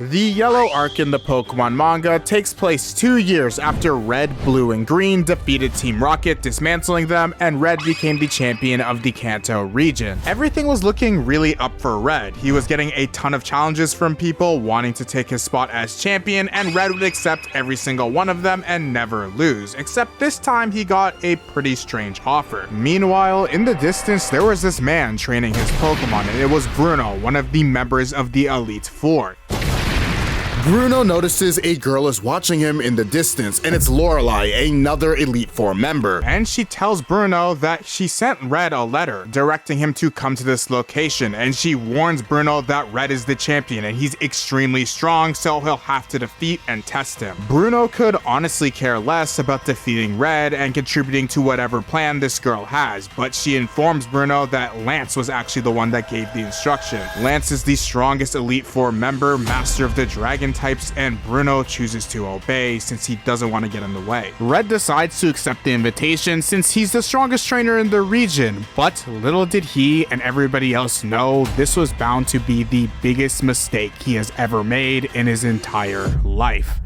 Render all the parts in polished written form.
The Yellow Arc in the Pokemon Manga takes place 2 years after Red, Blue, and Green defeated Team Rocket, dismantling them, and Red became the champion of the Kanto region. Everything was looking really up for Red. He was getting a ton of challenges from people wanting to take his spot as champion, and Red would accept every single one of them and never lose, except this time he got a pretty strange offer. Meanwhile, in the distance, there was this man training his Pokemon, and it was Bruno, one of the members of the Elite Four. Bruno notices a girl is watching him in the distance, and it's Lorelei, another Elite Four member. And she tells Bruno that she sent Red a letter directing him to come to this location, and she warns Bruno that Red is the champion and he's extremely strong, so he'll have to defeat and test him. Bruno could honestly care less about defeating Red and contributing to whatever plan this girl has, but she informs Bruno that Lance was actually the one that gave the instruction. Lance is the strongest Elite Four member, master of the dragon types, and Bruno chooses to obey since he doesn't want to get in the way. Red decides to accept the invitation since he's the strongest trainer in the region, but little did he and everybody else know this was bound to be the biggest mistake he has ever made in his entire life.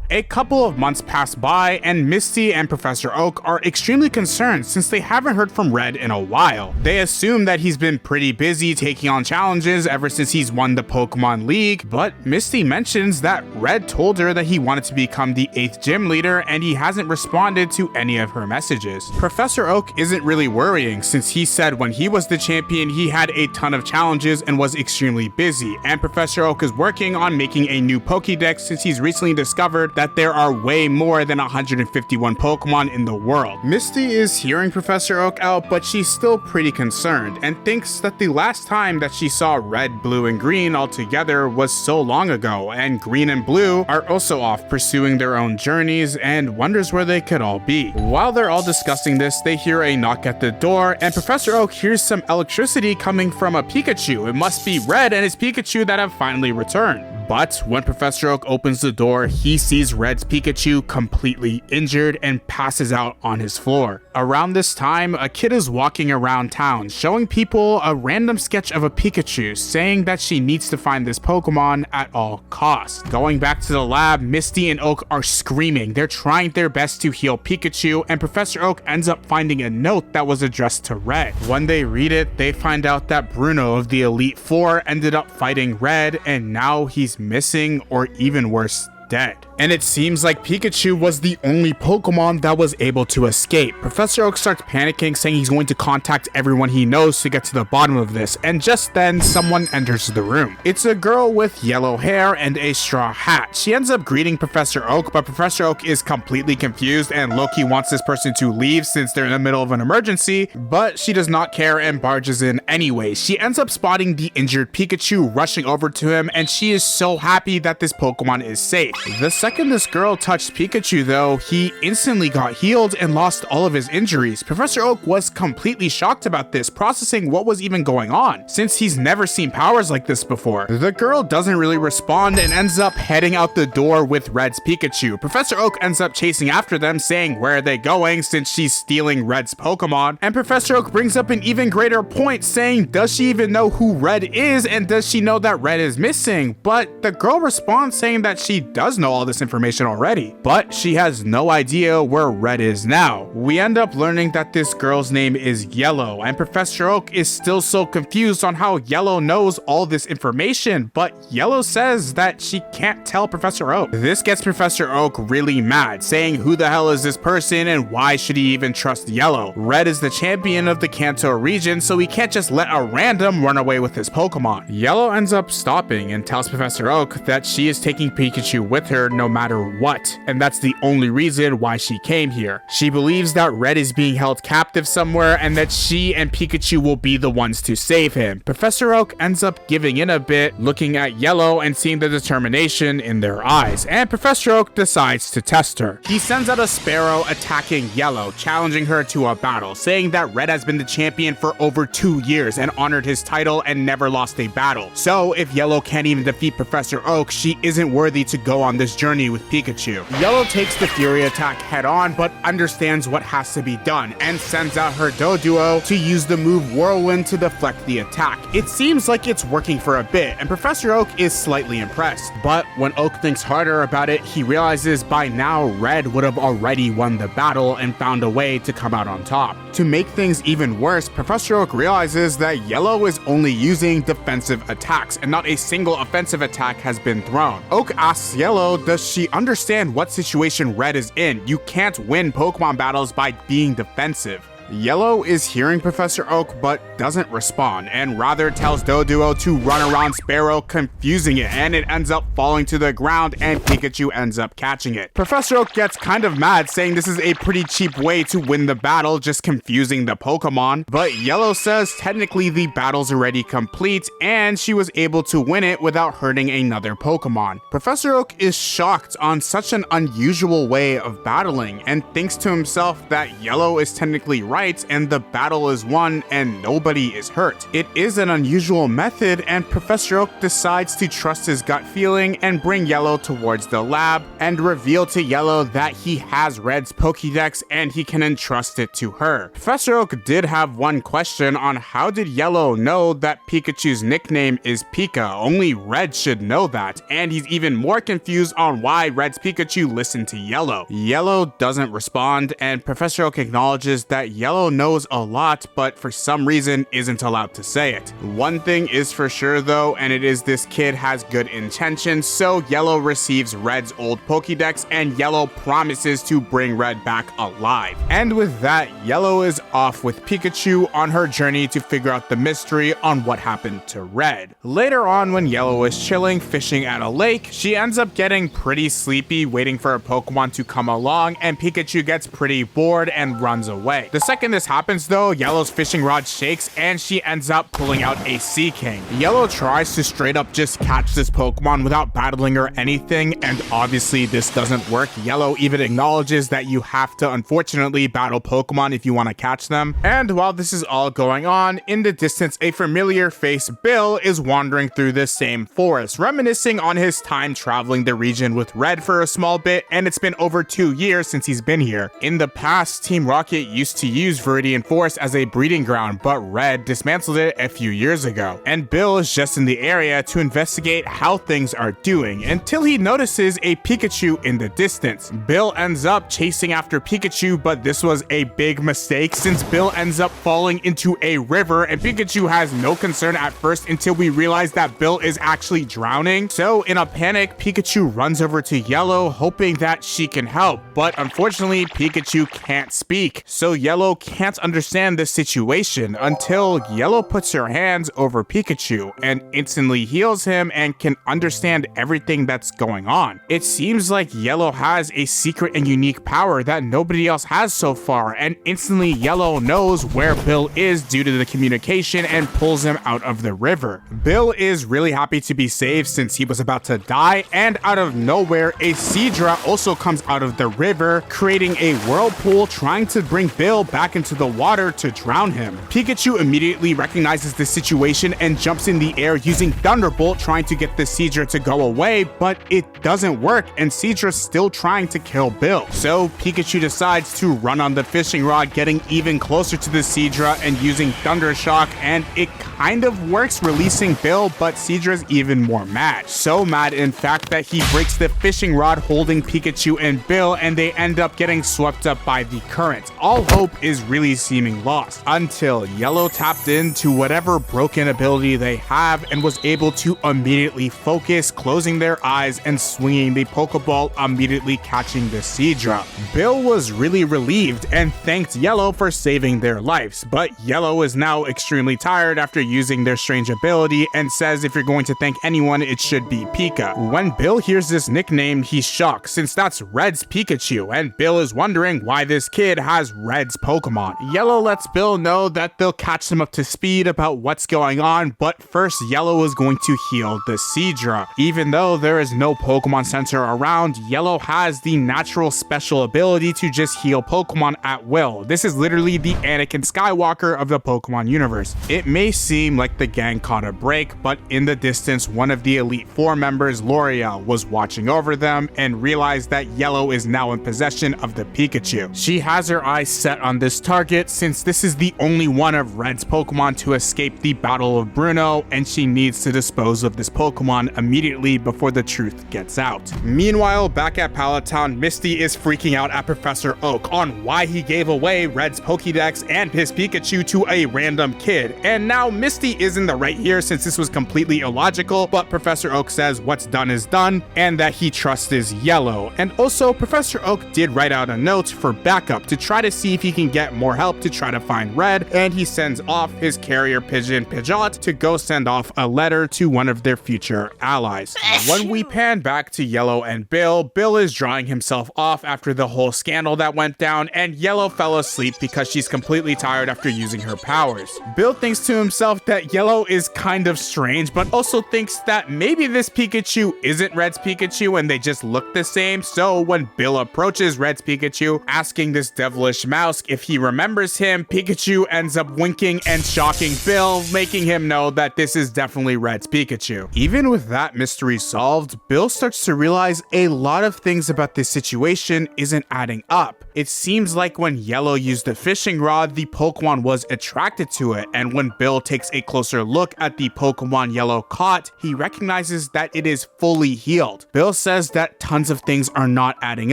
A couple of months pass by, and Misty and Professor Oak are extremely concerned since they haven't heard from Red in a while. They assume that he's been pretty busy taking on challenges ever since he's won the Pokemon League, but Misty mentions that Red told her that he wanted to become the 8th gym leader and he hasn't responded to any of her messages. Professor Oak isn't really worrying since he said when he was the champion he had a ton of challenges and was extremely busy, and Professor Oak is working on making a new Pokédex since he's recently discovered that there are way more than 151 Pokemon in the world. Misty is hearing Professor Oak out, but she's still pretty concerned and thinks that the last time that she saw Red, Blue, and Green all together was so long ago, and Green and Blue are also off pursuing their own journeys and wonders where they could all be. While they're all discussing this, they hear a knock at the door, and Professor Oak hears some electricity coming from a Pikachu. It must be Red and his Pikachu that have finally returned. But when Professor Oak opens the door, he sees Red's Pikachu completely injured and passes out on his floor. Around this time, a kid is walking around town, showing people a random sketch of a Pikachu, saying that she needs to find this Pokemon at all costs. Going back to the lab, Misty and Oak are screaming. They're trying their best to heal Pikachu, and Professor Oak ends up finding a note that was addressed to Red. When they read it, they find out that Bruno of the Elite Four ended up fighting Red, and now he's missing, or even worse, dead. And it seems like Pikachu was the only Pokemon that was able to escape. Professor Oak starts panicking, saying he's going to contact everyone he knows to get to the bottom of this, and just then someone enters the room. It's a girl with yellow hair and a straw hat. She ends up greeting Professor Oak, but Professor Oak is completely confused and Loki wants this person to leave since they're in the middle of an emergency, but she does not care and barges in anyway. She ends up spotting the injured Pikachu rushing over to him, and she is so happy that this Pokemon is safe. The second this girl touched Pikachu though, he instantly got healed and lost all of his injuries. Professor Oak was completely shocked about this, processing what was even going on, since he's never seen powers like this before. The girl doesn't really respond and ends up heading out the door with Red's Pikachu. Professor Oak ends up chasing after them, saying where are they going since she's stealing Red's Pokemon, and Professor Oak brings up an even greater point, saying does she even know who Red is and does she know that Red is missing? But the girl responds saying that she does know all this information already, but she has no idea where Red is now. We end up learning that this girl's name is Yellow, and Professor Oak is still so confused on how Yellow knows all this information, but Yellow says that she can't tell Professor Oak. This gets Professor Oak really mad, saying who the hell is this person and why should he even trust Yellow? Red is the champion of the Kanto region, so he can't just let a random run away with his Pokemon. Yellow ends up stopping and tells Professor Oak that she is taking Pikachu with her no matter what, and that's the only reason why she came here. She believes that Red is being held captive somewhere and that she and Pikachu will be the ones to save him. Professor Oak ends up giving in a bit, looking at Yellow and seeing the determination in their eyes, and Professor Oak decides to test her. He sends out a Sparrow attacking Yellow, challenging her to a battle, saying that Red has been the champion for over 2 years and honored his title and never lost a battle. So if Yellow can't even defeat Professor Oak, she isn't worthy to go on this journey journey with Pikachu. Yellow takes the Fury attack head on, but understands what has to be done, and sends out her Doduo to use the move Whirlwind to deflect the attack. It seems like it's working for a bit, and Professor Oak is slightly impressed. But when Oak thinks harder about it, he realizes by now Red would have already won the battle and found a way to come out on top. To make things even worse, Professor Oak realizes that Yellow is only using defensive attacks, and not a single offensive attack has been thrown. Oak asks Yellow, does she understand what situation Red is in? You can't win Pokemon battles by being defensive. Yellow is hearing Professor Oak but doesn't respond, and rather tells Doduo to run around Sparrow, confusing it, and it ends up falling to the ground and Pikachu ends up catching it. Professor Oak gets kind of mad, saying this is a pretty cheap way to win the battle, just confusing the Pokemon, but Yellow says technically the battle's already complete and she was able to win it without hurting another Pokemon. Professor Oak is shocked on such an unusual way of battling and thinks to himself that Yellow is technically right and the battle is won and nobody is hurt. It is an unusual method, and Professor Oak decides to trust his gut feeling and bring Yellow towards the lab and reveal to Yellow that he has Red's Pokédex and he can entrust it to her. Professor Oak did have one question on how did Yellow know that Pikachu's nickname is Pika? Only Red should know that, and he's even more confused on why Red's Pikachu listened to Yellow. Yellow doesn't respond, and Professor Oak acknowledges that Yellow knows a lot, but for some reason isn't allowed to say it. One thing is for sure though, and it is this kid has good intentions, so Yellow receives Red's old Pokédex and Yellow promises to bring Red back alive. And with that, Yellow is off with Pikachu on her journey to figure out the mystery on what happened to Red. Later on, when Yellow is chilling fishing at a lake, she ends up getting pretty sleepy waiting for a Pokemon to come along, and Pikachu gets pretty bored and runs away. The second this happens though, Yellow's fishing rod shakes and she ends up pulling out a Sea King. Yellow tries to straight up just catch this Pokemon without battling or anything, and obviously this doesn't work. Yellow even acknowledges that you have to unfortunately battle Pokemon if you want to catch them. And while this is all going on, in the distance a familiar face, Bill, is wandering through the same forest, reminiscing on his time traveling the region with Red for a small bit, and it's been over 2 years since he's been here. In the past, Team Rocket used to use Viridian Forest as a breeding ground, but Red dismantled it a few years ago, and Bill is just in the area to investigate how things are doing until he notices a Pikachu in the distance. Bill ends up chasing after Pikachu, but this was a big mistake since Bill ends up falling into a river, and Pikachu has no concern at first until we realize that Bill is actually drowning. So in a panic, Pikachu runs over to Yellow hoping that she can help, but unfortunately Pikachu can't speak, so Yellow can't understand the situation until Yellow puts her hands over Pikachu and instantly heals him and can understand everything that's going on. It seems like Yellow has a secret and unique power that nobody else has so far, and instantly Yellow knows where Bill is due to the communication and pulls him out of the river. Bill is really happy to be saved since he was about to die, and out of nowhere a Seadra also comes out of the river, creating a whirlpool trying to bring Bill back into the water to drown him. Pikachu immediately recognizes the situation and jumps in the air using Thunderbolt, trying to get the Seadra to go away, but it doesn't work and Seadra's still trying to kill Bill. So Pikachu decides to run on the fishing rod, getting even closer to the Seadra and using Thunder Shock, and it kind of works, releasing Bill, but Seadra's even more mad. So mad in fact that he breaks the fishing rod holding Pikachu and Bill, and they end up getting swept up by the current. All hope is really seeming lost until Yellow tapped into whatever broken ability they have and was able to immediately focus, closing their eyes and swinging the Pokeball, immediately catching the Seadra. Bill was really relieved and thanked Yellow for saving their lives, but Yellow is now extremely tired after using their strange ability and says if you're going to thank anyone, it should be Pika. When Bill hears this nickname, he's shocked since that's Red's Pikachu, and Bill is wondering why this kid has Red's Pokédex. Pokemon. Yellow lets Bill know that they'll catch them up to speed about what's going on, but first Yellow is going to heal the Seadra. Even though there is no Pokemon Center around, Yellow has the natural special ability to just heal Pokemon at will. This is literally the Anakin Skywalker of the Pokemon universe. It may seem like the gang caught a break, but in the distance, one of the Elite Four members, Lorelei, was watching over them and realized that Yellow is now in possession of the Pikachu. She has her eyes set on this target since this is the only one of Red's Pokemon to escape the Battle of Bruno, and she needs to dispose of this Pokemon immediately before the truth gets out. Meanwhile, back at Pallet Town, Misty is freaking out at Professor Oak on why he gave away Red's Pokédex and his Pikachu to a random kid. And now Misty is in the right here since this was completely illogical, but Professor Oak says what's done is done and that he trusts Yellow. And also, Professor Oak did write out a note for backup to try to see if he can get more help to try to find Red, and he sends off his carrier pigeon Pidgeot to go send off a letter to one of their future allies. When we pan back to Yellow and Bill, Bill is drying himself off after the whole scandal that went down, and Yellow fell asleep because she's completely tired after using her powers. Bill thinks to himself that Yellow is kind of strange, but also thinks that maybe this Pikachu isn't Red's Pikachu and they just look the same. So when Bill approaches Red's Pikachu, asking this devilish mouse if he remembers him, Pikachu ends up winking and shocking Bill, making him know that this is definitely Red's Pikachu. Even with that mystery solved, Bill starts to realize a lot of things about this situation isn't adding up. It seems like when Yellow used the fishing rod, the Pokemon was attracted to it, and when Bill takes a closer look at the Pokemon Yellow caught, he recognizes that it is fully healed. Bill says that tons of things are not adding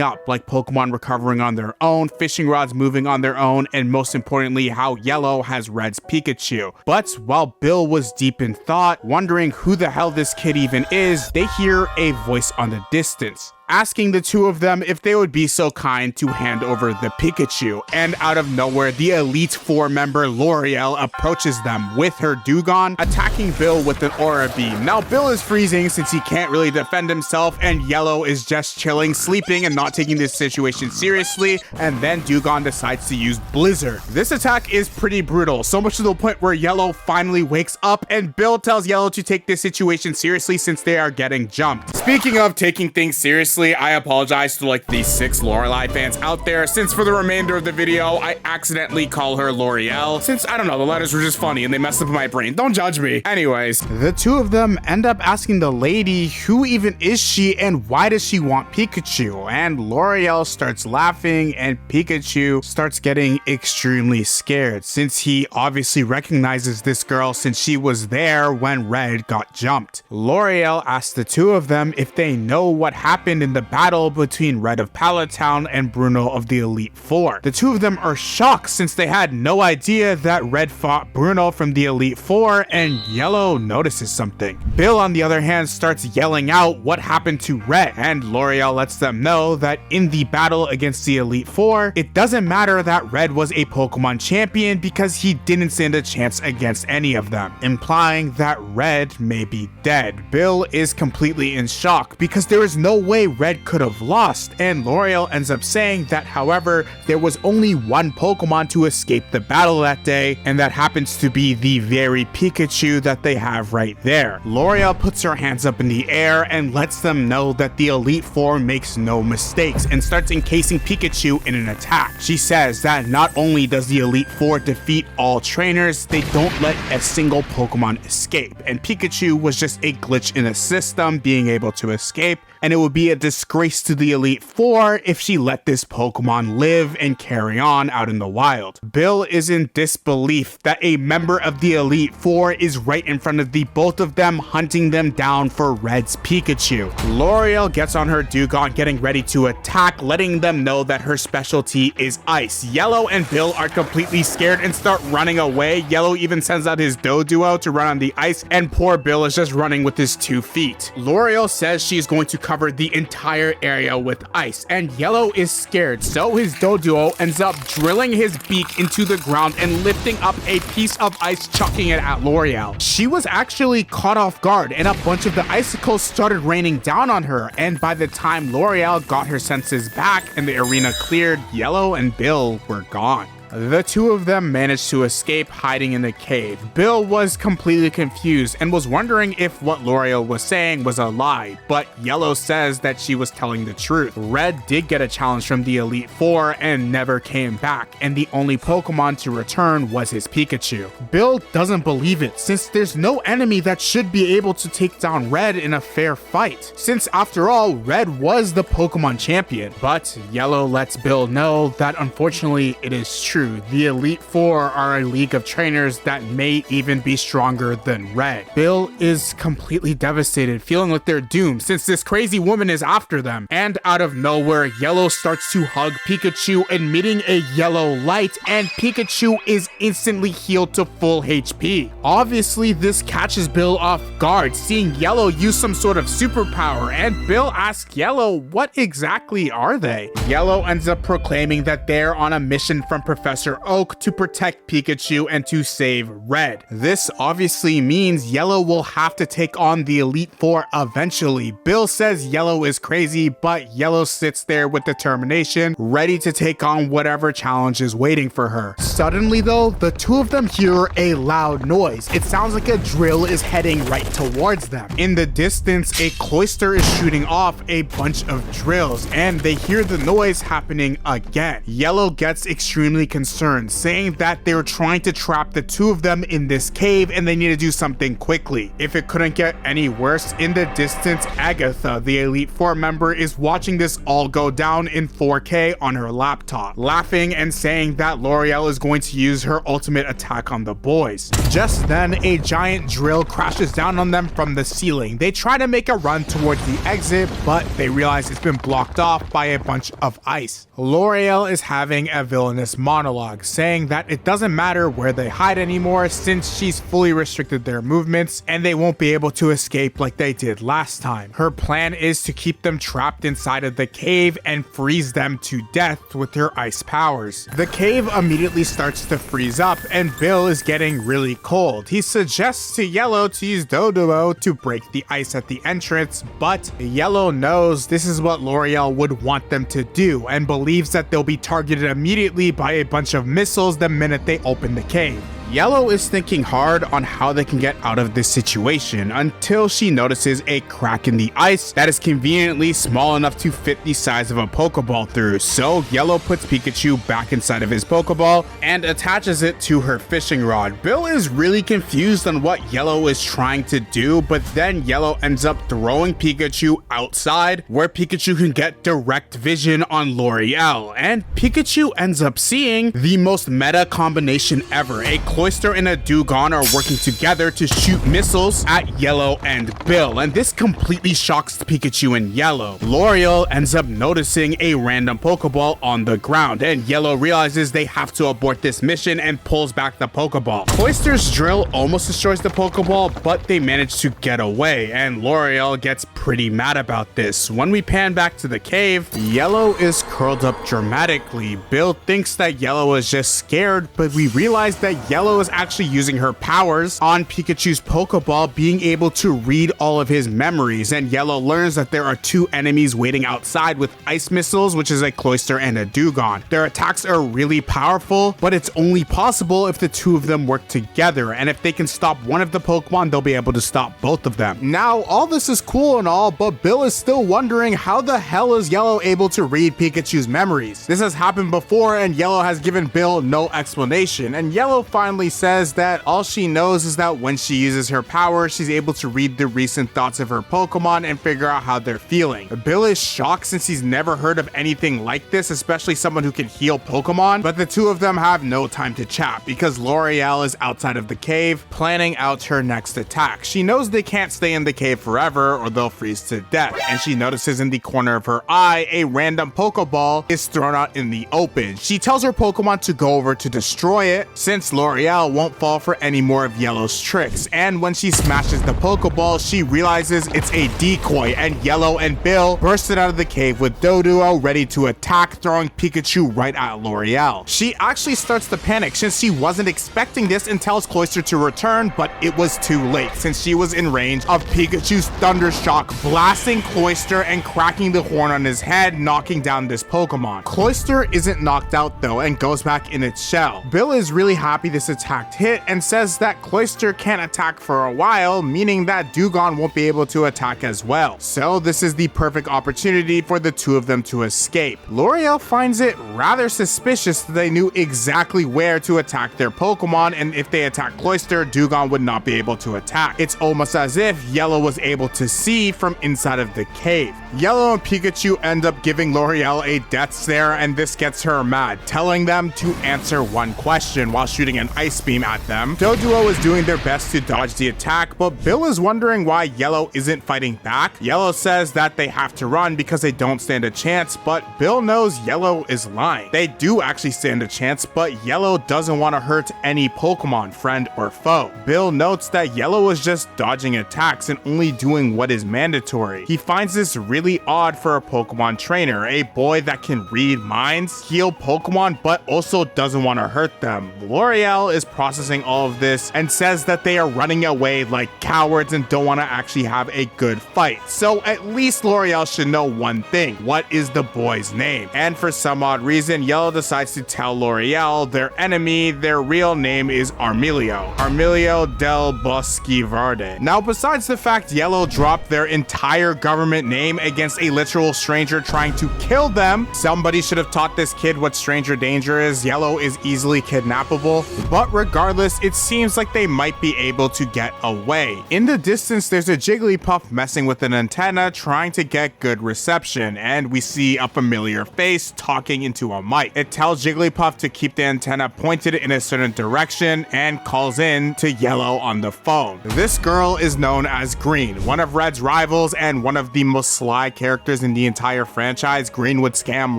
up, like Pokemon recovering on their own, fishing rods moving on their own, and most importantly, how Yellow has Red's Pikachu. But while Bill was deep in thought, wondering who the hell this kid even is, they hear a voice on the distance, asking the two of them if they would be so kind to hand over the Pikachu. And out of nowhere, the Elite Four member Lorelei approaches them with her Dewgong, attacking Bill with an Aura Beam. Now Bill is freezing since he can't really defend himself, and Yellow is just chilling, sleeping, and not taking this situation seriously, and then Dewgong decides to use Blizzard. This attack is pretty brutal, so much to the point where Yellow finally wakes up, and Bill tells Yellow to take this situation seriously since they are getting jumped. Speaking of taking things seriously, I apologize to like these 6 Lorelei fans out there, since for the remainder of the video, I accidentally call her L'Oreal, since I don't know, the letters were just funny and they messed up my brain. Don't judge me. Anyways, the two of them end up asking the lady who even is she and why does she want Pikachu, and L'Oreal starts laughing and Pikachu starts getting extremely scared since he obviously recognizes this girl since she was there when Red got jumped. L'Oreal asks the two of them if they know what happened in the battle between Red of Pallet Town and Bruno of the Elite Four. The two of them are shocked since they had no idea that Red fought Bruno from the Elite Four, and Yellow notices something. Bill, on the other hand, starts yelling out what happened to Red, and L'Oreal lets them know that in the battle against the Elite Four, it doesn't matter that Red was a Pokemon champion because he didn't stand a chance against any of them, implying that Red may be dead. Bill is completely in shock because there is no way Red could have lost, and L'Oreal ends up saying that however, there was only one Pokemon to escape the battle that day, and that happens to be the very Pikachu that they have right there. L'Oreal puts her hands up in the air and lets them know that the Elite Four makes no mistakes and starts encasing Pikachu in an attack. She says that not only does the Elite Four defeat all trainers, they don't let a single Pokemon escape, and Pikachu was just a glitch in the system being able to escape, and it would be a disgrace to the Elite Four if she let this Pokemon live and carry on out in the wild. Bill is in disbelief that a member of the Elite Four is right in front of the both of them, hunting them down for Red's Pikachu. L'Oreal gets on her Dewgong, getting ready to attack, letting them know that her specialty is ice. Yellow and Bill are completely scared and start running away. Yellow even sends out his Doduo to run on the ice, and poor Bill is just running with his 2 feet. L'Oreal says she's going to cover the entire area with ice, and Yellow is scared, so his Doduo ends up drilling his beak into the ground and lifting up a piece of ice, chucking it at L'Oreal. She was actually caught off guard, and a bunch of the icicles started raining down on her, and by the time L'Oreal got her senses back and the arena cleared, Yellow and Bill were gone. The two of them managed to escape, hiding in the cave. Bill was completely confused and was wondering if what Lorelei was saying was a lie, but Yellow says that she was telling the truth. Red did get a challenge from the Elite Four and never came back, and the only Pokemon to return was his Pikachu. Bill doesn't believe it, since there's no enemy that should be able to take down Red in a fair fight, since after all, Red was the Pokemon champion. But Yellow lets Bill know that unfortunately it is true. The Elite Four are a league of trainers that may even be stronger than Red. Bill is completely devastated, feeling like they're doomed since this crazy woman is after them. And out of nowhere, Yellow starts to hug Pikachu, emitting a yellow light, and Pikachu is instantly healed to full HP. Obviously, this catches Bill off guard, seeing Yellow use some sort of superpower, and Bill asks Yellow what exactly are they? Yellow ends up proclaiming that they're on a mission from Professor Oak to protect Pikachu and to save Red. This obviously means Yellow will have to take on the Elite Four eventually. Bill says Yellow is crazy, but Yellow sits there with determination, ready to take on whatever challenge is waiting for her. Suddenly though, the two of them hear a loud noise. It sounds like a drill is heading right towards them. In the distance, a cloister is shooting off a bunch of drills, and they hear the noise happening again. Yellow gets extremely concerned, saying that they're trying to trap the two of them in this cave and they need to do something quickly. If it couldn't get any worse, in the distance, Agatha, the Elite Four member, is watching this all go down in 4K on her laptop, laughing and saying that Lorelei is going to use her ultimate attack on the boys. Just then, a giant drill crashes down on them from the ceiling. They try to make a run towards the exit, but they realize it's been blocked off by a bunch of ice. Lorelei is having a villainous monologue, saying that it doesn't matter where they hide anymore since she's fully restricted their movements and they won't be able to escape like they did last time. Her plan is to keep them trapped inside of the cave and freeze them to death with her ice powers. The cave immediately starts to freeze up and Bill is getting really cold. He suggests to Yellow to use Doduo to break the ice at the entrance, but Yellow knows this is what Lorelei would want them to do and believes that they'll be targeted immediately by a bunch of missiles the minute they open the cave. Yellow is thinking hard on how they can get out of this situation until she notices a crack in the ice that is conveniently small enough to fit the size of a Pokeball through. So Yellow puts Pikachu back inside of his Pokeball and attaches it to her fishing rod. Bill is really confused on what Yellow is trying to do, but then Yellow ends up throwing Pikachu outside where Pikachu can get direct vision on Lorelei, and Pikachu ends up seeing the most meta combination ever. A Cloyster and a Dewgong are working together to shoot missiles at Yellow and Bill, and this completely shocks Pikachu and Yellow. Lorelei ends up noticing a random Pokeball on the ground, and Yellow realizes they have to abort this mission and pulls back the Pokeball. Cloyster's drill almost destroys the Pokeball, but they manage to get away, and Lorelei gets pretty mad about this. When we pan back to the cave, Yellow is curled up dramatically. Bill thinks that Yellow is just scared, but we realize that Yellow is actually using her powers on Pikachu's Pokeball, being able to read all of his memories, and Yellow learns that there are two enemies waiting outside with ice missiles, which is a Cloyster and a Dewgong. Their attacks are really powerful, but it's only possible if the two of them work together, and if they can stop one of the Pokemon, they'll be able to stop both of them. Now, all this is cool and all, but Bill is still wondering how the hell is Yellow able to read Pikachu's memories? This has happened before, and Yellow has given Bill no explanation, and Yellow finally says that all she knows is that when she uses her power, she's able to read the recent thoughts of her Pokemon and figure out how they're feeling. Bill is shocked since he's never heard of anything like this, especially someone who can heal Pokemon, but the two of them have no time to chat because Lorelei is outside of the cave planning out her next attack. She knows they can't stay in the cave forever or they'll freeze to death, and she notices in the corner of her eye a random Pokeball is thrown out in the open. She tells her Pokemon to go over to destroy it since Lorelei L'Oreal won't fall for any more of Yellow's tricks, and when she smashes the Pokeball, she realizes it's a decoy, and Yellow and Bill bursted out of the cave with Doduo ready to attack, throwing Pikachu right at L'Oreal. She actually starts to panic since she wasn't expecting this and tells Cloyster to return, but it was too late since she was in range of Pikachu's Thunder Shock, blasting Cloyster and cracking the horn on his head, knocking down this Pokemon. Cloyster isn't knocked out though and goes back in its shell. Bill is really happy this attack hit and says that Cloyster can't attack for a while, meaning that Dewgong won't be able to attack as well. So this is the perfect opportunity for the two of them to escape. L'Oreal finds it rather suspicious that they knew exactly where to attack their Pokemon, and if they attack Cloyster, Dewgong would not be able to attack. It's almost as if Yellow was able to see from inside of the cave. Yellow and Pikachu end up giving L'Oreal a death stare, and this gets her mad, telling them to answer one question while shooting an ice beam at them. Doduo is doing their best to dodge the attack, but Bill is wondering why Yellow isn't fighting back. Yellow says that they have to run because they don't stand a chance, but Bill knows Yellow is lying. They do actually stand a chance, but Yellow doesn't want to hurt any Pokemon, friend or foe. Bill notes that Yellow is just dodging attacks and only doing what is mandatory. He finds this really odd for a Pokemon trainer, a boy that can read minds, heal Pokemon, but also doesn't want to hurt them. L'Oreal is processing all of this and says that they are running away like cowards and don't want to actually have a good fight. So at least L'Oreal should know one thing: what is the boy's name? And for some odd reason, Yellow decides to tell L'Oreal their enemy, their real name is Armilio del Bosqueverde. Now, besides the fact Yellow dropped their entire government name against a literal stranger trying to kill them, somebody should have taught this kid what stranger danger is. Yellow is easily kidnappable, but regardless, it seems like they might be able to get away. In the distance, there's a Jigglypuff messing with an antenna trying to get good reception, and we see a familiar face talking into a mic. It tells Jigglypuff to keep the antenna pointed in a certain direction and calls in to Yellow on the phone. This girl is known as Green, one of Red's rivals and one of the most sly characters in the entire franchise. Green would scam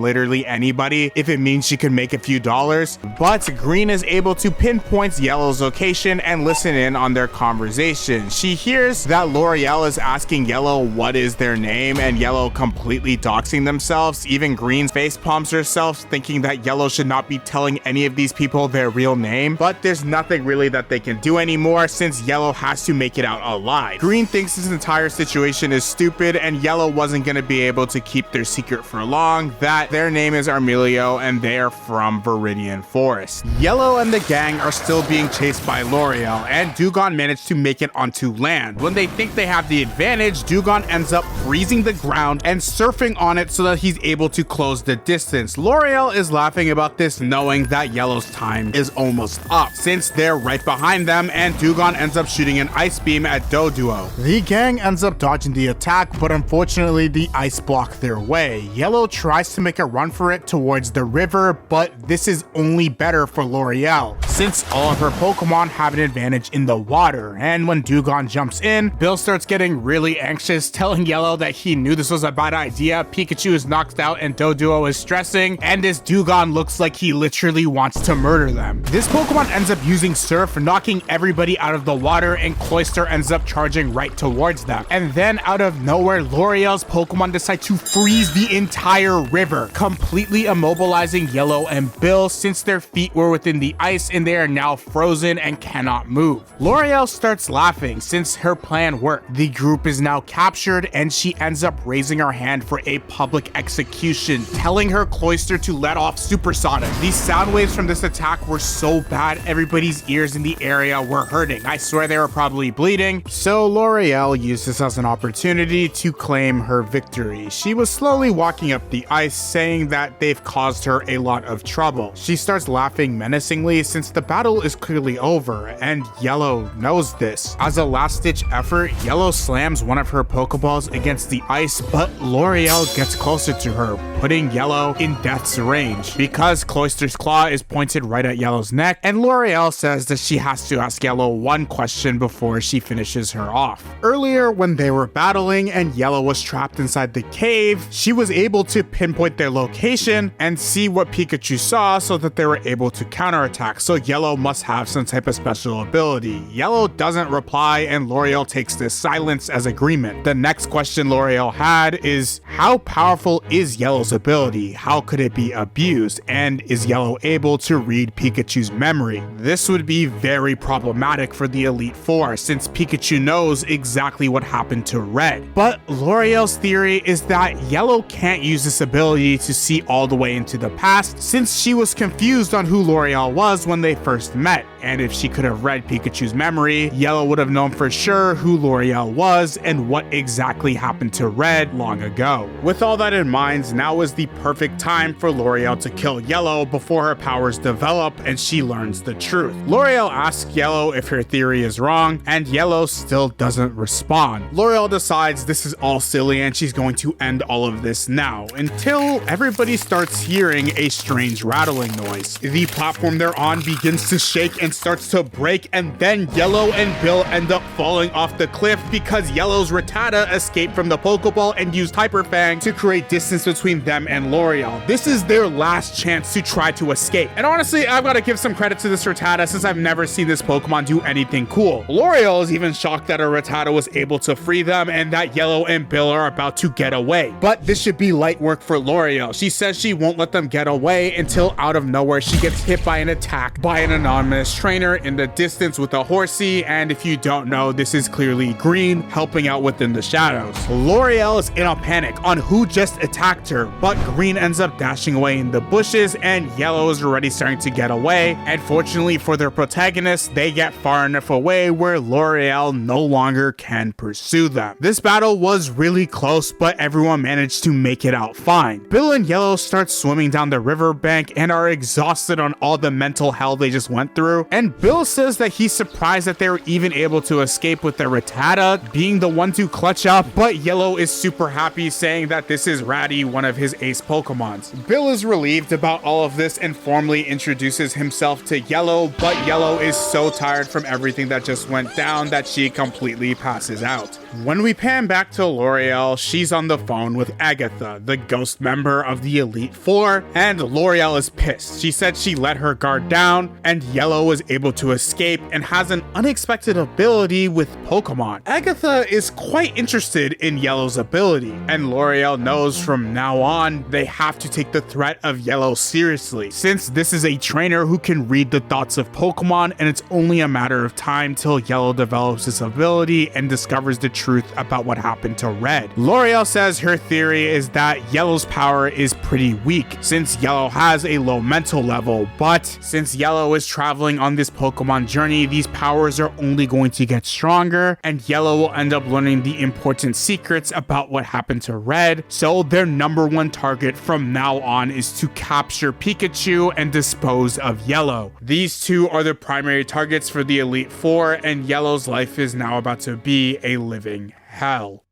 literally anybody if it means she could make a few dollars, but Green is able to pinpoint Yellow's location and listen in on their conversation. She hears that L'Oreal is asking Yellow what is their name, and Yellow completely doxing themselves. Even Green face palms herself, thinking that Yellow should not be telling any of these people their real name, but there's nothing really that they can do anymore since Yellow has to make it out alive. Green thinks this entire situation is stupid and Yellow wasn't going to be able to keep their secret for long, that their name is Armilio and they're from Viridian Forest. Yellow and the gang are still being chased by L'Oreal, and Dewgong managed to make it onto land. When they think they have the advantage, Dewgong ends up freezing the ground and surfing on it so that he's able to close the distance. L'Oreal is laughing about this, knowing that Yellow's time is almost up since they're right behind them, and Dewgong ends up shooting an ice beam at Doduo. The gang ends up dodging the attack, but unfortunately the ice blocked their way. Yellow tries to make a run for it towards the river, but this is only better for L'Oreal since all of her Pokemon have an advantage in the water. And when Dewgong jumps in, Bill starts getting really anxious, telling Yellow that he knew this was a bad idea. Pikachu is knocked out and Doduo is stressing, and this Dewgong looks like he literally wants to murder them. This Pokemon ends up using Surf, knocking everybody out of the water, and Cloyster ends up charging right towards them. And then out of nowhere, L'Oreal's Pokemon decide to freeze the entire river, completely immobilizing Yellow and Bill since their feet were within the ice and they are now frozen and cannot move. L'Oreal starts laughing since her plan worked. The group is now captured and she ends up raising her hand for a public execution, telling her Cloyster to let off Supersonic. These sound waves from this attack were so bad, everybody's ears in the area were hurting. I swear they were probably bleeding. So L'Oreal used this as an opportunity to claim her victory. She was slowly walking up the ice, saying that they've caused her a lot of trouble. She starts laughing menacingly since the battle is clearly over, and Yellow knows this. As a last-ditch effort, Yellow slams one of her Pokeballs against the ice, but L'Oreal gets closer to her, putting Yellow in death's range because Cloyster's claw is pointed right at Yellow's neck, and L'Oreal says that she has to ask Yellow one question before she finishes her off. Earlier, when they were battling and Yellow was trapped inside the cave, she was able to pinpoint their location and see what Pikachu saw so that they were able to counterattack. So Yellow Yellow must have some type of special ability. Yellow doesn't reply, and L'Oreal takes this silence as agreement. The next question L'Oreal had is, how powerful is Yellow's ability? How could it be abused? And is Yellow able to read Pikachu's memory? This would be very problematic for the Elite Four, since Pikachu knows exactly what happened to Red. But L'Oreal's theory is that Yellow can't use this ability to see all the way into the past, since she was confused on who L'Oreal was when they first met. And if she could have read Pikachu's memory, Yellow would have known for sure who L'Oreal was and what exactly happened to Red long ago. With all that in mind, now is the perfect time for L'Oreal to kill Yellow before her powers develop and she learns the truth. L'Oreal asks Yellow if her theory is wrong, and Yellow still doesn't respond. L'Oreal decides this is all silly and she's going to end all of this now, until everybody starts hearing a strange rattling noise. The platform they're on begins to shake and starts to break, and then Yellow and Bill end up falling off the cliff because Yellow's Rattata escaped from the Pokeball and used Hyper Fang to create distance between them and L'Oreal. This is their last chance to try to escape. And honestly, I've got to give some credit to this Rattata, since I've never seen this Pokemon do anything cool. L'Oreal is even shocked that a Rattata was able to free them and that Yellow and Bill are about to get away. But this should be light work for L'Oreal. She says she won't let them get away until out of nowhere she gets hit by an attack by an anonymous trainer in the distance with a horsey, and if you don't know, this is clearly Green helping out within the shadows. L'Oreal is in a panic on who just attacked her, but Green ends up dashing away in the bushes and Yellow is already starting to get away, and fortunately for their protagonists, they get far enough away where L'Oreal no longer can pursue them. This battle was really close, but everyone managed to make it out fine. Bill and Yellow start swimming down the riverbank and are exhausted on all the mental hell they just went through, and Bill says that he's surprised that they were even able to escape with their Rattata being the one to clutch up, but Yellow is super happy, saying that this is Ratty, one of his ace Pokemons. Bill is relieved about all of this and formally introduces himself to Yellow, but Yellow is so tired from everything that just went down that she completely passes out. When we pan back to L'Oreal, she's on the phone with Agatha, the ghost member of the Elite Four, and L'Oreal is pissed. She said she let her guard down, and Yellow was able to escape and has an unexpected ability with Pokemon. Agatha is quite interested in Yellow's ability, and L'Oreal knows from now on they have to take the threat of Yellow seriously, since this is a trainer who can read the thoughts of Pokemon, and it's only a matter of time till Yellow develops this ability and discovers the truth about what happened to Red. L'Oreal says her theory is that Yellow's power is pretty weak, since Yellow has a low mental level, but since Yellow is traveling on this Pokemon journey, these powers are only going to get stronger, and Yellow will end up learning the important secrets about what happened to Red, so their number one target from now on is to capture Pikachu and dispose of Yellow. These two are the primary targets for the Elite Four, and Yellow's life is now about to be a living hell.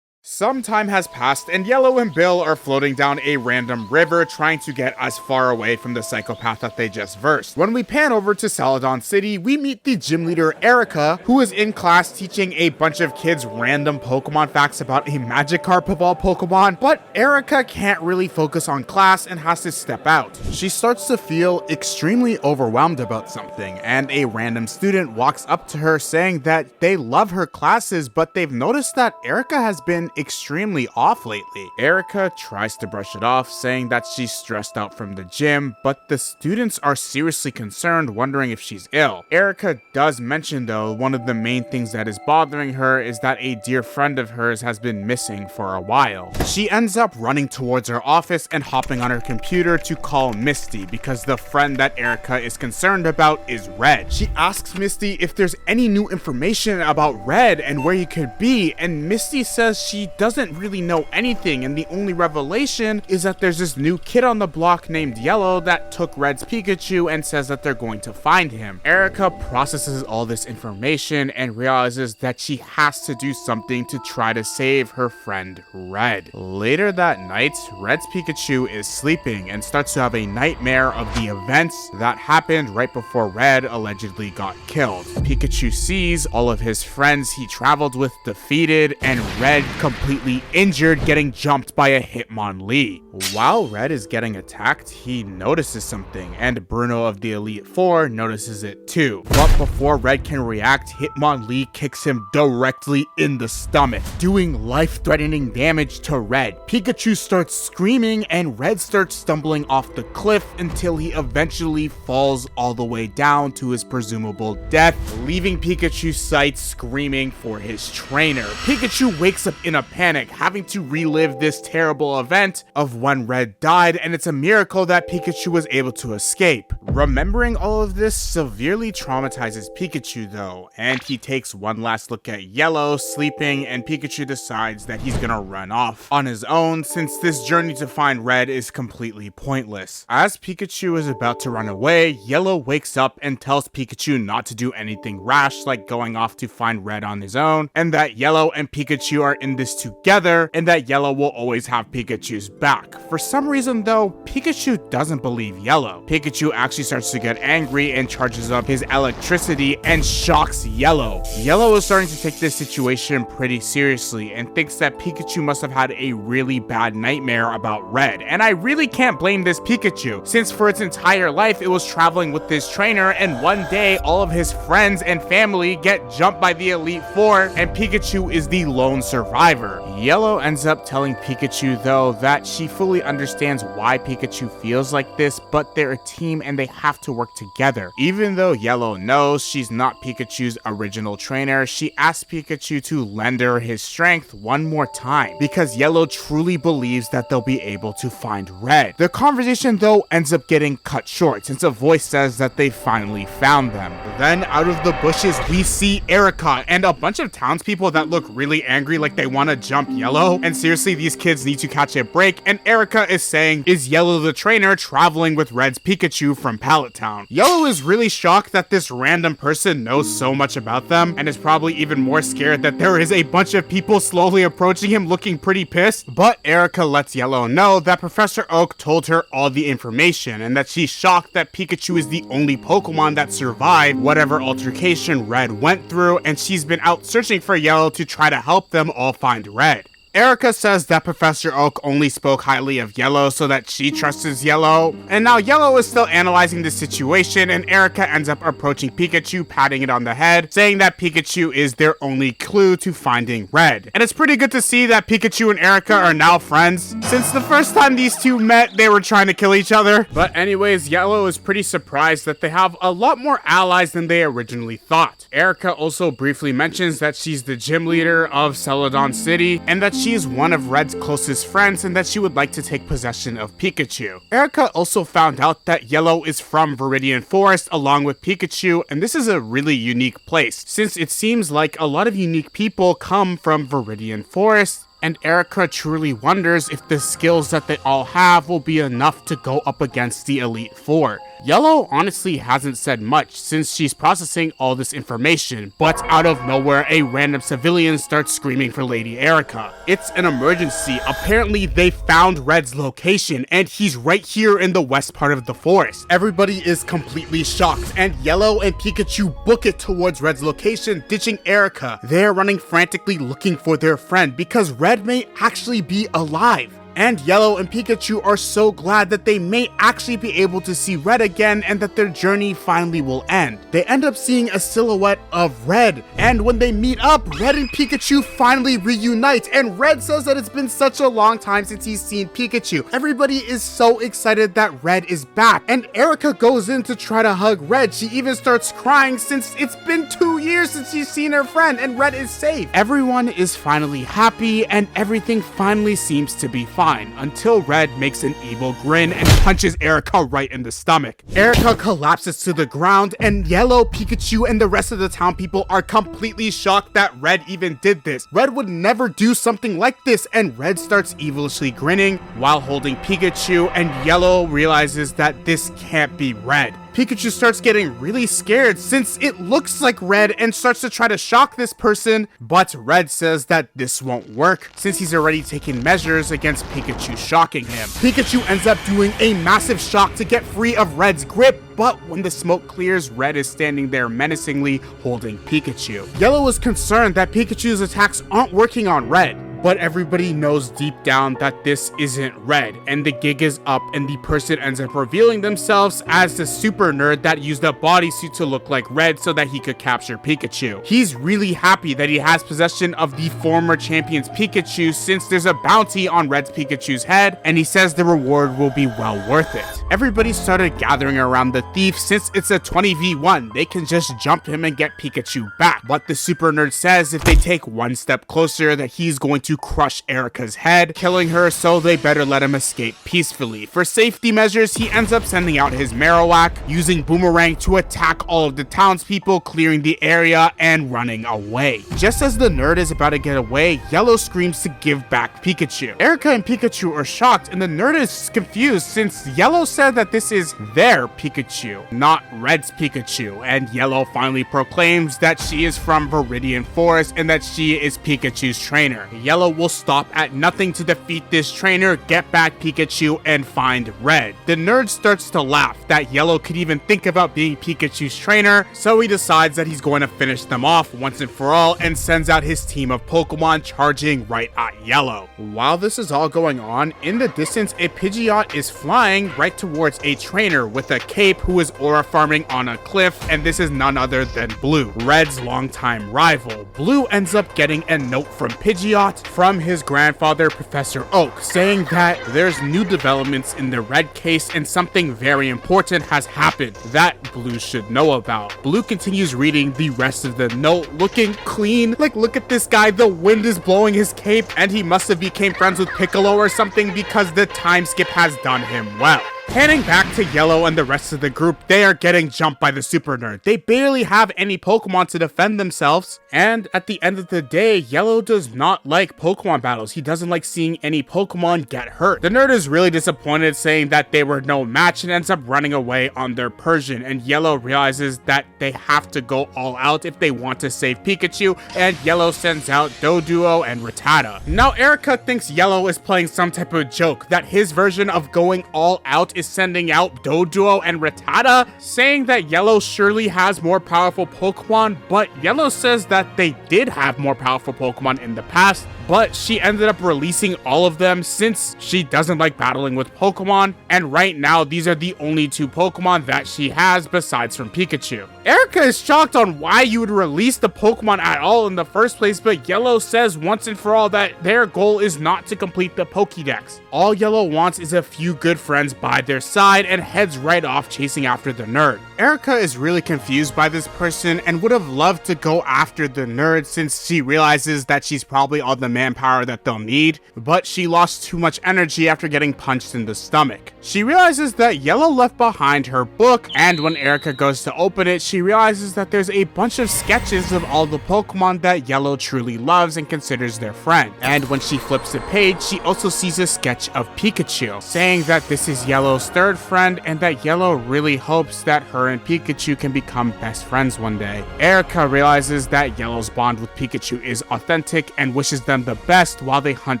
Some time has passed and Yellow and Bill are floating down a random river trying to get as far away from the psychopath that they just versed. When we pan over to Celadon City, we meet the gym leader Erica, who is in class teaching a bunch of kids random Pokemon facts about a Magikarp of all Pokemon, but Erica can't really focus on class and has to step out. She starts to feel extremely overwhelmed about something, and a random student walks up to her saying that they love her classes, but they've noticed that Erica has been extremely off lately. Erica tries to brush it off, saying that she's stressed out from the gym, but the students are seriously concerned, wondering if she's ill. Erica does mention though, one of the main things that is bothering her is that a dear friend of hers has been missing for a while. She ends up running towards her office and hopping on her computer to call Misty, because the friend that Erica is concerned about is Red. She asks Misty if there's any new information about Red and where he could be, and Misty says she doesn't really know anything, and the only revelation is that there's this new kid on the block named Yellow that took Red's Pikachu and says that they're going to find him. Erica processes all this information and realizes that she has to do something to try to save her friend Red. Later that night, Red's Pikachu is sleeping and starts to have a nightmare of the events that happened right before Red allegedly got killed. Pikachu sees all of his friends he traveled with defeated, and Red completely injured, getting jumped by a Hitmonlee. While Red is getting attacked, he notices something, and Bruno of the Elite Four notices it too. But before Red can react, Hitmonlee kicks him directly in the stomach, doing life-threatening damage to Red. Pikachu starts screaming, and Red starts stumbling off the cliff until he eventually falls all the way down to his presumable death, leaving Pikachu's sight screaming for his trainer. Pikachu wakes up in a panic, having to relive this terrible event of when Red died, and it's a miracle that Pikachu was able to escape. Remembering all of this severely traumatizes Pikachu though, and he takes one last look at Yellow sleeping, and Pikachu decides that he's gonna run off on his own since this journey to find Red is completely pointless. As Pikachu is about to run away, Yellow wakes up and tells Pikachu not to do anything rash like going off to find Red on his own, and that Yellow and Pikachu are in this together, and that Yellow will always have Pikachu's back. For some reason though, Pikachu doesn't believe Yellow. Pikachu actually starts to get angry and charges up his electricity and shocks Yellow. Yellow is starting to take this situation pretty seriously and thinks that Pikachu must have had a really bad nightmare about Red, and I really can't blame this Pikachu, since for its entire life it was traveling with this trainer, and one day all of his friends and family get jumped by the Elite Four and Pikachu is the lone survivor. Yellow ends up telling Pikachu though that she fully understands why Pikachu feels like this, but they're a team and they have to work together. Even though Yellow knows she's not Pikachu's original trainer, she asks Pikachu to lend her his strength one more time because Yellow truly believes that they'll be able to find Red. The conversation though ends up getting cut short since a voice says that they finally found them. Then out of the bushes we see Erica and a bunch of townspeople that look really angry, like they want to jump Yellow, and seriously these kids need to catch a break, and Erica is saying, is Yellow the trainer traveling with Red's Pikachu from Pallet Town? Yellow is really shocked that this random person knows so much about them, and is probably even more scared that there is a bunch of people slowly approaching him looking pretty pissed, but Erica lets Yellow know that Professor Oak told her all the information, and that she's shocked that Pikachu is the only Pokemon that survived whatever altercation Red went through, and she's been out searching for Yellow to try to help them all find Red. Erica says that Professor Oak only spoke highly of Yellow so that she trusts Yellow, and now Yellow is still analyzing the situation, and Erica ends up approaching Pikachu, patting it on the head, saying that Pikachu is their only clue to finding Red. And it's pretty good to see that Pikachu and Erica are now friends. Since the first time these two met, they were trying to kill each other. But anyways, Yellow is pretty surprised that they have a lot more allies than they originally thought. Erica also briefly mentions that she's the gym leader of Celadon City, and that she is one of Red's closest friends and that she would like to take possession of Pikachu. Erica also found out that Yellow is from Viridian Forest along with Pikachu, and this is a really unique place, since it seems like a lot of unique people come from Viridian Forest, and Erica truly wonders if the skills that they all have will be enough to go up against the Elite Four. Yellow honestly hasn't said much since she's processing all this information, but out of nowhere a random civilian starts screaming for Lady Erica. It's an emergency. Apparently they found Red's location and he's right here in the west part of the forest. Everybody is completely shocked and Yellow and Pikachu book it towards Red's location, ditching Erica. They're running frantically looking for their friend because Red may actually be alive. And Yellow and Pikachu are so glad that they may actually be able to see Red again and that their journey finally will end. They end up seeing a silhouette of Red, and when they meet up, Red and Pikachu finally reunite, and Red says that it's been such a long time since he's seen Pikachu. Everybody is so excited that Red is back, and Erica goes in to try to hug Red. She even starts crying since it's been 2 years since she's seen her friend and Red is safe. Everyone is finally happy and everything finally seems to be fine. Until Red makes an evil grin and punches Erica right in the stomach. Erica collapses to the ground and Yellow, Pikachu, and the rest of the town people are completely shocked that Red even did this. Red would never do something like this, and Red starts evilishly grinning while holding Pikachu, and Yellow realizes that this can't be Red. Pikachu starts getting really scared since it looks like Red and starts to try to shock this person, but Red says that this won't work since he's already taken measures against Pikachu shocking him. Pikachu ends up doing a massive shock to get free of Red's grip, but when the smoke clears, Red is standing there menacingly holding Pikachu. Yellow is concerned that Pikachu's attacks aren't working on Red, but everybody knows deep down that this isn't Red, and the gig is up, and the person ends up revealing themselves as the super nerd that used a bodysuit to look like Red so that he could capture Pikachu. He's really happy that he has possession of the former champion's Pikachu since there's a bounty on Red's Pikachu's head, and he says the reward will be well worth it. Everybody started gathering around the thief since it's a 20v1, they can just jump him and get Pikachu back. But the super nerd says if they take one step closer that he's going to crush Erica's head, killing her, so they better let him escape peacefully. For safety measures, he ends up sending out his Marowak, using Boomerang to attack all of the townspeople, clearing the area and running away. Just as the nerd is about to get away, Yellow screams to give back Pikachu. Erica and Pikachu are shocked, and the nerd is confused since Yellow said that this is their Pikachu, not Red's Pikachu, and Yellow finally proclaims that she is from Viridian Forest and that she is Pikachu's trainer. Yellow will stop at nothing to defeat this trainer, get back Pikachu, and find Red. The nerd starts to laugh that Yellow could even think about being Pikachu's trainer, so he decides that he's going to finish them off once and for all and sends out his team of Pokemon charging right at Yellow. While this is all going on, in the distance a Pidgeot is flying right towards a trainer with a cape who is aura farming on a cliff, and this is none other than Blue, Red's longtime rival. Blue ends up getting a note from Pidgeot from his grandfather, Professor Oak, saying that there's new developments in the Red case and something very important has happened that Blue should know about. Blue continues reading the rest of the note, looking clean. Like, look at this guy, the wind is blowing his cape, and he must have became friends with Piccolo or something because the time skip has done him well. Panning back to Yellow and the rest of the group, they are getting jumped by the super nerd. They barely have any Pokemon to defend themselves, and at the end of the day, Yellow does not like Pokemon battles. He doesn't like seeing any Pokemon get hurt. The nerd is really disappointed, saying that they were no match, and ends up running away on their Persian, and Yellow realizes that they have to go all out if they want to save Pikachu, and Yellow sends out Doduo and Rattata. Now Erica thinks Yellow is playing some type of joke, that his version of going all out is sending out Doduo and Rattata, saying that Yellow surely has more powerful Pokemon, but Yellow says that they did have more powerful Pokemon in the past, but she ended up releasing all of them since she doesn't like battling with Pokemon, and right now these are the only two Pokemon that she has besides from Pikachu. Erica is shocked on why you would release the Pokemon at all in the first place, but Yellow says once and for all that their goal is not to complete the Pokédex. All Yellow wants is a few good friends by their side and heads right off chasing after the nerd. Erica is really confused by this person and would have loved to go after the nerd since she realizes that she's probably all the manpower that they'll need, but she lost too much energy after getting punched in the stomach. She realizes that Yellow left behind her book, and when Erica goes to open it, she realizes that there's a bunch of sketches of all the Pokemon that Yellow truly loves and considers their friend. And when she flips the page, she also sees a sketch of Pikachu, saying that this is Yellow's third friend and that Yellow really hopes that her and Pikachu can become best friends one day. Erica realizes that Yellow's bond with Pikachu is authentic and wishes them the best while they hunt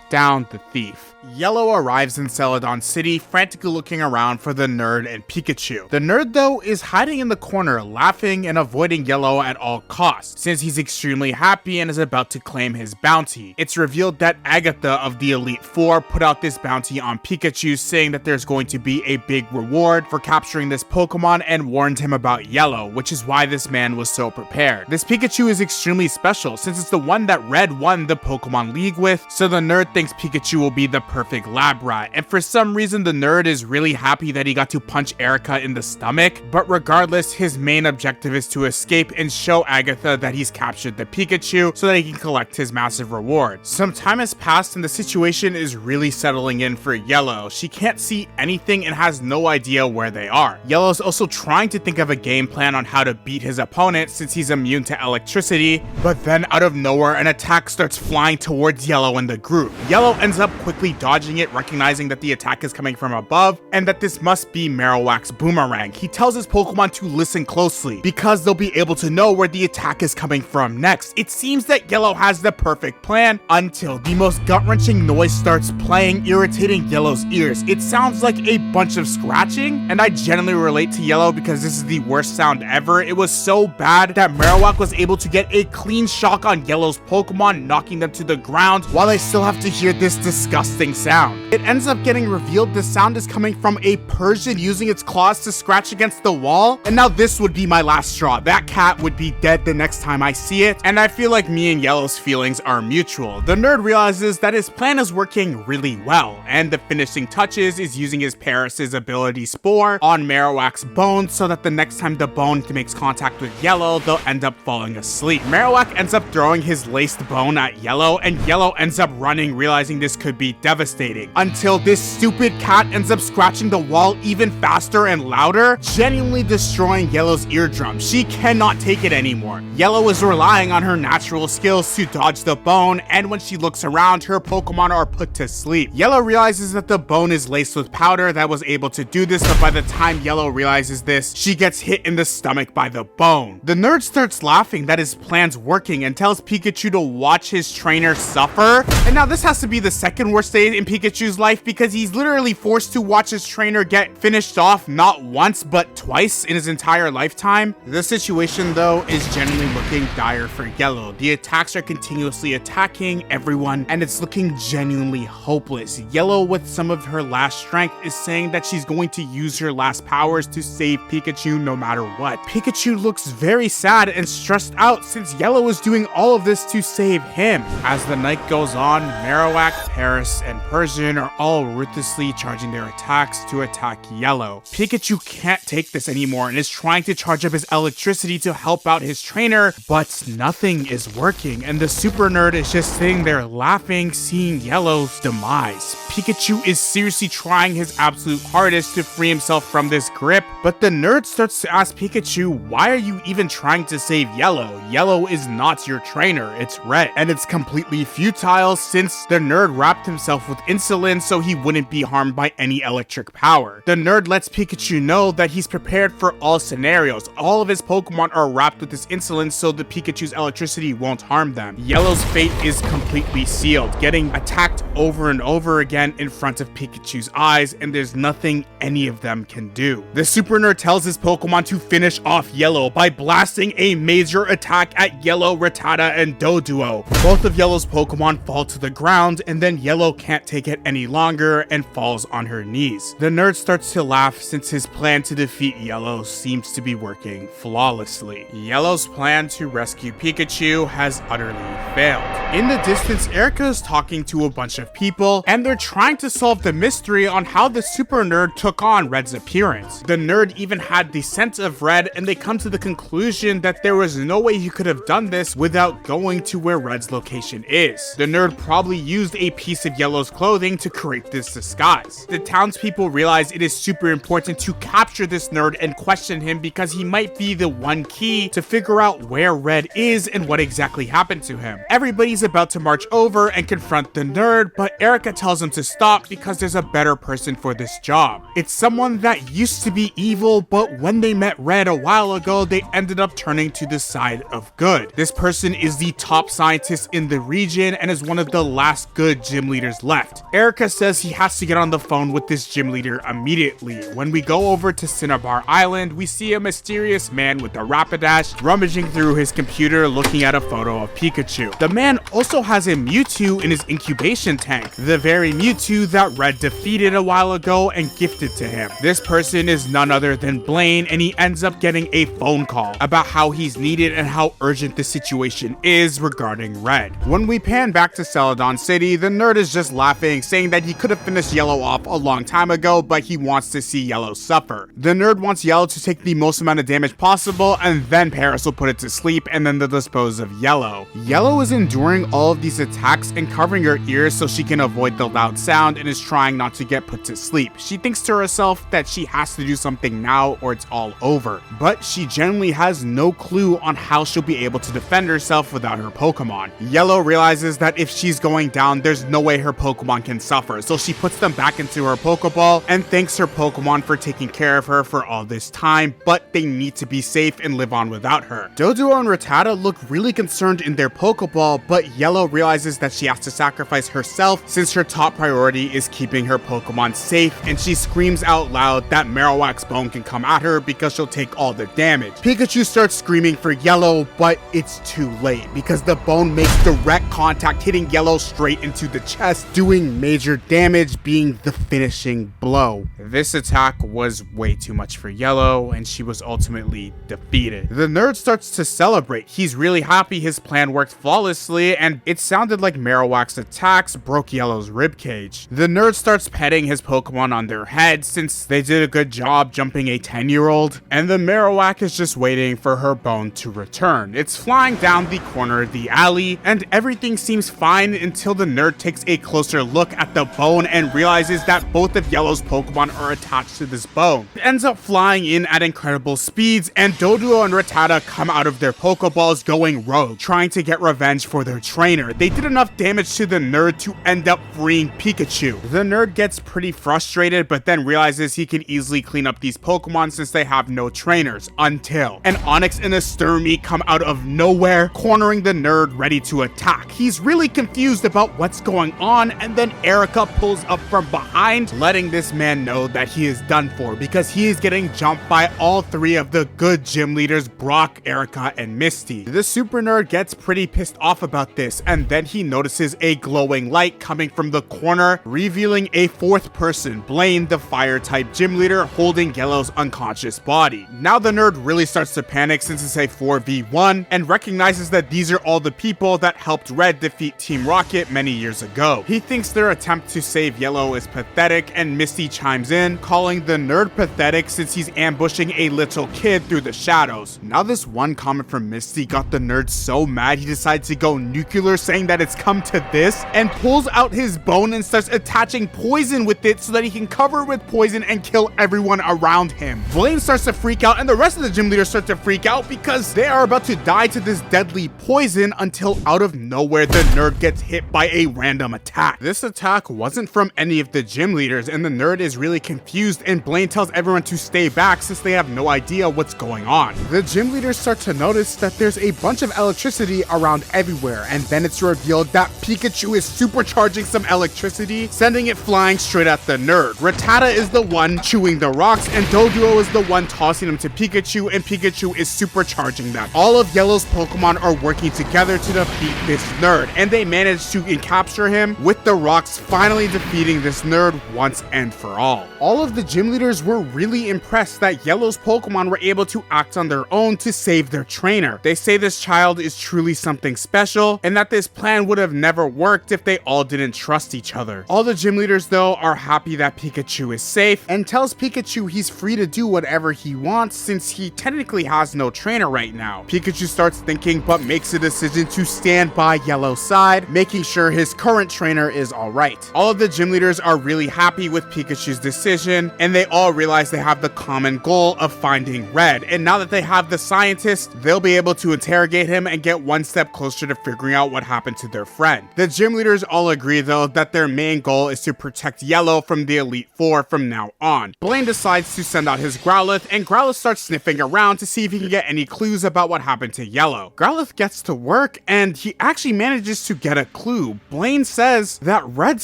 down the thief. Yellow arrives in Celadon City, frantically looking around for the nerd and Pikachu. The nerd, though, is hiding in the corner, laughing and avoiding Yellow at all costs, since he's extremely happy and is about to claim his bounty. It's revealed that Agatha of the Elite Four put out this bounty on Pikachu, saying that there's going to be a big reward for capturing this Pokemon, and warned him about Yellow, which is why this man was so prepared. This Pikachu is extremely special, since it's the one that Red won the Pokemon League with, so the nerd thinks Pikachu will be the perfect lab rat, and for some reason the nerd is really happy that he got to punch Erica in the stomach, but regardless, his main objective is to escape and show Agatha that he's captured the Pikachu so that he can collect his massive reward. Some time has passed and the situation is really settling in for Yellow. She can't see anything and has no idea where they are. Yellow's also trying to think of a game plan on how to beat his opponent since he's immune to electricity, but then out of nowhere an attack starts flying towards Yellow and the group. Yellow ends up quickly dodging it, recognizing that the attack is coming from above, of, and that this must be Marowak's boomerang. He tells his Pokemon to listen closely because they'll be able to know where the attack is coming from next. It seems that Yellow has the perfect plan until the most gut-wrenching noise starts playing, irritating Yellow's ears. It sounds like a bunch of scratching, and I genuinely relate to Yellow because this is the worst sound ever. It was so bad that Marowak was able to get a clean shock on Yellow's Pokemon, knocking them to the ground while they still have to hear this disgusting sound. It ends up getting revealed the sound is coming from a Persian using its claws to scratch against the wall, and now this would be my last straw. That cat would be dead the next time I see it, and I feel like me and Yellow's feelings are mutual. The nerd realizes that his plan is working really well, and the finishing touches is using his Paris's ability Spore on Marowak's bones so that the next time the bone makes contact with Yellow, they'll end up falling asleep. Marowak ends up throwing his laced bone at Yellow, and Yellow ends up running, realizing this could be devastating, until this stupid cat ends up scratching the wall even faster and louder, genuinely destroying Yellow's eardrum. She cannot take it anymore. Yellow is relying on her natural skills to dodge the bone, and when she looks around, her Pokemon are put to sleep. Yellow realizes that the bone is laced with powder that was able to do this, but by the time Yellow realizes this, she gets hit in the stomach by the bone. The nerd starts laughing that his plan's working and tells Pikachu to watch his trainer suffer. And now this has to be the second worst day in Pikachu's life because he's literally forced to watch his trainer get finished off not once but twice in his entire lifetime. The situation though is genuinely looking dire for Yellow. The attacks are continuously attacking everyone and it's looking genuinely hopeless. Yellow, with some of her last strength, is saying that she's going to use her last powers to save Pikachu no matter what. Pikachu looks very sad and stressed out since Yellow is doing all of this to save him. As the night goes on, Marowak, Paris, and Persian are all ruthlessly charging their attacks to attack Yellow. Pikachu can't take this anymore and is trying to charge up his electricity to help out his trainer, but nothing is working, and the super nerd is just sitting there laughing, seeing Yellow's demise. Pikachu is seriously trying his absolute hardest to free himself from this grip, but the nerd starts to ask Pikachu, why are you even trying to save Yellow? Yellow is not your trainer, it's Red. And it's completely futile since the nerd wrapped himself with insulin so he wouldn't be harmed by any electric power. The nerd lets Pikachu know that he's prepared for all scenarios. All of his Pokemon are wrapped with this insulin so the Pikachu's electricity won't harm them. Yellow's fate is completely sealed, getting attacked over and over again in front of Pikachu's eyes, and there's nothing any of them can do. The super nerd tells his Pokemon to finish off Yellow by blasting a major attack at Yellow, Rattata, and Doduo. Both of Yellow's Pokemon fall to the ground, and then Yellow can't take it any longer and falls on her knees. The nerd starts to laugh since his plan to defeat Yellow seems to be working flawlessly. Yellow's plan to rescue Pikachu has utterly failed. In the distance, Erica is talking to a bunch of people, and they're trying to solve the mystery on how the super nerd took on Red's appearance. The nerd even had the scent of Red, and they come to the conclusion that there was no way he could have done this without going to where Red's location is. The nerd probably used a piece of Yellow's clothing to create this disguise. The townspeople realize it is super important to capture this nerd and question him because he might be the one key to figure out where Red is and what exactly happened to him. Everybody's about to march over and confront the nerd, but Erica tells him to stop because there's a better person for this job. It's someone that used to be evil, but when they met Red a while ago, they ended up turning to the side of good. This person is the top scientist in the region and is one of the last good gym leaders left. Erica says he has to get on the phone with this gym leader immediately. When we go over to Cinnabar Island, we see a mysterious man with a Rapidash rummaging through his computer looking at a photo of Pikachu. The man also has a Mewtwo in his incubation tank, the very Mewtwo that Red defeated a while ago and gifted to him. This person is none other than Blaine, and he ends up getting a phone call about how he's needed and how urgent the situation is regarding Red. When we pan back to Celadon City, the nerd is just laughing, saying that he could have finished Yellow off a long time ago, but he wants to see Yellow suffer. The nerd wants Yellow to take the most amount of damage possible, and then Paris will put it to sleep, and then they'll dispose of Yellow. Yellow is enduring all of these attacks and covering her ears so she can avoid the loud sound and is trying not to get put to sleep. She thinks to herself that she has to do something now or it's all over, but she genuinely has no clue on how she'll be able to defend herself without her Pokemon. Yellow realizes that if she's going down, there's no way her Pokemon can suffer, so she puts them back into her Pokeball and thanks her Pokemon for taking care of her for all this time, but they need to be safe and live on without her. Doduo and Rattata look really concerned in their Pokeball, but Yellow realizes that she has to sacrifice herself since her top priority is keeping her Pokemon safe, and she screams out loud that Marowak's bone can come at her because she'll take all the damage. Pikachu starts screaming for Yellow, but it's too late because the bone makes direct contact, hitting Yellow straight into the chest, doing major damage, being the finishing blow. This attack was way too much for Yellow, and she was ultimately defeated. The nerd starts to celebrate. He's really happy his plan worked flawlessly, and it sounded like Marowak's attacks broke Yellow's ribcage. The nerd starts petting his Pokemon on their head since they did a good job jumping a 10-year-old, and the Marowak is just waiting for her bone to return. It's flying down the corner of the alley, and everything seems fine until the nerd takes a closer look at the bone and realizes that both of Yellow's Pokemon are attached to this bone. It ends up flying in at incredible speeds, and Doduo and Rattata come out of their Pokeballs going rogue, trying to get revenge for their trainer. They did enough damage to the nerd to end up freeing Pikachu. The nerd gets pretty frustrated, but then realizes he can easily clean up these Pokemon since they have no trainers, until an Onix and a Sturmy come out of nowhere, cornering the nerd ready to attack. He's really confused about what's going on, and then Erica pulls up from behind, letting this man know that he is done for because he is getting jumped by all three of the good gym leaders, Brock, Erica, and Misty. The super nerd gets pretty pissed off about this, and then he notices a glowing light coming from the corner, revealing a fourth person, Blaine, the fire-type gym leader, holding Yellow's unconscious body. Now the nerd really starts to panic since it's a 4v1, and recognizes that these are all the people that helped Red defeat Team Rocket many years ago. He thinks their attempt to save Yellow is pathetic, and Misty chimes in, calling the nerd pathetic since he's ambushing a little kid through the shadows. Now this one comment from Misty got the nerd so mad he decides to go nuclear, saying that it's come to this, and pulls out his bone and starts attaching poison with it so that he can cover it with poison and kill everyone around him. Blaine starts to freak out, and the rest of the gym leaders start to freak out because they are about to die to this deadly poison until out of nowhere the nerd gets hit by a random attack. This attack wasn't from any of the gym leaders, and the nerd is really confused, and Blaine tells everyone to stay back since they have no idea what's going on. The gym leaders start to notice that there's a bunch of electricity around everywhere, and then it's revealed that Pikachu is supercharging some electricity, sending it flying straight at the nerd. Rattata is the one chewing the rocks, and Doduo is the one tossing them to Pikachu, and Pikachu is supercharging them. All of Yellow's Pokemon are working together to defeat this nerd, and they manage to capture him, with the rocks finally defeating this nerd once and for all. All of the gym leaders were really impressed that Yellow's Pokemon were able to act on their own to save their trainer. They say this child is truly something special, and that this plan would have never worked if they all didn't trust each other. All the gym leaders though are happy that Pikachu is safe, and tells Pikachu he's free to do whatever he wants since he technically has no trainer right now. Pikachu starts thinking but makes a decision to stand by Yellow's side, making sure his current trainer is alright. All of the gym leaders are really happy with Pikachu's decision, and they all realize they have the common goal of finding Red, and now that they have the scientist, they'll be able to interrogate him and get one step closer to figuring out what happened to their friend. The gym leaders all agree though that their main goal is to protect Yellow from the Elite Four from now on. Blaine decides to send out his Growlithe, and Growlithe starts sniffing around to see if he can get any clues about what happened to Yellow. Growlithe gets to work, and he actually manages to get a clue. Blaine says that Red's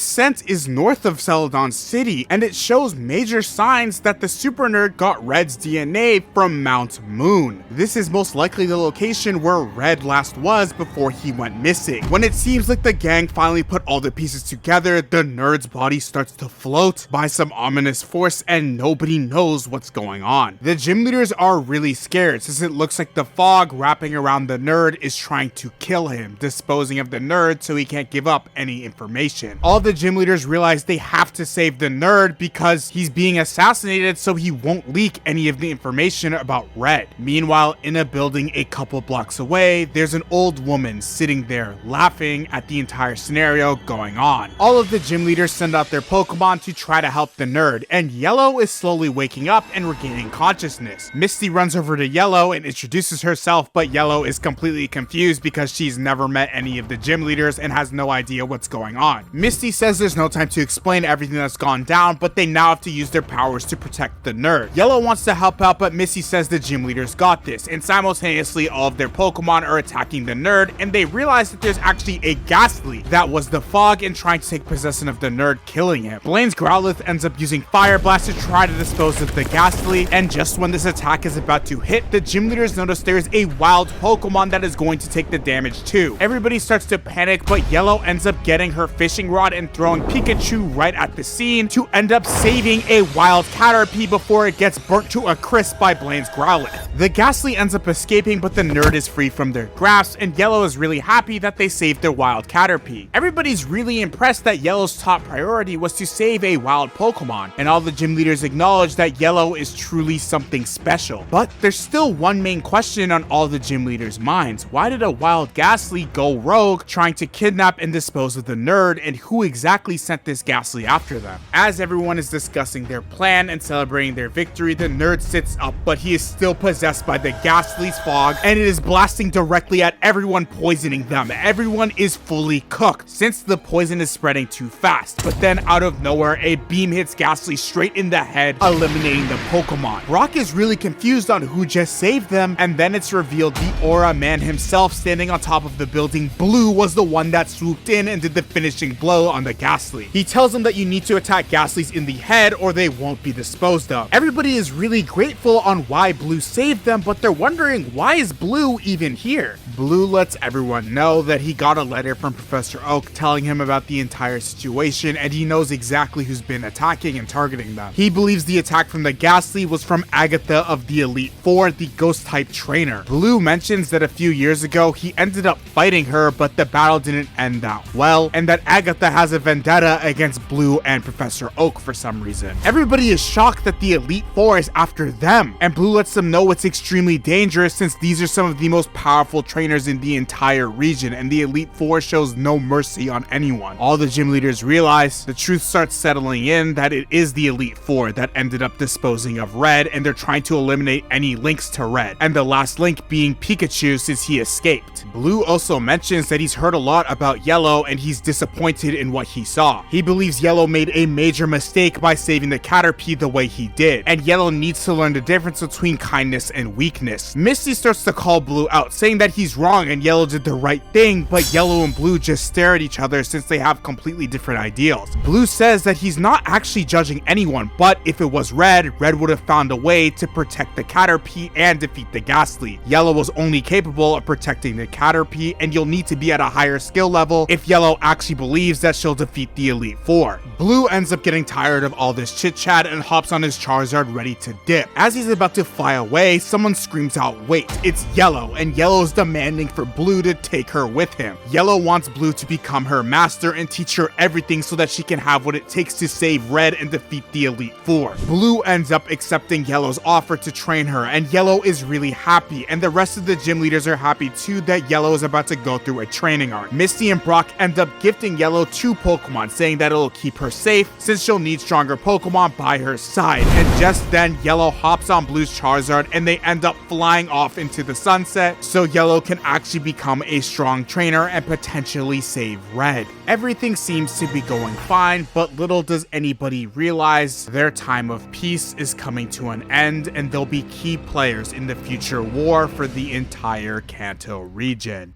scent is north of Celadon City, and it shows major signs that the super nerd got Red's DNA from Mount Moon. This is most likely the location where Red last was before he went missing. When it seems like the gang finally put all the pieces together, the nerd's body starts to float by some ominous force, and nobody knows what's going on. The gym leaders are really scared since it looks like the fog wrapping around the nerd is trying to kill him, disposing of the nerd so he can't give up any information. All the gym leaders realize they have to save the nerd because he's being assassinated so he won't leak any of the information about Red. Meanwhile, in a building a couple blocks away, there's an old woman sitting there laughing at the entire scenario, smoke going on. All of the gym leaders send out their Pokemon to try to help the nerd, and Yellow is slowly waking up and regaining consciousness. Misty runs over to Yellow and introduces herself, but Yellow is completely confused because she's never met any of the gym leaders and has no idea what's going on. Misty says there's no time to explain everything that's gone down, but they now have to use their powers to protect the nerd. Yellow wants to help out, but Misty says the gym leaders got this, and simultaneously all of their Pokemon are attacking the nerd, and they realize that there's actually a Ghastly that was the fog and trying to take possession of the nerd, killing him. Blaine's Growlithe ends up using Fire Blast to try to dispose of the Ghastly, and just when this attack is about to hit, the gym leaders notice there's a wild Pokemon that is going to take the damage too. Everybody starts to panic, but Yellow ends up getting her fishing rod and throwing Pikachu right at the scene to end up saving a wild Caterpie before it gets burnt to a crisp by Blaine's Growlithe. The Ghastly ends up escaping, but the nerd is free from their grasp, and Yellow is really happy that they saved their wild Caterpie. Everybody's really impressed that Yellow's top priority was to save a wild Pokemon, and all the gym leaders acknowledge that Yellow is truly something special. But there's still one main question on all the gym leaders' minds. Why did a wild Ghastly go rogue, trying to kidnap and dispose of the nerd, and who exactly sent this Ghastly after them? As everyone is discussing their plan and celebrating their victory, the nerd sits up, but he is still possessed by the Ghastly's fog, and it is blasting directly at everyone, poisoning them. Everyone is fully cooked, since the poison is spreading too fast. But then out of nowhere, a beam hits Ghastly straight in the head, eliminating the Pokemon. Brock is really confused on who just saved them, and then it's revealed the Aura Man himself, standing on top of the building. Blue was the one that swooped in and did the finishing blow on the Ghastly. He tells them that you need to attack Ghastlys in the head or they won't be disposed of. Everybody is really grateful on why Blue saved them, but they're wondering, why is Blue even here? Blue lets everyone know that he got a letter from Professor Oak telling him about the entire situation, and he knows exactly who's been attacking and targeting them. He believes the attack from the Ghastly was from Agatha of the Elite Four, the ghost-type trainer. Blue mentions that a few years ago he ended up fighting her, but the battle didn't end that well, and that Agatha has a vendetta against Blue and Professor Oak for some reason. Everybody is shocked that the Elite Four is after them, and Blue lets them know it's extremely dangerous since these are some of the most powerful trainers in the entire region, and the Elite Four shows no mercy on anyone. All the gym leaders realize the truth starts settling in that it is the Elite Four that ended up disposing of Red, and they're trying to eliminate any links to Red, and the last link being Pikachu since he escaped. Blue also mentions that he's heard a lot about Yellow and he's disappointed in what he saw. He believes Yellow made a major mistake by saving the Caterpie the way he did, and Yellow needs to learn the difference between kindness and weakness. Misty starts to call Blue out, saying that he's wrong and Yellow did the right thing, but Yellow and Blue just stare at each other since they have completely different ideals. Blue says that he's not actually judging anyone, but if it was Red, Red would have found a way to protect the Caterpie and defeat the Ghastly. Yellow was only capable of protecting the Caterpie, and you'll need to be at a higher skill level if Yellow actually believes that she'll defeat the Elite Four. Blue ends up getting tired of all this chit chat and hops on his Charizard ready to dip. As he's about to fly away, someone screams out, "Wait, it's Yellow," and Yellow's demanding for Blue to take her with him. Yellow wants Blue to become her master and teach her everything so that she can have what it takes to save Red and defeat the Elite Four. Blue ends up accepting Yellow's offer to train her, and Yellow is really happy, and the rest of the gym leaders are happy too that Yellow is about to go through a training arc. Misty and Brock end up gifting Yellow 2 Pokemon, saying that it'll keep her safe since she'll need stronger Pokemon by her side, and just then Yellow hops on Blue's Charizard and they end up flying off into the sunset so Yellow can actually become a strong trainer and potentially save Red. Everything seems to be going fine, but little does anybody realize their time of peace is coming to an end, and they'll be key players in the future war for the entire Kanto region.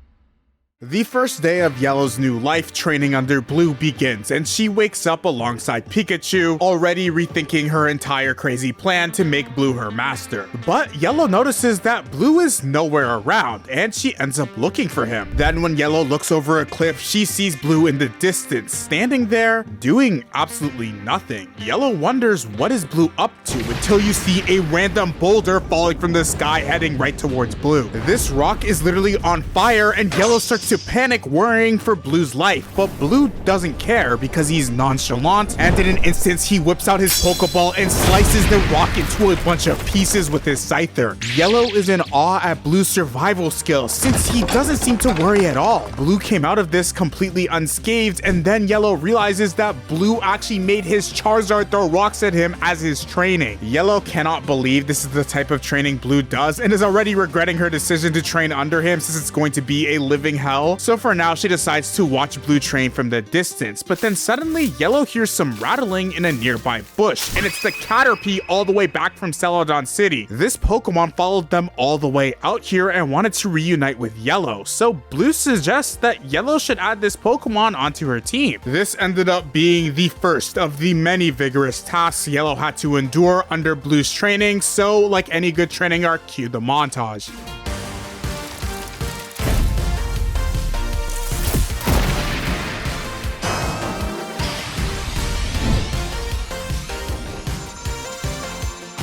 The first day of Yellow's new life training under Blue begins, and she wakes up alongside Pikachu, already rethinking her entire crazy plan to make Blue her master. But Yellow notices that Blue is nowhere around, and she ends up looking for him. Then when Yellow looks over a cliff, she sees Blue in the distance, standing there, doing absolutely nothing. Yellow wonders what is Blue up to until you see a random boulder falling from the sky heading right towards Blue. This rock is literally on fire, and Yellow starts to to panic, worrying for Blue's life, but Blue doesn't care because he's nonchalant, and in an instant he whips out his Pokeball and slices the rock into a bunch of pieces with his Scyther. Yellow is in awe at Blue's survival skills since he doesn't seem to worry at all. Blue came out of this completely unscathed, and then Yellow realizes that Blue actually made his Charizard throw rocks at him as his training. Yellow cannot believe this is the type of training Blue does and is already regretting her decision to train under him since it's going to be a living hell. So for now, she decides to watch Blue train from the distance, but then suddenly Yellow hears some rattling in a nearby bush, and it's the Caterpie all the way back from Celadon City. This Pokemon followed them all the way out here and wanted to reunite with Yellow, so Blue suggests that Yellow should add this Pokemon onto her team. This ended up being the first of the many vigorous tasks Yellow had to endure under Blue's training, so like any good training arc, cue the montage.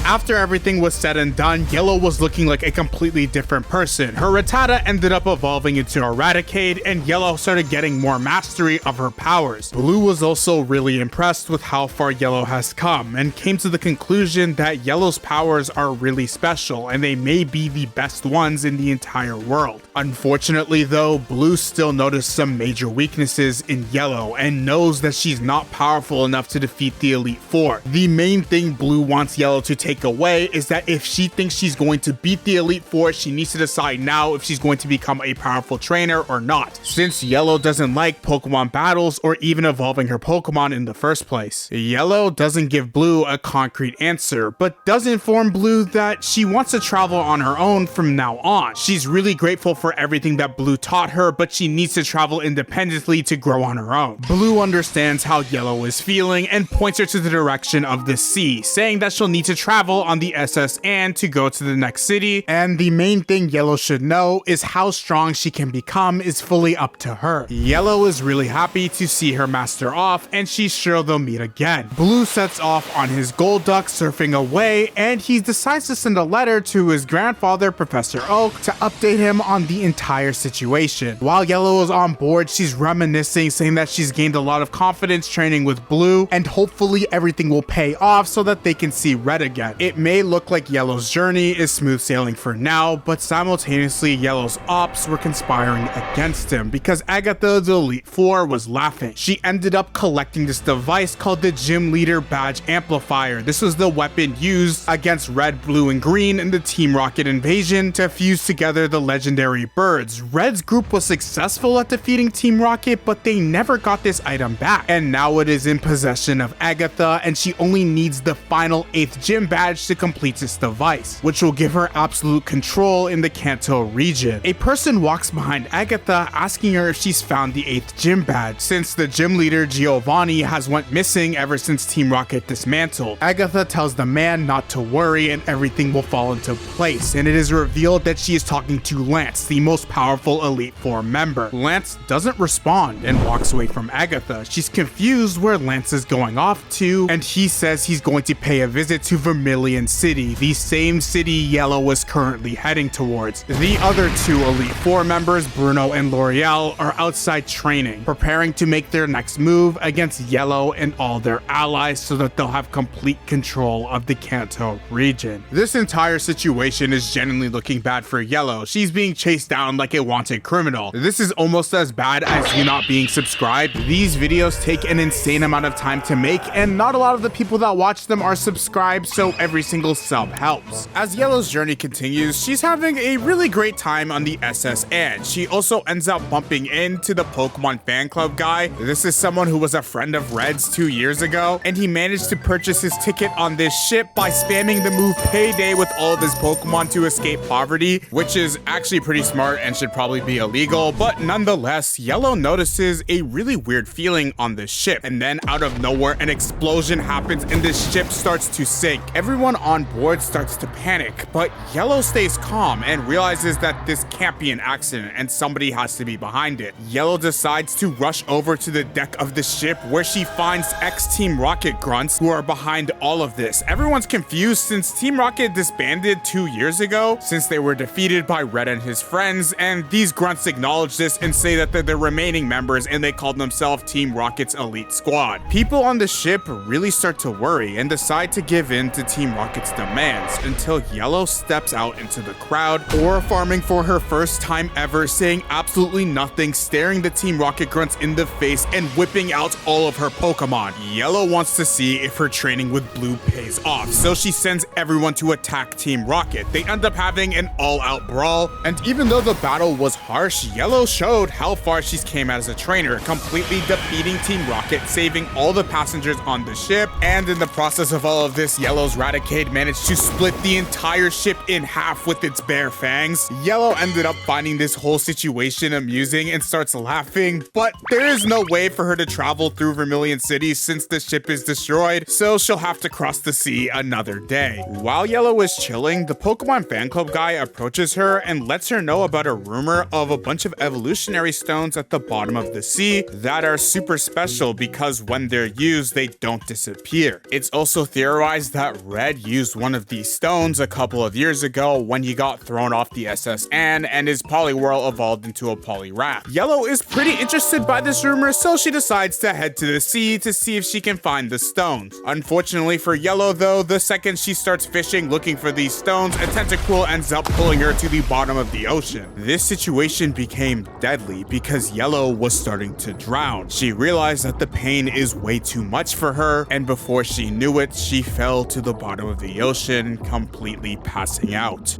After everything was said and done, Yellow was looking like a completely different person. Her Rattata ended up evolving into Eradicate, and Yellow started getting more mastery of her powers. Blue was also really impressed with how far Yellow has come, and came to the conclusion that Yellow's powers are really special, and they may be the best ones in the entire world. Unfortunately though, Blue still noticed some major weaknesses in Yellow, and knows that she's not powerful enough to defeat the Elite Four. The main thing Blue wants Yellow to take away is that if she thinks she's going to beat the Elite Four, she needs to decide now if she's going to become a powerful trainer or not, since Yellow doesn't like Pokemon battles or even evolving her Pokemon in the first place. Yellow doesn't give Blue a concrete answer, but does inform Blue that she wants to travel on her own from now on. She's really grateful for everything that Blue taught her, but she needs to travel independently to grow on her own. Blue understands how Yellow is feeling and points her to the direction of the sea, saying that she'll need to travel on the SS Anne to go to the next city, and the main thing Yellow should know is how strong she can become is fully up to her. Yellow is really happy to see her master off, and she's sure they'll meet again. Blue sets off on his Golduck surfing away, and he decides to send a letter to his grandfather, Professor Oak, to update him on the entire situation. While Yellow is on board, she's reminiscing, saying that she's gained a lot of confidence training with Blue, and hopefully everything will pay off so that they can see Red again. It may look like Yellow's journey is smooth sailing for now, but simultaneously Yellow's ops were conspiring against him because Agatha, the Elite Four, was laughing. She ended up collecting this device called the Gym Leader Badge Amplifier. This was the weapon used against Red, Blue, and Green in the Team Rocket invasion to fuse together the legendary birds. Red's group was successful at defeating Team Rocket, but they never got this item back, and now it is in possession of Agatha, and she only needs the final 8th gym badge to complete this device, which will give her absolute control in the Kanto region. A person walks behind Agatha asking her if she's found the 8th gym badge, since the gym leader Giovanni has went missing ever since Team Rocket dismantled. Agatha tells the man not to worry and everything will fall into place, and it is revealed that she is talking to Lance, the most powerful Elite Four member. Lance doesn't respond and walks away from Agatha. She's confused where Lance is going off to, and he says he's going to pay a visit to Vermilion City, the same city Yellow was currently heading towards. The other two Elite Four members, Bruno and L'Oreal, are outside training, preparing to make their next move against Yellow and all their allies so that they'll have complete control of the Kanto region. This entire situation is genuinely looking bad for Yellow. She's being chased down like a wanted criminal. This is almost as bad as you not being subscribed. These videos take an insane amount of time to make, and not a lot of the people that watch them are subscribed, so every single sub helps. As Yellow's journey continues, she's having a really great time on the SS Anne. She also ends up bumping into the Pokemon fan club guy. This is someone who was a friend of Red's 2 years ago, and he managed to purchase his ticket on this ship by spamming the move Payday with all of his Pokemon to escape poverty, which is actually pretty smart and should probably be illegal, but nonetheless, Yellow notices a really weird feeling on this ship, and then out of nowhere, an explosion happens and this ship starts to sink. Everyone on board starts to panic, but Yellow stays calm and realizes that this can't be an accident and somebody has to be behind it. Yellow decides to rush over to the deck of the ship where she finds ex-Team Rocket grunts who are behind all of this. Everyone's confused since Team Rocket disbanded 2 years ago since they were defeated by Red and his friends, and these grunts acknowledge this and say that they're the remaining members and they call themselves Team Rocket's elite squad. People on the ship really start to worry and decide to give in to Team Rocket's demands until Yellow steps out into the crowd, aura farming for her first time ever, saying absolutely nothing, staring the Team Rocket grunts in the face and whipping out all of her Pokemon. Yellow wants to see if her training with Blue pays off, so she sends everyone to attack Team Rocket. They end up having an all-out brawl, and even though the battle was harsh, Yellow showed how far she's came as a trainer, completely defeating Team Rocket, saving all the passengers on the ship, and in the process of all of this, Yellow's Raticate managed to split the entire ship in half with its bare fangs. Yellow ended up finding this whole situation amusing and starts laughing, but there is no way for her to travel through Vermilion City since the ship is destroyed, so she'll have to cross the sea another day. While Yellow is chilling, the Pokemon fan club guy approaches her and lets her know about a rumor of a bunch of evolutionary stones at the bottom of the sea that are super special because when they're used, they don't disappear. It's also theorized that Red used one of these stones a couple of years ago when he got thrown off the SS Anne and his Poliwhirl evolved into a Poliwrath. Yellow is pretty interested by this rumor, so she decides to head to the sea to see if she can find the stones. Unfortunately for Yellow though, the second she starts fishing looking for these stones, a Tentacool ends up pulling her to the bottom of the ocean. This situation became deadly because Yellow was starting to drown. She realized that the pain is way too much for her, and before she knew it, she fell to the bottom of the ocean, completely passing out.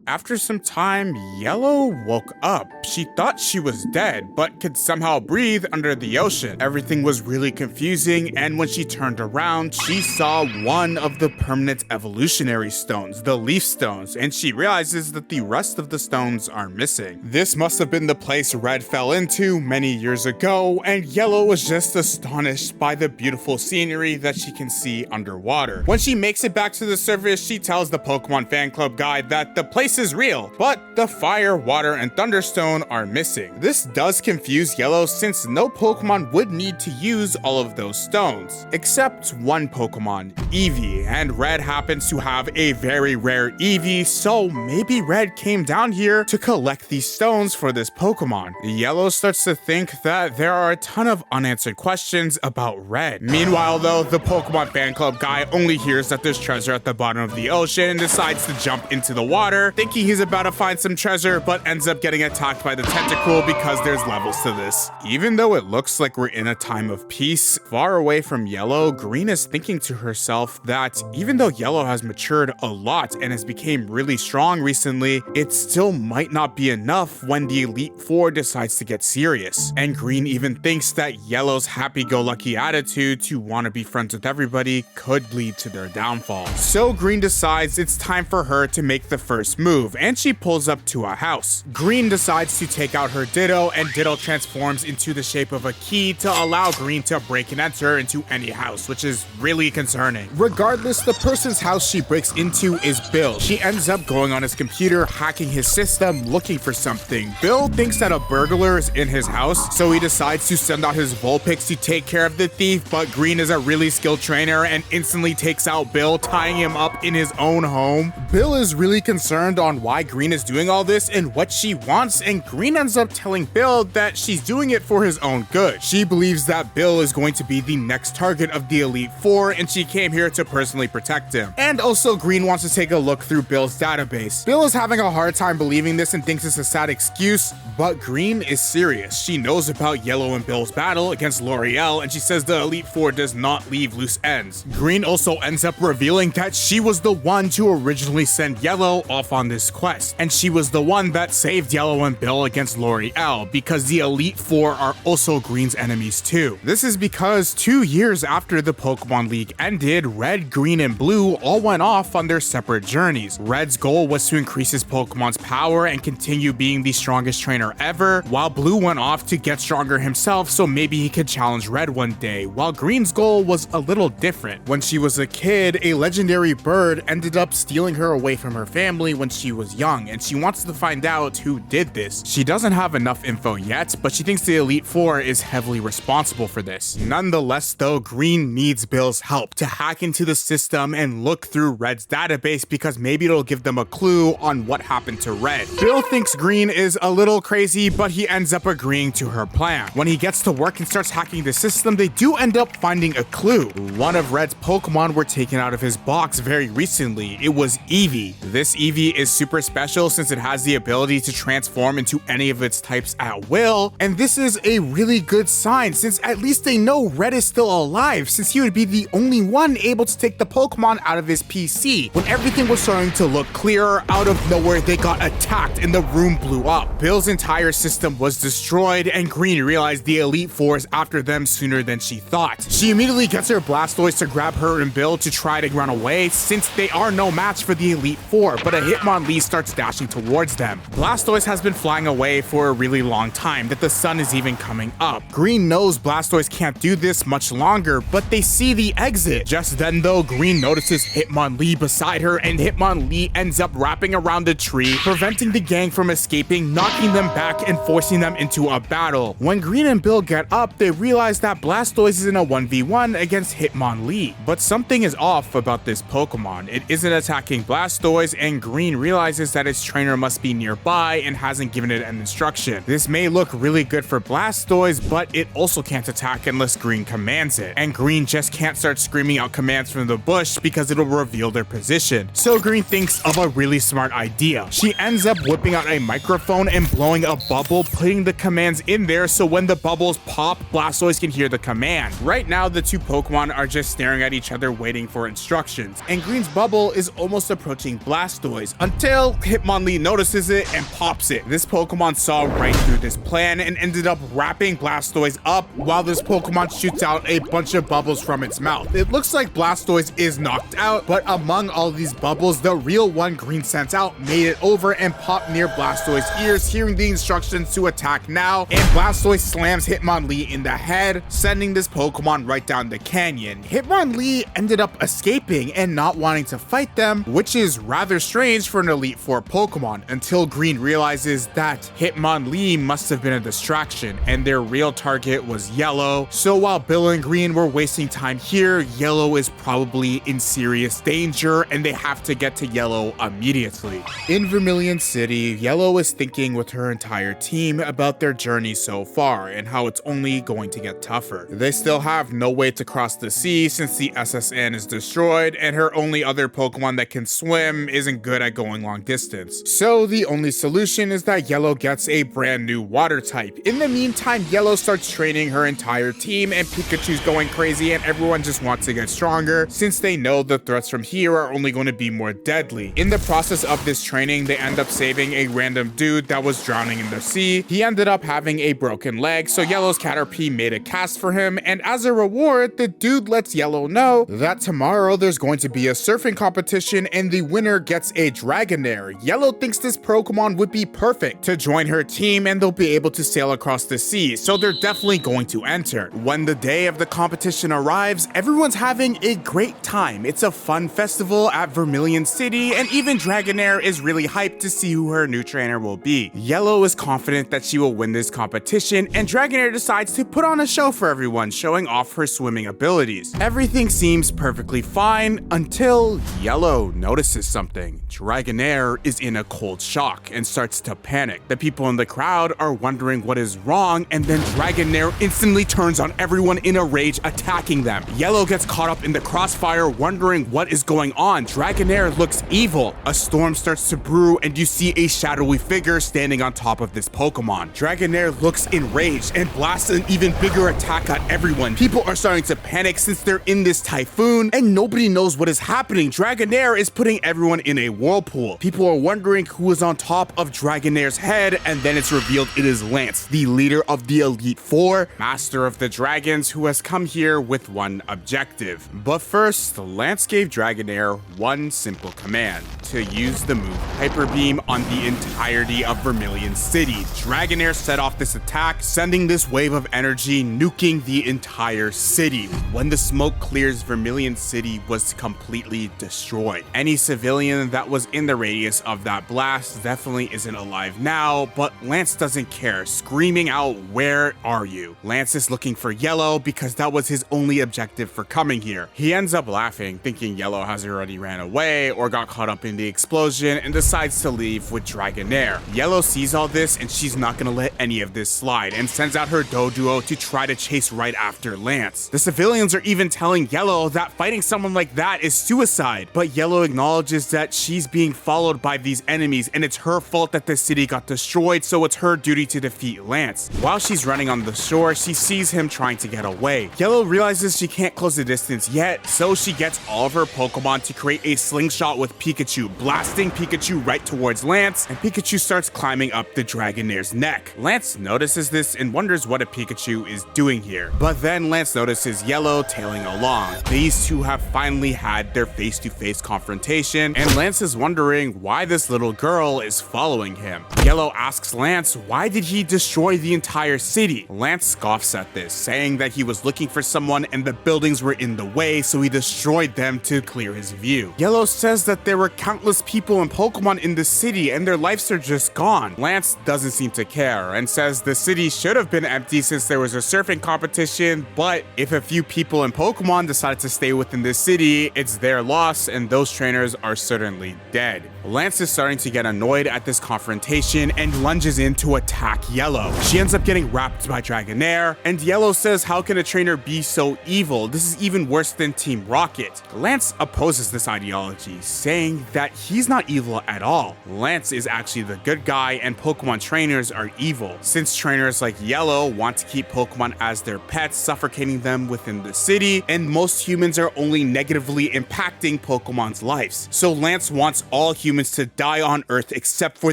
After some time, Yellow woke up. She thought she was dead, but could somehow breathe under the ocean. Everything was really confusing, and when she turned around, she saw one of the permanent evolutionary stones, the leaf stones, and she realizes that the rest of the stones are missing. This must have been the place Red fell into many years ago, and Yellow was just astonished by the beautiful scenery that she can see underwater. When she makes it back to the surface, she tells the Pokemon fan club guy that the place is real, but the fire, water, and thunderstone are missing. This does confuse Yellow since no Pokemon would need to use all of those stones, except one Pokemon, Eevee, and Red happens to have a very rare Eevee, so maybe Red came down here to collect these stones for this Pokemon. Yellow starts to think that there are a ton of unanswered questions about Red. Meanwhile though, the Pokemon fan club guy only hears that there's treasure at the bottom of the ocean and decides to jump into the water, thinking he's about to find some treasure, but ends up getting attacked by the Tentacool because there's levels to this. Even though it looks like we're in a time of peace, far away from Yellow, Green is thinking to herself that even though Yellow has matured a lot and has become really strong recently, it still might not be enough when the Elite Four decides to get serious. And Green even thinks that Yellow's happy-go-lucky attitude to want to be friends with everybody could lead to their downfall. So Green decides it's time for her to make the first move, and she pulls up to a house. Green decides to take out her Ditto, and Ditto transforms into the shape of a key to allow Green to break and enter into any house, which is really concerning. Regardless, the person's house she breaks into is Bill. She ends up going on his computer, hacking his system, looking for something. Bill thinks that a burglar is in his house, so he decides to send out his Vulpix to take care of the thief, but Green is a really skilled trainer and instantly takes out Bill, tying him up in his own home. Bill is really concerned on why Green is doing all this and what she wants, and Green ends up telling Bill that she's doing it for his own good. She believes that Bill is going to be the next target of the Elite Four, and she came here to personally protect him. And also, Green wants to take a look through Bill's database. Bill is having a hard time believing this and thinks it's a sad excuse, but Green is serious. She knows about Yellow and Bill's battle against L'Oreal, and she says the Elite Four does not leave loose ends. Green also ends up revealing that she was the one to originally send Yellow off on this quest, and she was the one that saved Yellow and Bill against Lorelei, because the Elite Four are also Green's enemies too. This is because 2 years after the Pokemon League ended, Red, Green, and Blue all went off on their separate journeys. Red's goal was to increase his Pokemon's power and continue being the strongest trainer ever, while Blue went off to get stronger himself so maybe he could challenge Red one day, while Green's goal was a little different. When she was a kid, a legendary bird ended up stealing her away from her family when she was young, and she wants to find out who did this. She doesn't have enough info yet, but she thinks the Elite Four is heavily responsible for this. Nonetheless though, Green needs Bill's help to hack into the system and look through Red's database, because maybe it'll give them a clue on what happened to Red. Bill thinks Green is a little crazy, but he ends up agreeing to her plan. When he gets to work and starts hacking the system, they do end up finding a clue. One of Red's Pokemon were taken out of his box very recently. It was Eevee. This Eevee is super special since it has the ability to transform into any of its types at will, and this is a really good sign since at least they know Red is still alive, since he would be the only one able to take the Pokemon out of his PC. When everything was starting to look clearer, out of nowhere they got attacked and the room blew up. Bill's entire system was destroyed, and Green realized the Elite Four is after them sooner than she thought. She immediately gets her Blastoise to grab her and Bill to try to run away, since they are no match for the Elite Four, but a Hitmonlee starts dashing towards them. Blastoise has been flying away for a really long time, that the sun is even coming up. Green knows Blastoise can't do this much longer, but they see the exit. Just then though, Green notices Hitmonlee beside her, and Hitmonlee ends up wrapping around the tree, preventing the gang from escaping, knocking them back and forcing them into a battle. When Green and Bill get up, they realize that Blastoise is in a 1v1 against Hitmonlee. But something is off about this Pokemon. It isn't attacking Blastoise, and Green realizes that its trainer must be nearby and hasn't given it an instruction. This may look really good for Blastoise, but it also can't attack unless Green commands it. And Green just can't start screaming out commands from the bush because it'll reveal their position. So Green thinks of a really smart idea. She ends up whipping out a microphone and blowing a bubble, putting the commands in there so when the bubbles pop, Blastoise can hear the command. Right now, the two Pokemon are just staring at each other waiting for instructions, and Green's bubble is almost approaching Blastoise until Hitmonlee notices it and pops it. This Pokemon saw right through this plan and ended up wrapping Blastoise up while this Pokemon shoots out a bunch of bubbles from its mouth. It looks like Blastoise is knocked out, but among all these bubbles, the real one Green sent out made it over and popped near Blastoise's ears, hearing the instructions to attack now, and Blastoise slams Hitmonlee in the head, sending this Pokemon right down the canyon. Hitmonlee ended up escaping and not wanting to fight them, which is rather strange for an Elite Four Pokemon, until Green realizes that Hitmonlee must have been a distraction and their real target was Yellow. So while Bill and Green were wasting time here, Yellow is probably in serious danger and they have to get to Yellow immediately. In Vermilion City, Yellow is thinking with her entire team about their journey so far and how it's only going to get tougher. They still have no way to cross the sea since the SSN is destroyed, and her only other Pokemon that can swim isn't good at going long distance. So the only solution is that Yellow gets a brand new water type. In the meantime, Yellow starts training her entire team, and Pikachu's going crazy and everyone just wants to get stronger since they know the threats from here are only going to be more deadly. In the process of this training, they end up saving a random dude that was drowning in the sea. He ended up having a broken leg, so Yellow's Caterpie made a cast for him, and as a reward, the dude lets Yellow know that tomorrow there's going to be a surfing competition and the winner gets a Dragonair. Yellow thinks this Pokemon would be perfect to join her team and they'll be able to sail across the sea, so they're definitely going to enter. When the day of the competition arrives, everyone's having a great time. It's a fun festival at Vermilion City, and even Dragonair is really hyped to see who her new trainer will be. Yellow is confident that she will win this competition, and Dragonair decides to put on a show for everyone, showing off her swimming abilities. Everything seems perfectly fine until Yellow notices something. Dragonair is in a cold shock and starts to panic. The people in the crowd are wondering what is wrong, and then Dragonair instantly turns on everyone in a rage, attacking them. Yellow gets caught up in the crossfire, wondering what is going on. Dragonair looks evil. A storm starts to brew, and you see a shadowy figure standing on top of this Pokemon. Dragonair looks enraged and blasts an even bigger attack at everyone. People are starting to panic since they're in this typhoon, and nobody knows what is happening. Dragonair is putting everyone in a whirlpool. pool. People are wondering who is on top of Dragonair's head, and then it's revealed it is Lance, the leader of the Elite Four, master of the dragons, who has come here with one objective. But first, Lance gave Dragonair one simple command: to use the move Hyper Beam on the entirety of Vermilion City. Dragonair set off this attack, sending this wave of energy, nuking the entire city. When the smoke clears, Vermilion City was completely destroyed. Any civilian that was in the radius of that blast definitely isn't alive now, but Lance doesn't care, screaming out, "Where are you?" Lance is looking for Yellow because that was his only objective for coming here. He ends up laughing, thinking Yellow has already ran away or got caught up in the explosion, and decides to leave with Dragonair. Yellow sees all this and she's not gonna let any of this slide, and sends out her Doduo to try to chase right after Lance. The civilians are even telling Yellow that fighting someone like that is suicide, but Yellow acknowledges that she's being followed by these enemies and it's her fault that the city got destroyed, so it's her duty to defeat Lance. While she's running on the shore, she sees him trying to get away. Yellow realizes she can't close the distance yet, so she gets all of her Pokemon to create a slingshot with Pikachu, blasting Pikachu right towards Lance, and Pikachu starts climbing up the Dragonair's neck. Lance notices this and wonders what a Pikachu is doing here. But then Lance notices Yellow tailing along. These two have finally had their face-to-face confrontation, and Lance is wondering why this little girl is following him. Yellow asks Lance why did he destroy the entire city. Lance scoffs at this, saying that he was looking for someone and the buildings were in the way, so he destroyed them to clear his view. Yellow says that there were countless people and Pokemon in the city and their lives are just gone. Lance doesn't seem to care and says the city should have been empty since there was a surfing competition, but if a few people and Pokemon decided to stay within the city, it's their loss and those trainers are certainly dead. Lance is starting to get annoyed at this confrontation and lunges in to attack Yellow. She ends up getting wrapped by Dragonair, and Yellow says how can a trainer be so evil? This is even worse than Team Rocket. Lance opposes this ideology, saying that he's not evil at all. Lance is actually the good guy and Pokemon trainers are evil, since trainers like Yellow want to keep Pokemon as their pets, suffocating them within the city, and most humans are only negatively impacting Pokemon's lives. So Lance wants all humans to die on Earth except for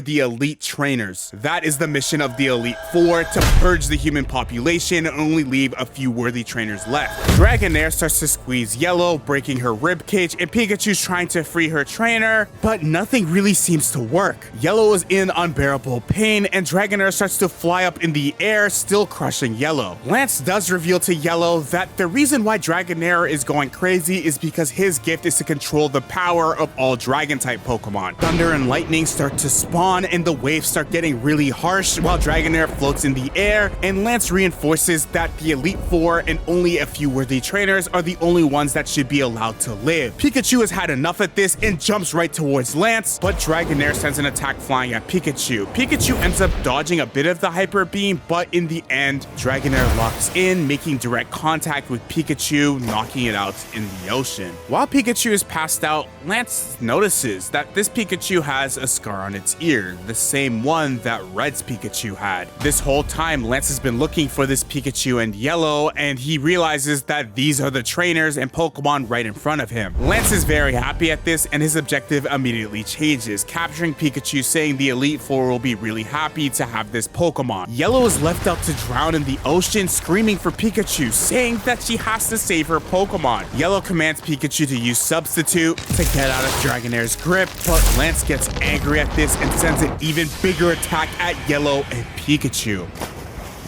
the elite trainers. That is the mission of the Elite Four, to purge the human population and only leave a few worthy trainers left. Dragonair starts to squeeze Yellow, breaking her ribcage, and Pikachu's trying to free her trainer, but nothing really seems to work. Yellow is in unbearable pain, and Dragonair starts to fly up in the air, still crushing Yellow. Lance does reveal to Yellow that the reason why Dragonair is going crazy is because his gift is to control the power of all Dragon-type Pokemon. Thunder and lightning start to spawn, and the waves start getting really harsh while Dragonair floats in the air, and Lance reinforces that the Elite Four and only a few worthy trainers are the only ones that should be allowed to live. Pikachu has had enough at this and jumps right towards Lance, but Dragonair sends an attack flying at Pikachu. Pikachu ends up dodging a bit of the Hyper Beam, but in the end, Dragonair locks in, making direct contact with Pikachu, knocking it out in the ocean. While Pikachu is passed out, Lance notices that this Pikachu has a scar on its ear, the same one that Red's Pikachu had. This whole time, Lance has been looking for this Pikachu and Yellow, and he realizes that these are the trainers and Pokemon right in front of him. Lance is very happy at this, and his objective immediately changes, capturing Pikachu, saying the Elite Four will be really happy to have this Pokemon. Yellow is left out to drown in the ocean, screaming for Pikachu, saying that she has to save her Pokemon. Yellow commands Pikachu to use Substitute to get out of Dragonair's grip, but Lance gets angry at this and sends an even bigger attack at Yellow and Pikachu.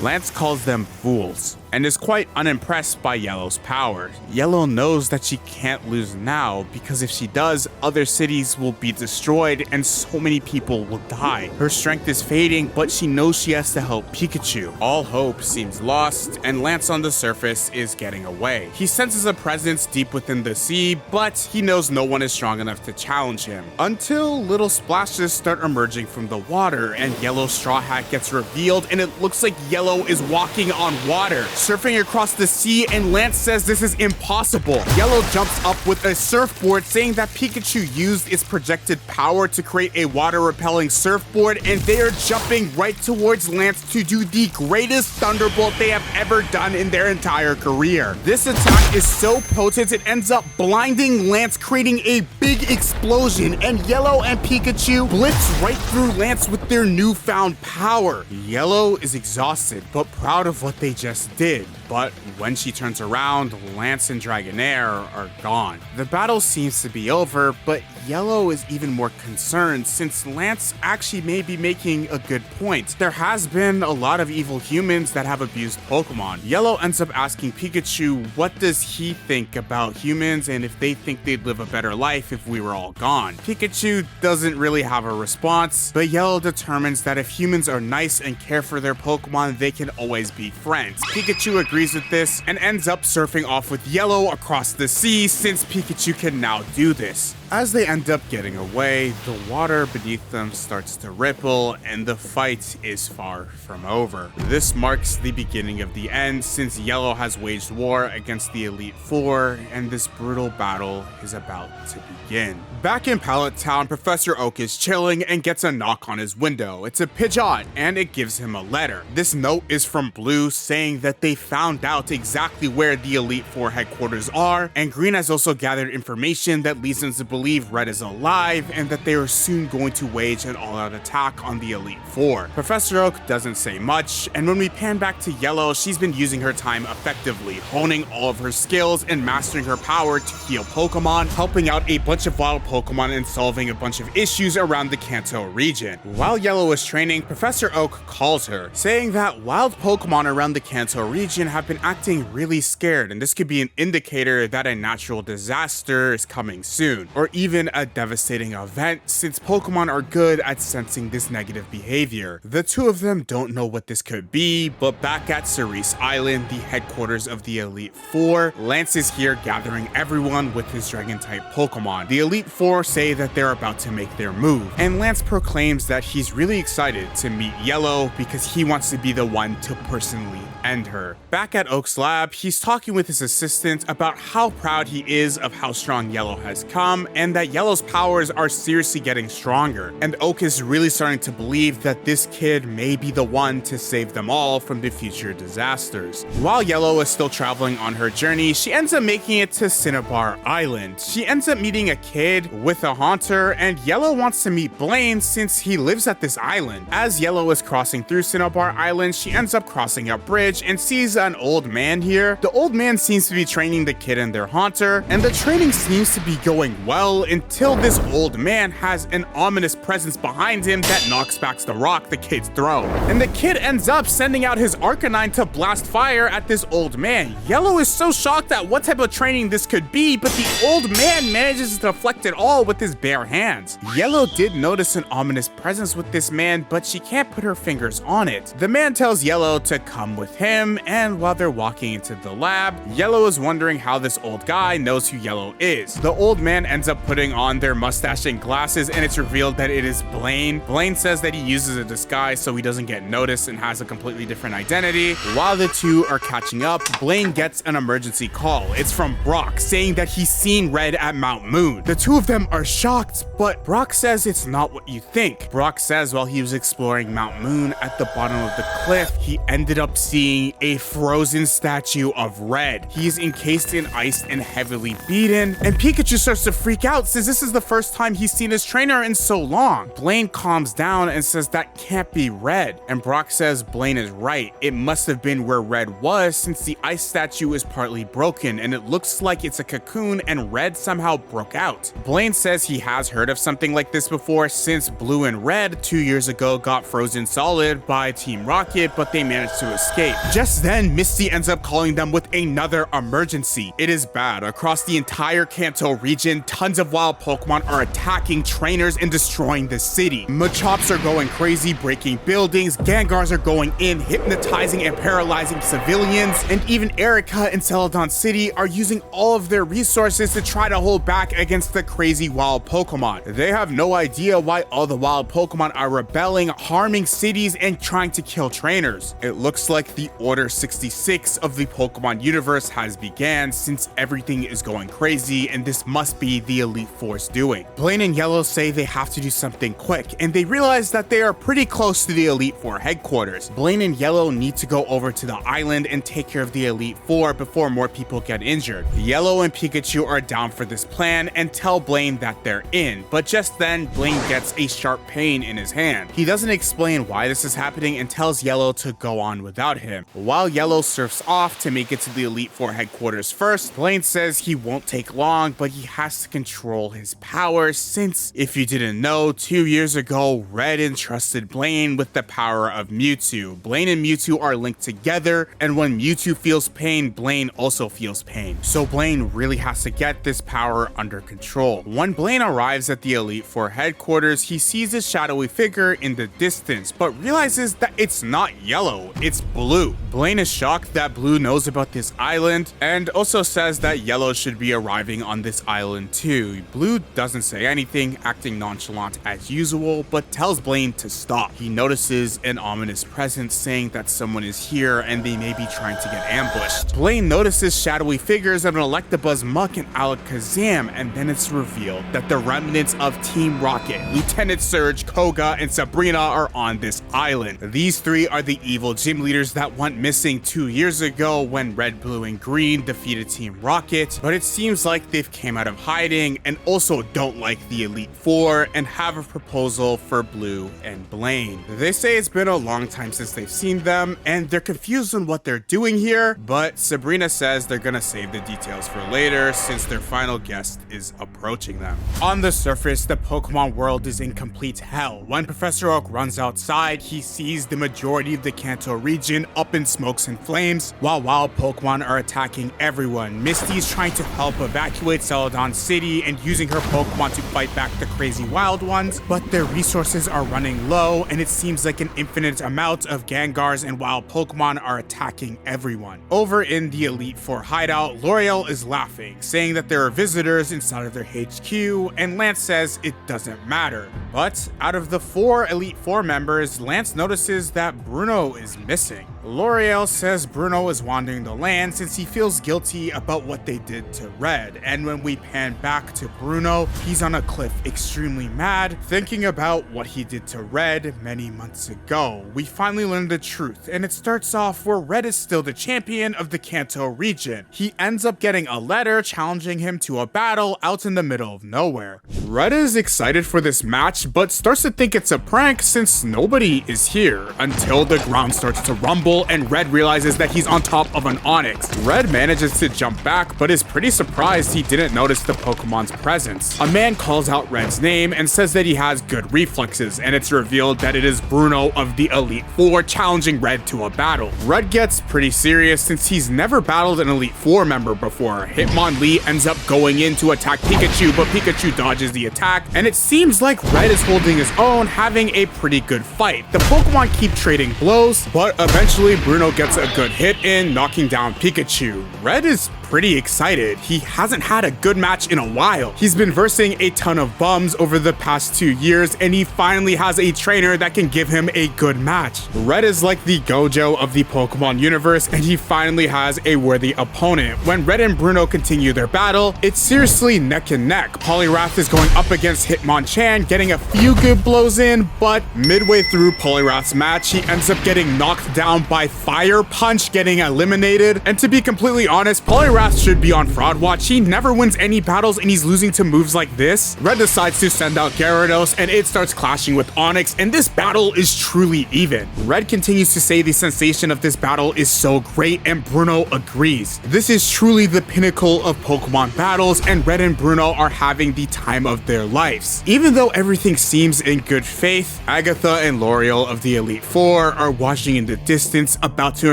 Lance calls them fools and is quite unimpressed by Yellow's power. Yellow knows that she can't lose now because if she does, other cities will be destroyed and so many people will die. Her strength is fading, but she knows she has to help Pikachu. All hope seems lost, and Lance on the surface is getting away. He senses a presence deep within the sea, but he knows no one is strong enough to challenge him. Until little splashes start emerging from the water, and Yellow's straw hat gets revealed, and it looks like Yellow is walking on water. surfing across the sea, and Lance says this is impossible. Yellow jumps up with a surfboard, saying that Pikachu used its projected power to create a water-repelling surfboard, and they are jumping right towards Lance to do the greatest Thunderbolt they have ever done in their entire career. This attack is so potent it ends up blinding Lance, creating a big explosion, and Yellow and Pikachu blitz right through Lance with their newfound power. Yellow is exhausted but proud of what they just did. But when she turns around, Lance and Dragonair are gone. The battle seems to be over, but Yellow is even more concerned since Lance actually may be making a good point. There has been a lot of evil humans that have abused Pokemon. Yellow ends up asking Pikachu what does he think about humans and if they think they'd live a better life if we were all gone. Pikachu doesn't really have a response, but Yellow determines that if humans are nice and care for their Pokemon, they can always be friends. Pikachu agrees with this and ends up surfing off with Yellow across the sea since Pikachu can now do this. As they end up getting away, the water beneath them starts to ripple and the fight is far from over. This marks the beginning of the end since Yellow has waged war against the Elite Four and this brutal battle is about to begin. Back in Pallet Town, Professor Oak is chilling and gets a knock on his window. It's a Pidgeot and it gives him a letter. This note is from Blue saying that they found out exactly where the Elite Four headquarters are, and Green has also gathered information that leads them to believe Red is alive and that they are soon going to wage an all-out attack on the Elite Four. Professor Oak doesn't say much, and when we pan back to Yellow, she's been using her time effectively, honing all of her skills and mastering her power to heal Pokemon, helping out a bunch of wild Pokemon and solving a bunch of issues around the Kanto region. While Yellow is training, Professor Oak calls her, saying that wild Pokemon around the Kanto region have been acting really scared, and this could be an indicator that a natural disaster is coming soon, or even a devastating event since Pokemon are good at sensing this negative behavior. The two of them don't know what this could be, but back at Cerise Island, the headquarters of the Elite Four, Lance is here gathering everyone with his Dragon-type Pokemon. The Elite Four say that they're about to make their move, and Lance proclaims that he's really excited to meet Yellow because he wants to be the one to personally end her. Back at Oak's lab, he's talking with his assistant about how proud he is of how strong Yellow has come and that Yellow's powers are seriously getting stronger. And Oak is really starting to believe that this kid may be the one to save them all from the future disasters. While Yellow is still traveling on her journey, she ends up making it to Cinnabar Island. She ends up meeting a kid with a Haunter, and Yellow wants to meet Blaine since he lives at this island. As Yellow is crossing through Cinnabar Island, she ends up crossing a bridge and sees an old man here. The old man seems to be training the kid and their Haunter, and the training seems to be going well until this old man has an ominous presence behind him that knocks back the rock the kids throw. And the kid ends up sending out his Arcanine to blast fire at this old man. Yellow is so shocked at what type of training this could be, but the old man manages to deflect it all with his bare hands. Yellow did notice an ominous presence with this man, but she can't put her fingers on it. The man tells Yellow to come with him, and while they're walking into the lab, Yellow is wondering how this old guy knows who Yellow is. The old man ends up putting on their mustache and glasses, and it's revealed that it is Blaine. Blaine says that he uses a disguise so he doesn't get noticed and has a completely different identity. While the two are catching up, Blaine gets an emergency call. It's from Brock saying that he's seen Red at Mount Moon. The two of them are shocked, but Brock says it's not what you think. Brock says while he was exploring Mount Moon at the bottom of the cliff, he ended up seeing a frozen statue of Red. He is encased in ice and heavily beaten, and Pikachu starts to freak out since this is the first time he's seen his trainer in so long. Blaine calms down and says that can't be Red, and Brock says Blaine is right. It must have been where Red was since the ice statue is partly broken and it looks like it's a cocoon and Red somehow broke out. Blaine says he has heard of something like this before since Blue and Red 2 years ago got frozen solid by Team Rocket, but they managed to escape. Just then, Misty ends up calling them with another emergency. It is bad. Across the entire Kanto region, tons of wild Pokemon are attacking trainers and destroying the city. Machops are going crazy, breaking buildings, Gengars are going in, hypnotizing and paralyzing civilians, and even Erica and Celadon City are using all of their resources to try to hold back against the crazy wild Pokemon. They have no idea why all the wild Pokemon are rebelling, harming cities, and trying to kill trainers. It looks like the Order 66 66 of the Pokemon universe has began, since everything is going crazy and this must be the Elite Four's doing. Blaine and Yellow say they have to do something quick, and they realize that they are pretty close to the Elite Four headquarters. Blaine and Yellow need to go over to the island and take care of the Elite Four before more people get injured. Yellow and Pikachu are down for this plan and tell Blaine that they're in, but just then Blaine gets a sharp pain in his hand. He doesn't explain why this is happening and tells Yellow to go on without him. While Yellow surfs off to make it to the Elite Four headquarters first, Blaine says he won't take long, but he has to control his power since, if you didn't know, 2 years ago, Red entrusted Blaine with the power of Mewtwo. Blaine and Mewtwo are linked together, and when Mewtwo feels pain, Blaine also feels pain. So Blaine really has to get this power under control. When Blaine arrives at the Elite Four headquarters, he sees a shadowy figure in the distance, but realizes that it's not Yellow, it's Blue. Blaine is shocked that Blue knows about this island, and also says that Yellow should be arriving on this island too. Blue doesn't say anything, acting nonchalant as usual, but tells Blaine to stop. He notices an ominous presence saying that someone is here and they may be trying to get ambushed. Blaine notices shadowy figures of an Electabuzz, Muck, and Alakazam, and then it's revealed that the remnants of Team Rocket, Lieutenant Surge, Koga, and Sabrina are on this island. These three are the evil gym leaders that went missing 2 years ago when Red, Blue, and Green defeated Team Rocket, but it seems like they've came out of hiding and also don't like the Elite Four and have a proposal for Blue and Blaine. They say it's been a long time since they've seen them and they're confused on what they're doing here, but Sabrina says they're gonna save the details for later since their final guest is approaching them. On the surface, the Pokemon world is in complete hell. When Professor Oak runs outside, he sees the majority of the Kanto region up in smokes and flames, while wild Pokemon are attacking everyone. Misty's trying to help evacuate Celadon City and using her Pokemon to fight back the crazy wild ones, but their resources are running low and it seems like an infinite amount of Gengars and wild Pokemon are attacking everyone. Over in the Elite Four hideout, L'Oreal is laughing, saying that there are visitors inside of their HQ, and Lance says it doesn't matter. But out of the 4 Elite Four members, Lance notices that Bruno is missing. L'Oreal says Bruno is wandering the land since he feels guilty about what they did to Red, and when we pan back to Bruno, he's on a cliff extremely mad, thinking about what he did to Red many months ago. We finally learn the truth, and it starts off where Red is still the champion of the Kanto region. He ends up getting a letter challenging him to a battle out in the middle of nowhere. Red is excited for this match, but starts to think it's a prank since nobody is here, until the ground starts to rumble and Red realizes that he's on top of an Onix. Red manages to jump back, but is pretty surprised he didn't notice the Pokemon's presence. A man calls out Red's name and says that he has good reflexes, and it's revealed that it is Bruno of the Elite Four challenging Red to a battle. Red gets pretty serious since he's never battled an Elite Four member before. Hitmonlee ends up going in to attack Pikachu, but Pikachu dodges the attack, and it seems like Red is holding his own, having a pretty good fight. The Pokemon keep trading blows, but eventually Bruno gets a good hit in, knocking down Pikachu. Red is pretty excited. He hasn't had a good match in a while. He's been versing a ton of bums over the past 2 years, and he finally has a trainer that can give him a good match. Red is like the Gojo of the Pokemon universe, and he finally has a worthy opponent. When Red and Bruno continue their battle, it's seriously neck and neck. Poliwrath is going up against Hitmonchan, getting a few good blows in, but midway through Poliwrath's match, he ends up getting knocked down by Fire Punch, getting eliminated. And to be completely honest, Poliwrath should be on fraud watch. He never wins any battles and he's losing to moves like this. Red decides to send out Gyarados and it starts clashing with Onix, and this battle is truly even. Red continues to say the sensation of this battle is so great, and Bruno agrees. This is truly the pinnacle of Pokemon battles, and Red and Bruno are having the time of their lives. Even though everything seems in good faith, Agatha and L'Oreal of the Elite Four are watching in the distance, about to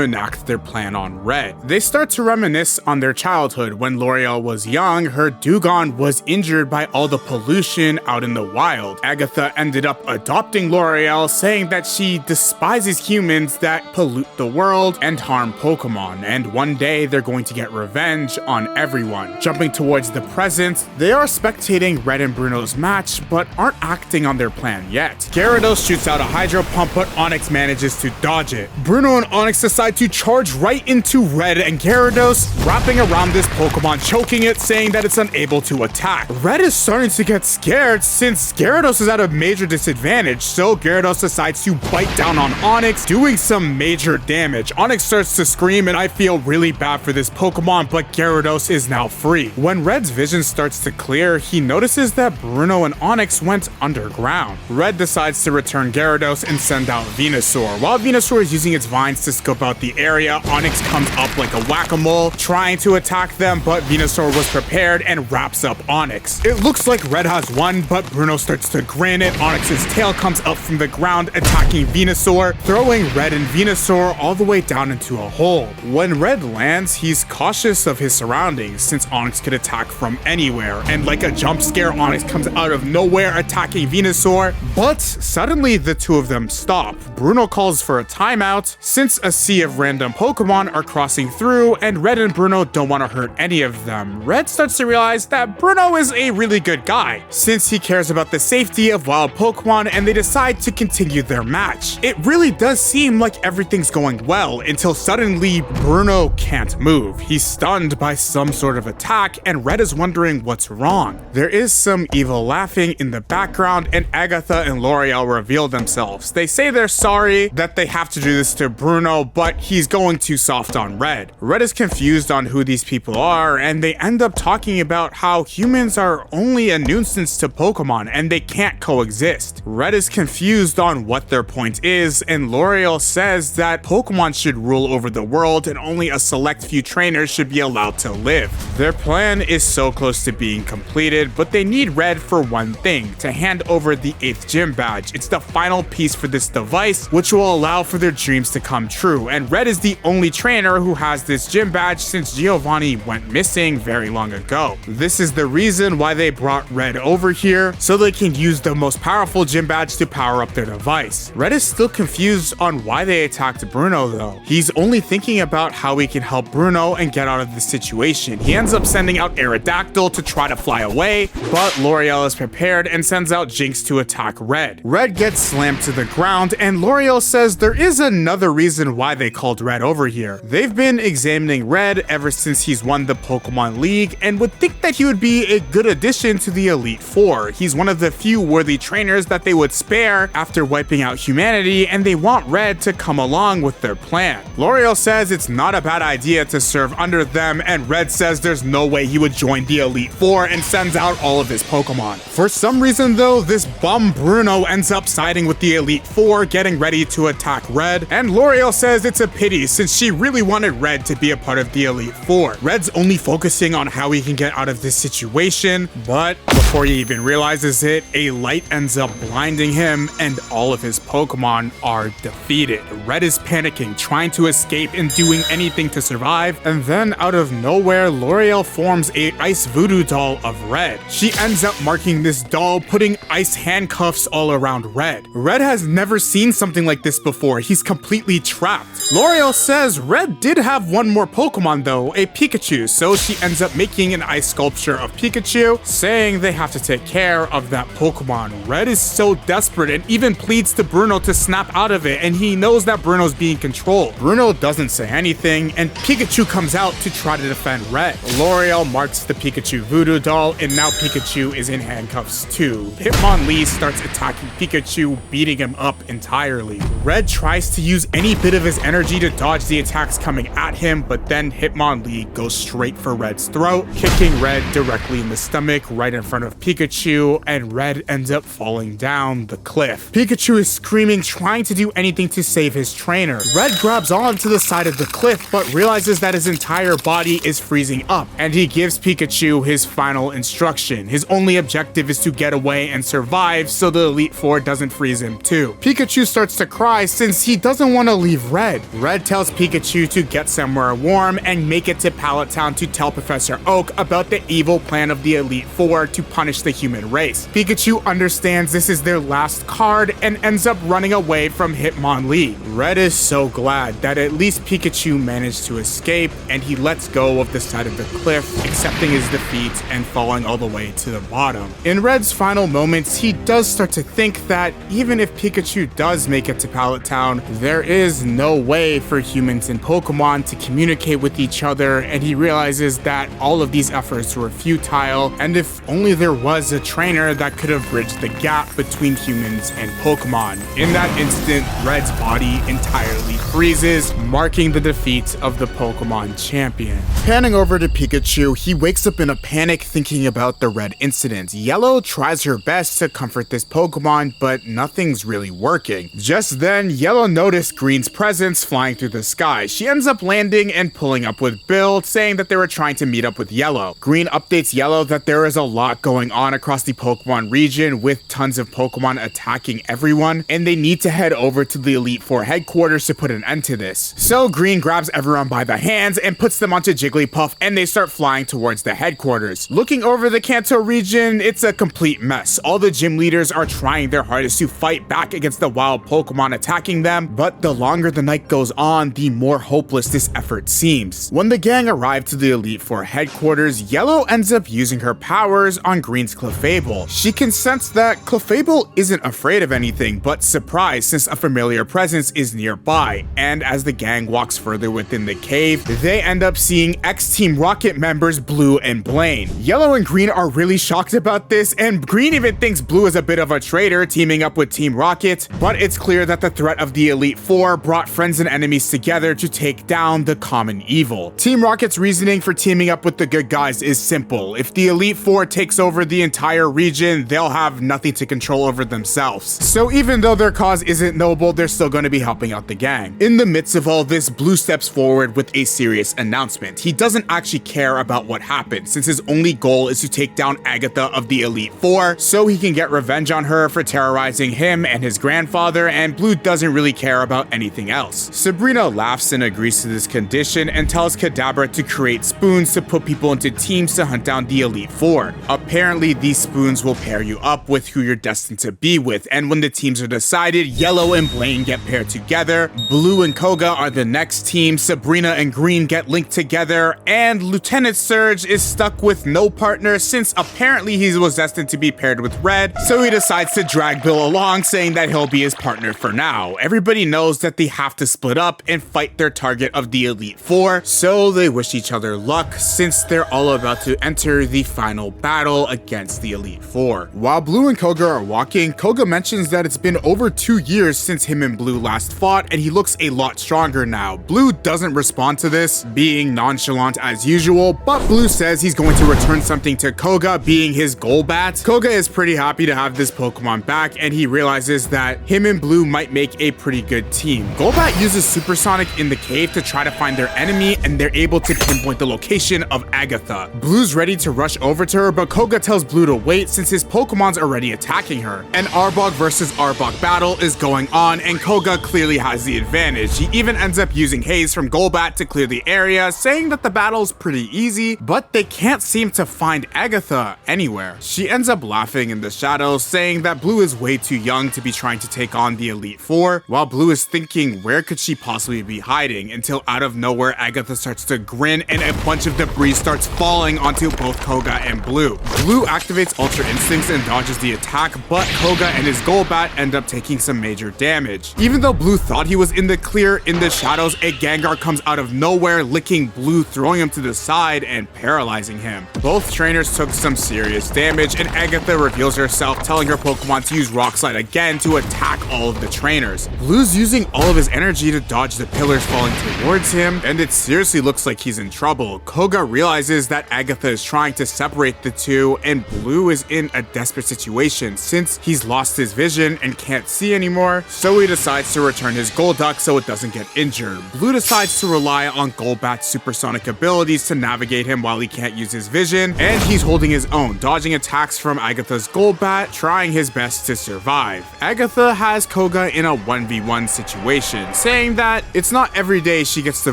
enact their plan on Red. They start to reminisce on their childhood. When L'Oreal was young, her dugong was injured by all the pollution out in the wild. Agatha ended up adopting L'Oreal, saying that she despises humans that pollute the world and harm Pokemon, and one day they're going to get revenge on everyone. Jumping towards the present, they are spectating Red and Bruno's match, but aren't acting on their plan yet. Gyarados shoots out a Hydro Pump, but Onix manages to dodge it. Bruno and Onix decide to charge right into Red and Gyarados, wrapping around this Pokemon, choking it, saying that it's unable to attack. Red is starting to get scared since Gyarados is at a major disadvantage, so Gyarados decides to bite down on Onix, doing some major damage. Onix starts to scream, and I feel really bad for this Pokemon, but Gyarados is now free. When Red's vision starts to clear, he notices that Bruno and Onix went underground. Red decides to return Gyarados and send out Venusaur. While Venusaur is using its vines to scope out the area, Onix comes up like a whack-a-mole, trying to attack them, but Venusaur was prepared and wraps up Onix. It looks like Red has won, but Bruno starts to grin it. Onix's tail comes up from the ground, attacking Venusaur, throwing Red and Venusaur all the way down into a hole. When Red lands, he's cautious of his surroundings since Onix could attack from anywhere, and like a jump scare, Onix comes out of nowhere attacking Venusaur, but suddenly the two of them stop. Bruno calls for a timeout since a sea of random Pokemon are crossing through, and Red and Bruno don't want to hurt any of them. Red starts to realize that Bruno is a really good guy since he cares about the safety of wild Pokemon, and they decide to continue their match. It really does seem like everything's going well until suddenly Bruno can't move. He's stunned by some sort of attack, and Red is wondering what's wrong. There is some evil laughing in the background, and Agatha and L'Oreal reveal themselves. They say they're sorry that they have to do this to Bruno, but he's going too soft on Red. Red is confused on who these people are, and they end up talking about how humans are only a nuisance to Pokemon and they can't coexist. Red is confused on what their point is, and L'Oreal says that Pokemon should rule over the world and only a select few trainers should be allowed to live. Their plan is so close to being completed, but they need Red for one thing: to hand over the 8th gym badge. It's the final piece for this device, which will allow for their dreams to come true, and Red is the only trainer who has this gym badge since Giovanni went missing very long ago. This is the reason why they brought Red over here, so they can use the most powerful gym badge to power up their device. Red is still confused on why they attacked Bruno though. He's only thinking about how he can help Bruno and get out of the situation. He ends up sending out Aerodactyl to try to fly away, but L'Oreal is prepared and sends out Jinx to attack Red. Red gets slammed to the ground, and L'Oreal says there is another reason why they called Red over here. They've been examining Red ever since he's won the Pokemon League and would think that he would be a good addition to the Elite Four. He's one of the few worthy trainers that they would spare after wiping out humanity, and they want Red to come along with their plan. L'Oreal says it's not a bad idea to serve under them, and Red says there's no way he would join the Elite Four and sends out all of his Pokemon. For some reason though, this bum Bruno ends up siding with the Elite Four, getting ready to attack Red, and L'Oreal says it's a pity since she really wanted Red to be a part of the Elite Four. Red's only focusing on how he can get out of this situation, but before he even realizes it, a light ends up blinding him and all of his Pokemon are defeated. Red is panicking, trying to escape and doing anything to survive, and then out of nowhere, L'Oreal forms a ice voodoo doll of Red. She ends up marking this doll, putting ice handcuffs all around Red. Red has never seen something like this before. He's completely trapped. L'Oreal says Red did have one more Pokemon though, a Pikachu, so she ends up making an ice sculpture of Pikachu, saying they have to take care of that Pokemon. Red is so desperate and even pleads to Bruno to snap out of it, and he knows that Bruno's being controlled. Bruno doesn't say anything, and Pikachu comes out to try to defend Red. L'Oreal marks the Pikachu voodoo doll, and now Pikachu is in handcuffs too. Hitmonlee starts attacking Pikachu, beating him up entirely. Red tries to use any bit of his energy to dodge the attacks coming at him, but then Hitmonlee goes straight for Red's throat, kicking Red directly in the stomach right in front of Pikachu, and Red ends up falling down the cliff. Pikachu is screaming, trying to do anything to save his trainer. Red grabs onto the side of the cliff, but realizes that his entire body is freezing up, and he gives Pikachu his final instruction. His only objective is to get away and survive so the Elite Four doesn't freeze him too. Pikachu starts to cry since he doesn't want to leave Red. Red tells Pikachu to get somewhere warm and make it to to Pallet Town to tell Professor Oak about the evil plan of the Elite Four to punish the human race. Pikachu understands this is their last card and ends up running away from Hitmonlee. Red is so glad that at least Pikachu managed to escape, and he lets go of the side of the cliff, accepting his defeat and falling all the way to the bottom. In Red's final moments, he does start to think that even if Pikachu does make it to Pallet Town, there is no way for humans and Pokemon to communicate with each other, and he realizes that all of these efforts were futile, and if only there was a trainer that could have bridged the gap between humans and Pokemon. In that instant, Red's body entirely freezes, marking the defeat of the Pokemon champion. Panning over to Pikachu, he wakes up in a panic thinking about the Red incident. Yellow tries her best to comfort this Pokemon, but nothing's really working. Just then, Yellow noticed Green's presence flying through the sky. She ends up landing and pulling up with Bill, saying that they were trying to meet up with Yellow. Green updates Yellow that there is a lot going on across the Pokemon region with tons of Pokemon attacking everyone, and they need to head over to the Elite Four headquarters to put an end to this. So Green grabs everyone by the hands and puts them onto Jigglypuff, and they start flying towards the headquarters. Looking over the Kanto region, it's a complete mess. All the gym leaders are trying their hardest to fight back against the wild Pokemon attacking them, but the longer the night goes on, the more hopeless this effort seems. When the gang arrive to the Elite Four headquarters, Yellow ends up using her powers on Green's Clefable. She can sense that Clefable isn't afraid of anything, but surprised since a familiar presence is nearby, and as the gang walks further within the cave, they end up seeing ex-Team Rocket members Blue and Blaine. Yellow and Green are really shocked about this, and Green even thinks Blue is a bit of a traitor teaming up with Team Rocket, but it's clear that the threat of the Elite Four brought friends and enemies together to take down the common evil. Team Rocket's reasoning for teaming up with the good guys is simple. If the Elite Four takes over the entire region, they'll have nothing to control over themselves. So even though their cause isn't noble, they're still going to be helping out the gang. In the midst of all this, Blue steps forward with a serious announcement. He doesn't actually care about what happened, since his only goal is to take down Agatha of the Elite Four, so he can get revenge on her for terrorizing him and his grandfather, and Blue doesn't really care about anything else. Sabrina laughs and agrees to this condition and tells Kadabra to create spoons to put people into teams to hunt down the Elite Four. Apparently, these spoons will pair you up with who you're destined to be with, and when the teams are decided, Yellow and Blaine get paired together, Blue and Koga are the next team, Sabrina and Green get linked together, and Lieutenant Surge is stuck with no partner since apparently he was destined to be paired with Red, so he decides to drag Bill along, saying that he'll be his partner for now. Everybody knows that they have to split up and fight their target of the Elite Four, so they wish each other luck since they're all about to enter the final battle against the Elite Four. While Blue and Koga are walking, Koga mentions that it's been over 2 years since him and Blue last fought, and he looks a lot stronger now. Blue doesn't respond to this, being nonchalant as usual, but Blue says he's going to return something to Koga, being his Golbat. Koga is pretty happy to have this Pokemon back, and he realizes that him and Blue might make a pretty good team. Golbat uses Supersonic in the cave to try to find their enemy, and they're able to pinpoint the location of Agatha. Blue's ready to rush over to her, but Koga tells Blue to wait since his Pokemon's already attacking her. An Arbok versus Arbok battle is going on, and Koga clearly has the advantage. He even ends up using Haze from Golbat to clear the area, saying that the battle's pretty easy, but they can't seem to find Agatha anywhere. She ends up laughing in the shadows, saying that Blue is way too young to be trying to take on the Elite Four, while Blue is thinking where could she possibly be hiding, until out of nowhere Agatha starts to grin and a bunch of debris starts falling onto both Koga and Blue. Blue activates Ultra Instincts and dodges the attack, but Koga and his Golbat end up taking some major damage. Even though Blue thought he was in the clear, in the shadows, a Gengar comes out of nowhere, licking Blue, throwing him to the side and paralyzing him. Both trainers took some serious damage, and Agatha reveals herself, telling her Pokemon to use Rock Slide again to attack all of the trainers. Blue's using all of his energy to dodge the pillars falling towards him, and it seriously looks like he's in trouble. Koga realizes that Agatha is trying to separate the two, and Blue is in a desperate situation since he's lost his vision and can't see anymore, so he decides to return his Golduck so it doesn't get injured. Blue decides to rely on Golbat's supersonic abilities to navigate him while he can't use his vision, and he's holding his own, dodging attacks from Agatha's Golbat, trying his best to survive. Agatha has Koga in a 1v1 situation, saying that it's not every day she gets to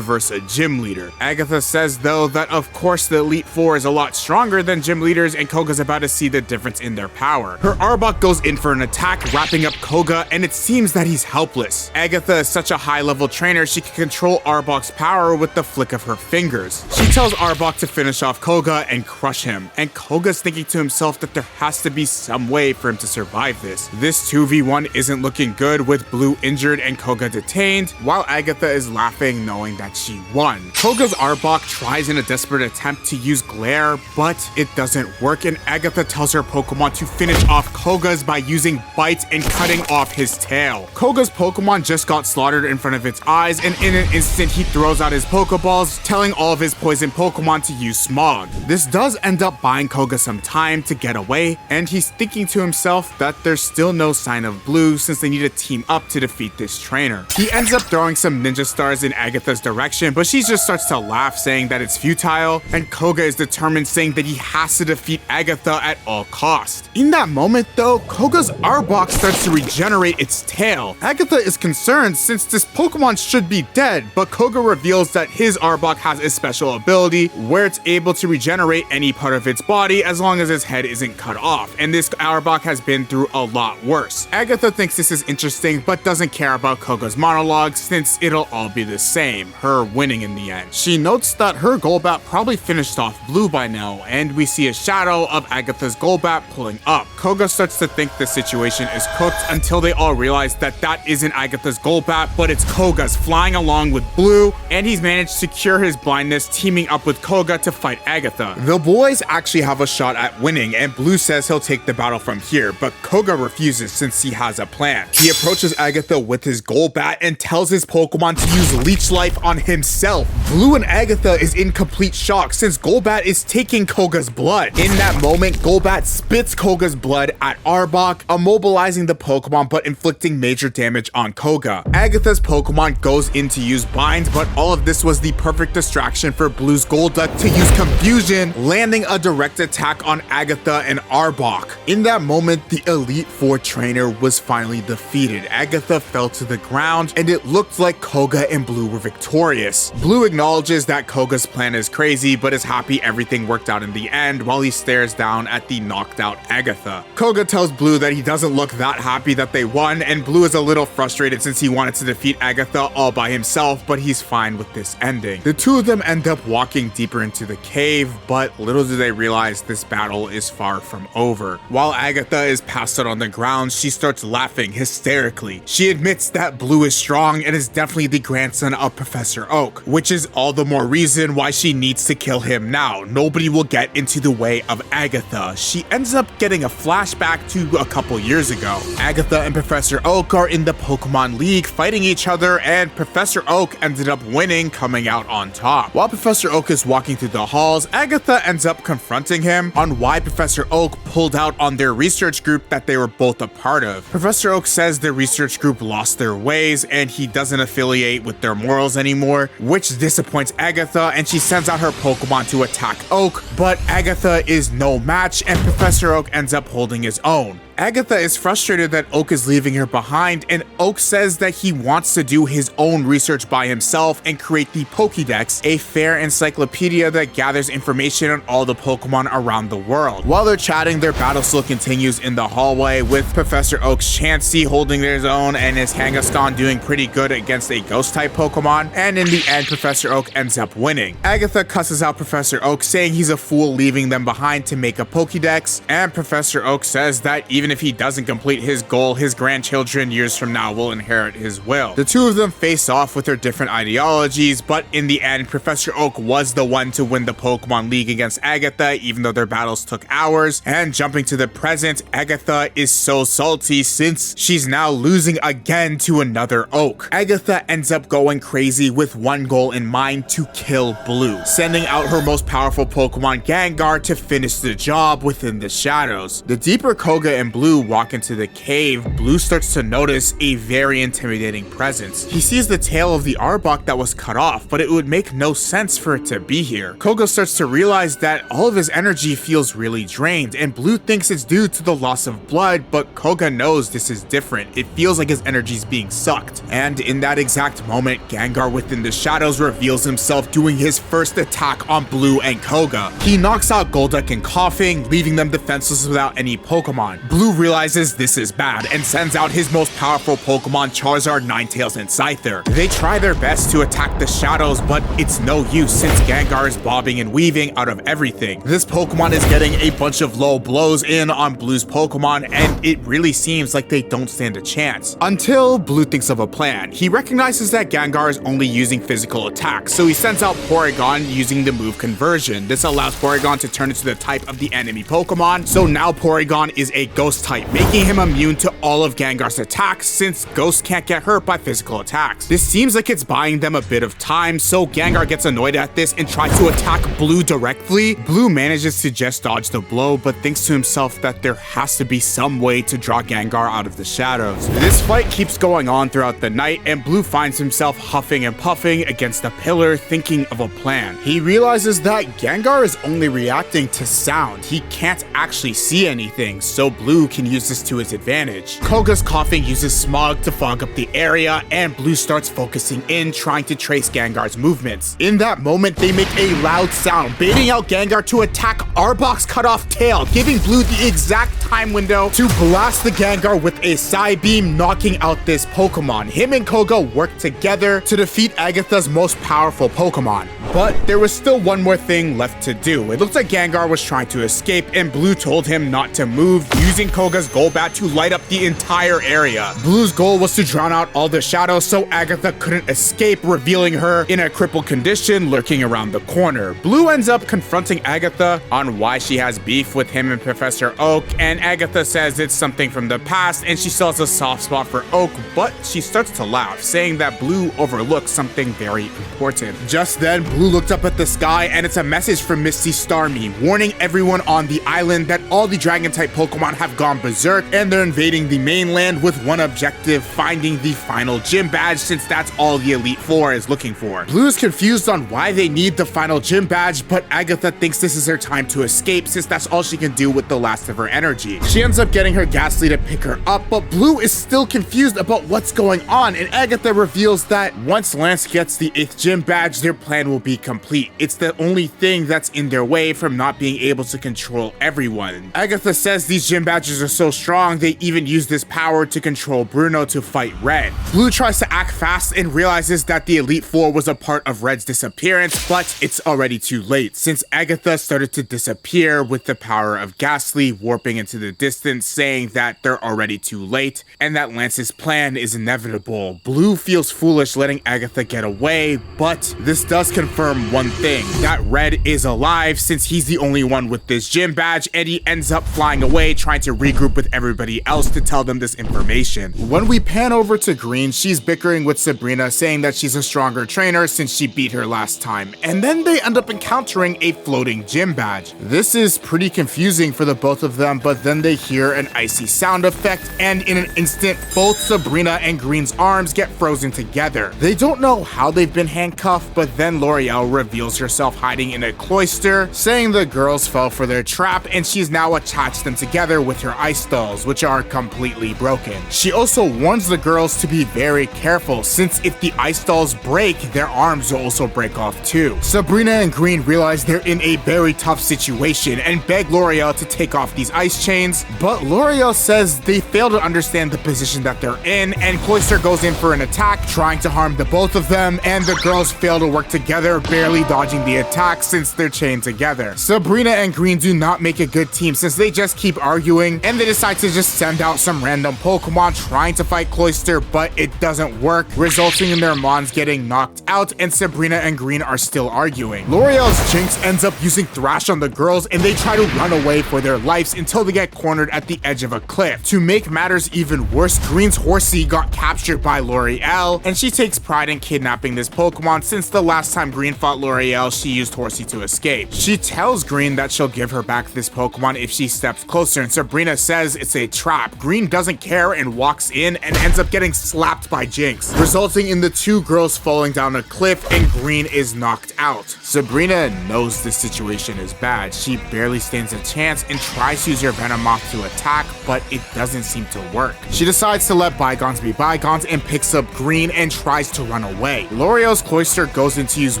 verse a gym leader. Agatha says though that of course the Elite Four is a lot stronger than gym leaders and Koga's about to see the difference in their power. Her Arbok goes in for an attack, wrapping up Koga, and it seems that he's helpless. Agatha is such a high-level trainer she can control Arbok's power with the flick of her fingers. She tells Arbok to finish off Koga and crush him, and Koga's thinking to himself that there has to be some way for him to survive this. This 2v1 isn't looking good with Blue injured and Koga detained, while Agatha is laughing knowing that she won. Koga's Arbok tries in a desperate attempt to use Glare, but it doesn't work, and Agatha tells her Pokemon to finish off Koga's by using Bite and cutting off his tail. Koga's Pokemon just got slaughtered in front of its eyes, and in an instant he throws out his Pokeballs, telling all of his poison Pokemon to use Smog. This does end up buying Koga some time to get away, and he's thinking to himself that there's still no sign of Blue since they need to team up to defeat this trainer. He ends up throwing some Ninja Stars in Agatha's direction, but she just starts to laugh, saying that it's futile, and Koga is determined, saying that he has to defeat Agatha at all costs. In that moment though, Koga's Arbok starts to regenerate its tail. Agatha is concerned since this Pokemon should be dead, but Koga reveals that his Arbok has a special ability where it's able to regenerate any part of its body as long as its head isn't cut off, and this Arbok has been through a lot worse. Agatha thinks this is interesting but doesn't care about Koga's monologue since it'll all be the same, her winning in the end. She notes that her Golbat probably finished off Blue by now, and we see a shadow of Agatha's Golbat pulling up. Koga starts to think the situation is cooked until they all realize that that isn't Agatha's Golbat, but it's Koga's flying along with Blue, and he's managed to cure his blindness, teaming up with Koga to fight Agatha. The boys actually have a shot at winning, and Blue says he'll take the battle from here, but Koga refuses since he has a plan. He approaches Agatha with his Golbat and tells his Pokemon to use Leech Life on himself. Blue and Agatha is in complete shock since Golbat is taking Koga's blood. In that moment, Golbat spits Koga's blood at Arbok, immobilizing the Pokemon but inflicting major damage on Koga. Agatha's Pokemon goes in to use Bind, but all of this was the perfect distraction for Blue's Golduck to use Confusion, landing a direct attack on Agatha and Arbok. In that moment, the Elite Four trainer was finally defeated. Agatha fell to the ground, and it looked like Koga and Blue were victorious. Blue acknowledges that Koga's plan is crazy, but is happy everything worked out in the end while he stares down at the knocked out Agatha. Koga tells Blue that he doesn't look that happy that they won, and Blue is a little frustrated since he wanted to defeat Agatha all by himself, but he's fine with this ending. The two of them end up walking deeper into the cave, but little do they realize this battle is far from over. While Agatha is passed out on the ground, she starts laughing hysterically. She admits that Blue is strong and is definitely the grandson of Professor Oak, which is all the more reason why she needs to kill him now. Nobody will get into the way of Agatha. She ends up getting a flashback to a couple years ago. Agatha and Professor Oak are in the Pokemon League fighting each other, and Professor Oak ended up winning, coming out on top. While Professor Oak is walking through the halls, Agatha ends up confronting him on why Professor Oak pulled out on their research group that they were both a part of. Professor Oak says the research group lost their ways and he doesn't affiliate with their morals anymore, which disappoints Agatha, and she sends out her Pokemon to attack Oak, but Agatha is no match and Professor Oak ends up holding his own. Agatha is frustrated that Oak is leaving her behind, and Oak says that he wants to do his own research by himself and create the Pokédex, a fair encyclopedia that gathers information on all the Pokemon around the world. While they're chatting, their battle still continues in the hallway, with Professor Oak's Chansey holding his own and his Kangaskhan doing pretty good against a Ghost-type Pokemon, and in the end, Professor Oak ends up winning. Agatha cusses out Professor Oak, saying he's a fool leaving them behind to make a Pokédex, and Professor Oak says that even if he doesn't complete his goal, his grandchildren years from now will inherit his will. The two of them face off with their different ideologies, but in the end, Professor Oak was the one to win the Pokemon League against Agatha, even though their battles took hours. And jumping to the present, Agatha is so salty since she's now losing again to another Oak. Agatha ends up going crazy with one goal in mind: to kill Blue, sending out her most powerful Pokemon Gengar to finish the job within the shadows. The deeper Koga and Blue walk into the cave, Blue starts to notice a very intimidating presence. He sees the tail of the Arbok that was cut off, but it would make no sense for it to be here. Koga starts to realize that all of his energy feels really drained, and Blue thinks it's due to the loss of blood, but Koga knows this is different. It feels like his energy is being sucked. And in that exact moment, Gengar within the shadows reveals himself doing his first attack on Blue and Koga. He knocks out Golduck and Coughing, leaving them defenseless without any Pokemon. Blue realizes this is bad and sends out his most powerful Pokemon, Charizard, Ninetales, and Scyther. They try their best to attack the shadows, but it's no use since Gengar is bobbing and weaving out of everything. This Pokemon is getting a bunch of low blows in on Blue's Pokemon, and it really seems like they don't stand a chance. Until Blue thinks of a plan. He recognizes that Gengar is only using physical attacks, so he sends out Porygon using the move Conversion. This allows Porygon to turn into the type of the enemy Pokemon, so now Porygon is a Ghost type, making him immune to all of Gengar's attacks since Ghosts can't get hurt by physical attacks. This seems like it's buying them a bit of time, so Gengar gets annoyed at this and tries to attack Blue directly. Blue manages to just dodge the blow, but thinks to himself that there has to be some way to draw Gengar out of the shadows. This fight keeps going on throughout the night, and Blue finds himself huffing and puffing against a pillar, thinking of a plan. He realizes that Gengar is only reacting to sound. He can't actually see anything, so Blue can use this to his advantage. Koga's coughing uses smog to fog up the area, and Blue starts focusing in, trying to trace Gengar's movements. In that moment, they make a loud sound, baiting out Gengar to attack Arbok's cut-off tail, giving Blue the exact time window to blast the Gengar with a Psybeam, knocking out this Pokemon. Him and Koga work together to defeat Agatha's most powerful Pokemon. But there was still one more thing left to do. It looked like Gengar was trying to escape, and Blue told him not to move, using Koga's Golbat to light up the entire area. Blue's goal was to drown out all the shadows so Agatha couldn't escape, revealing her in a crippled condition lurking around the corner. Blue ends up confronting Agatha on why she has beef with him and Professor Oak, and Agatha says it's something from the past and she still has a soft spot for Oak, but she starts to laugh, saying that Blue overlooks something very important. Just then, Blue looked up at the sky and it's a message from Misty Starmie, warning everyone on the island that all the Dragon-type Pokemon have gone berserk and they're invading the mainland with one objective: finding the final gym badge, since that's all the Elite Four is looking for. Blue is confused on why they need the final gym badge, but Agatha thinks this is her time to escape since that's all she can do with the last of her energy. She ends up getting her Ghastly to pick her up, but Blue is still confused about what's going on, and Agatha reveals that once Lance gets the 8th gym badge, their plan will be complete. It's the only thing that's in their way from not being able to control everyone. Agatha says these gym badges are so strong, they even use this power to control Bruno to fight Red. Blue tries to act fast and realizes that the Elite Four was a part of Red's disappearance, but it's already too late, since Agatha started to disappear with the power of Ghastly warping into the distance, saying that they're already too late and that Lance's plan is inevitable. Blue feels foolish letting Agatha get away, but this does confirm one thing, that Red is alive since he's the only one with this gym badge, and he ends up flying away trying to regroup with everybody else to tell them this information. When we pan over to Green, she's bickering with Sabrina, saying that she's a stronger trainer since she beat her last time, and then they end up encountering a floating gym badge. This is pretty confusing for the both of them, but then they hear an icy sound effect, and in an instant, both Sabrina and Green's arms get frozen together. They don't know how they've been handcuffed, but then L'Oreal reveals herself hiding in a cloister, saying the girls fell for their trap, and she's now attached them together with her ice dolls, which are completely broken. She also warns the girls to be very careful, since if the ice dolls break, their arms will also break off too. Sabrina and Green realize they're in a very tough situation and beg L'Oreal to take off these ice chains, but L'Oreal says they fail to understand the position that they're in, and Cloyster goes in for an attack, trying to harm the both of them, and the girls fail to work together, barely dodging the attack since they're chained together. Sabrina and Green do not make a good team since they just keep arguing, and they decide to just send out some random Pokemon trying to fight Cloyster, but it doesn't work, resulting in their Mons getting knocked out, and Sabrina and Green are still arguing. L'Oreal's Jinx ends up using Thrash on the girls, and they try to run away for their lives until they get cornered at the edge of a cliff. To make matters even worse, Green's Horsey got captured by L'Oreal, and she takes pride in kidnapping this Pokemon since the last time Green fought L'Oreal, she used Horsey to escape. She tells Green that she'll give her back this Pokemon if she steps closer, and Sabrina says it's a trap. Green doesn't care and walks in and ends up getting slapped by Jinx, resulting in the two girls falling down a cliff, and Green is knocked out. Sabrina knows this situation is bad. She barely stands a chance and tries to use her Venomoth to attack, but it doesn't seem to work. She decides to let bygones be bygones and picks up Green and tries to run away. L'Oreal's Cloyster goes into use